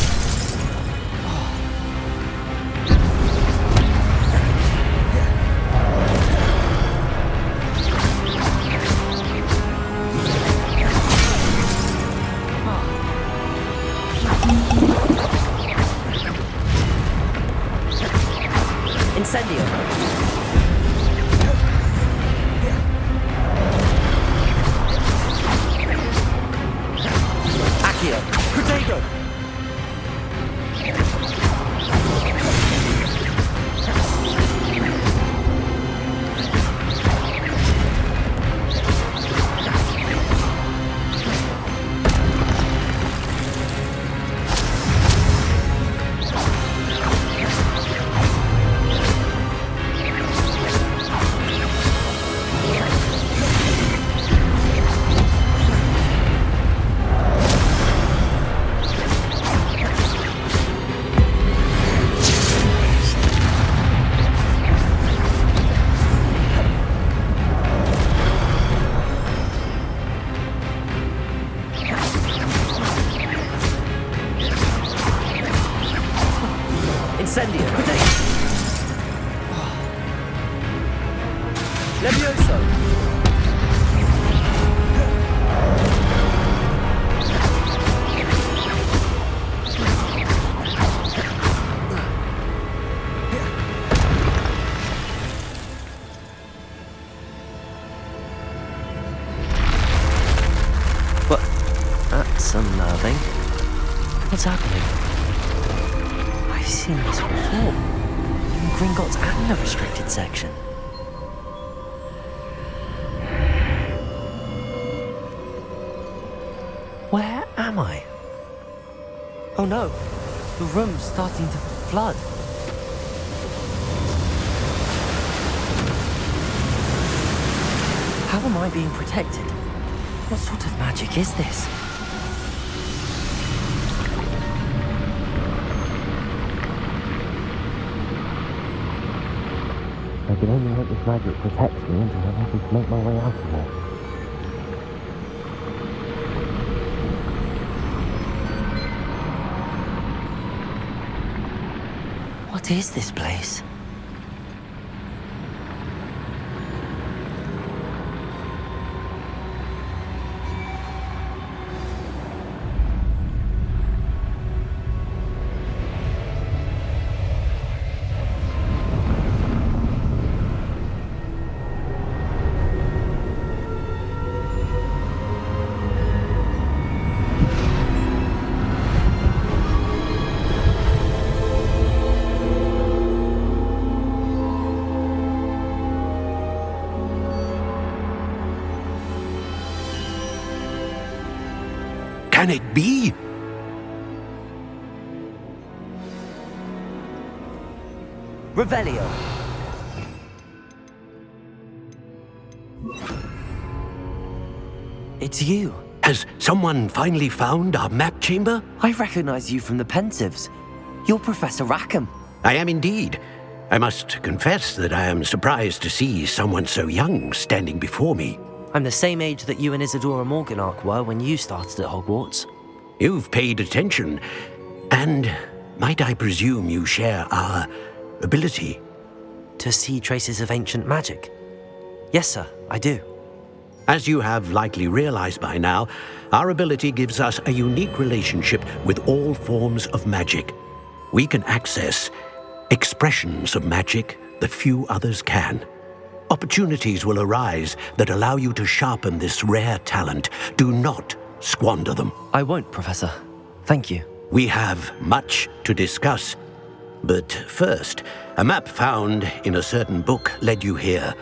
Incendio! Accio! Protego! Incendio! Levioso! What? That's unnerving. What's happening? I've seen this before. In Gringotts and the restricted section. Where am I? Oh no, the room's starting to flood. How am I being protected? What sort of magic is this? I can only hope this magic protects me until I'm able to make my way out of here. What is this place? Can it be? Revelio. It's you. Has someone finally found our map chamber? I recognize you from the Pensieves. You're Professor Rackham. I am indeed. I must confess that I am surprised to see someone so young standing before me. I'm the same age that you and Isadora Morganach were when you started at Hogwarts. You've paid attention, and might I presume you share our ability? To see traces of ancient magic? Yes, sir, I do. As you have likely realized by now, our ability gives us a unique relationship with all forms of magic. We can access expressions of magic that few others can. Opportunities will arise that allow you to sharpen this rare talent. Do not squander them. I won't, Professor. Thank you. We have much to discuss. But first, a map found in a certain book led you here.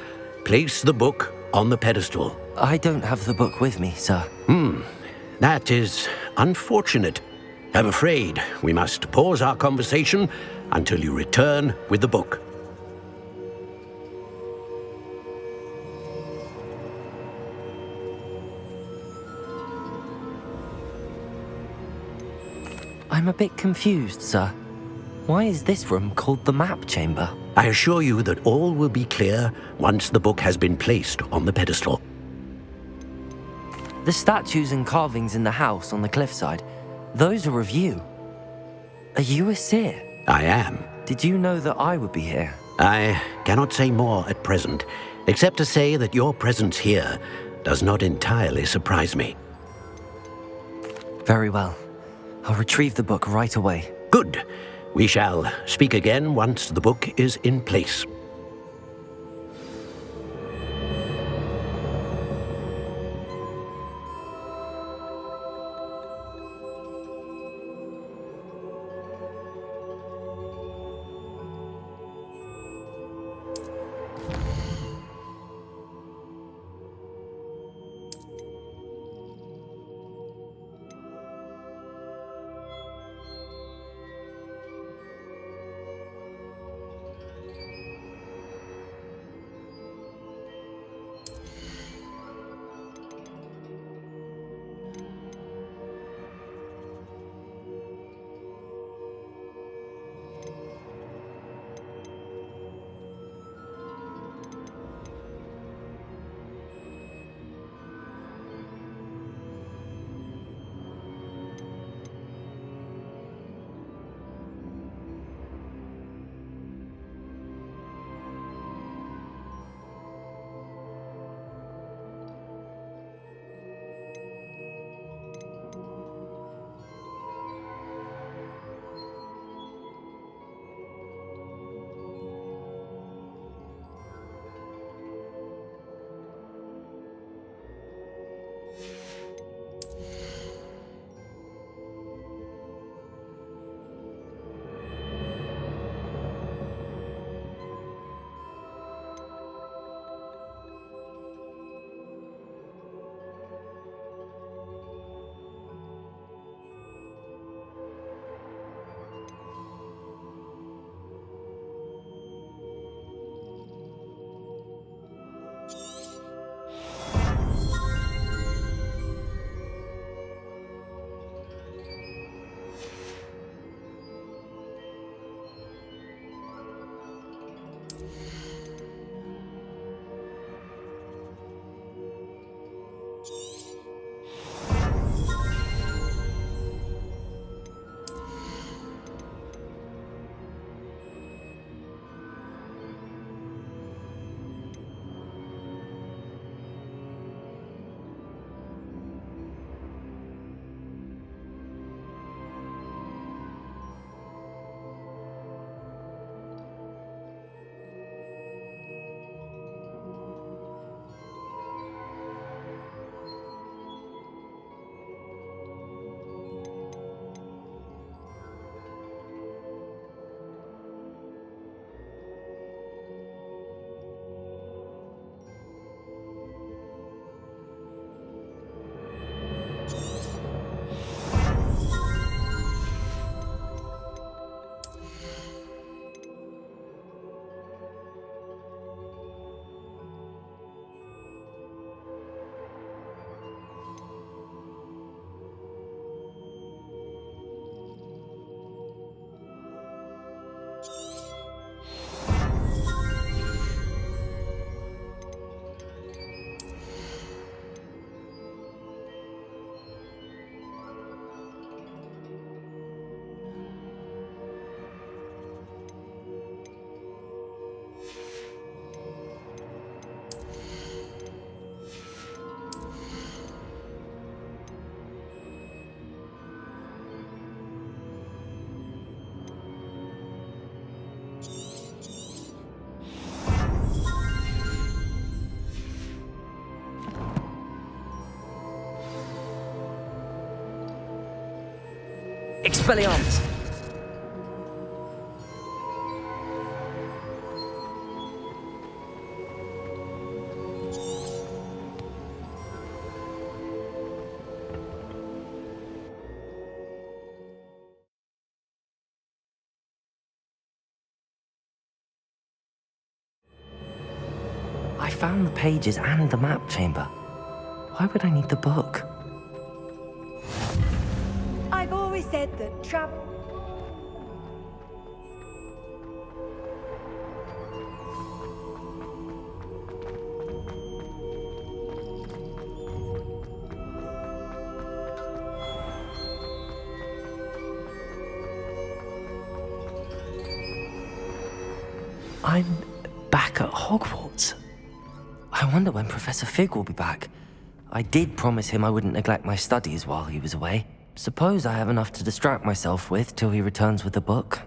Place the book on the pedestal. I don't have the book with me, sir. That is unfortunate. I'm afraid we must pause our conversation until you return with the book. I'm a bit confused, sir. Why is this room called the map chamber? I assure you that all will be clear once the book has been placed on the pedestal. The statues and carvings in the house on the cliffside, those are of you. Are you a seer? I am. Did you know that I would be here? I cannot say more at present, except to say that your presence here does not entirely surprise me. Very well. I'll retrieve the book right away. Good. We shall speak again once the book is in place. Expelliarmus! found the pages and the map chamber. Why would I need the book? I've always said that travel. I'm back at Hogwarts. I wonder when Professor Fig will be back. I did promise him I wouldn't neglect my studies while he was away. Suppose I have enough to distract myself with till he returns with the book.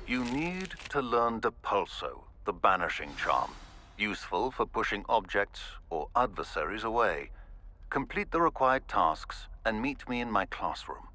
You need to learn Depulso, the Banishing Charm. Useful for pushing objects or adversaries away. Complete the required tasks and meet me in my classroom.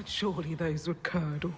but surely those would curdle.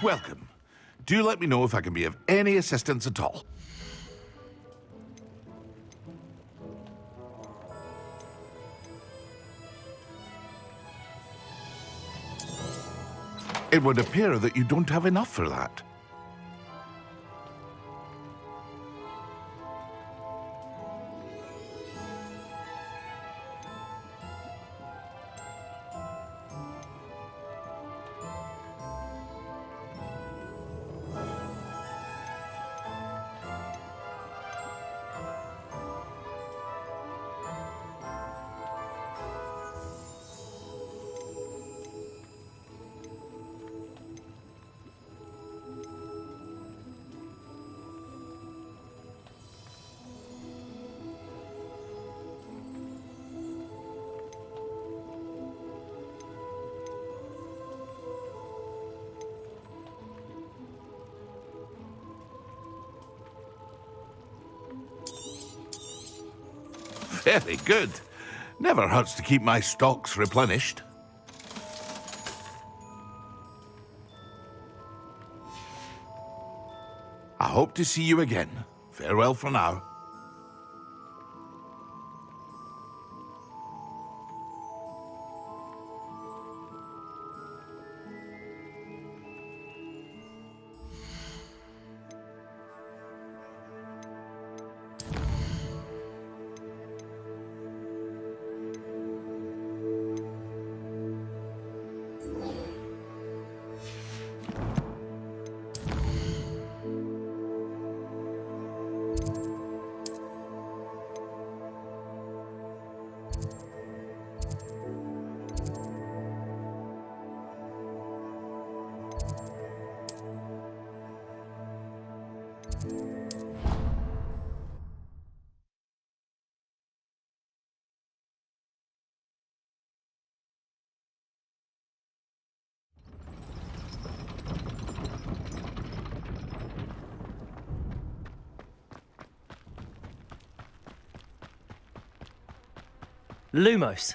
Welcome. Do let me know if I can be of any assistance at all. It would appear that you don't have enough for that. Very good. Never hurts to keep my stocks replenished. I hope to see you again. Farewell for now. Lumos,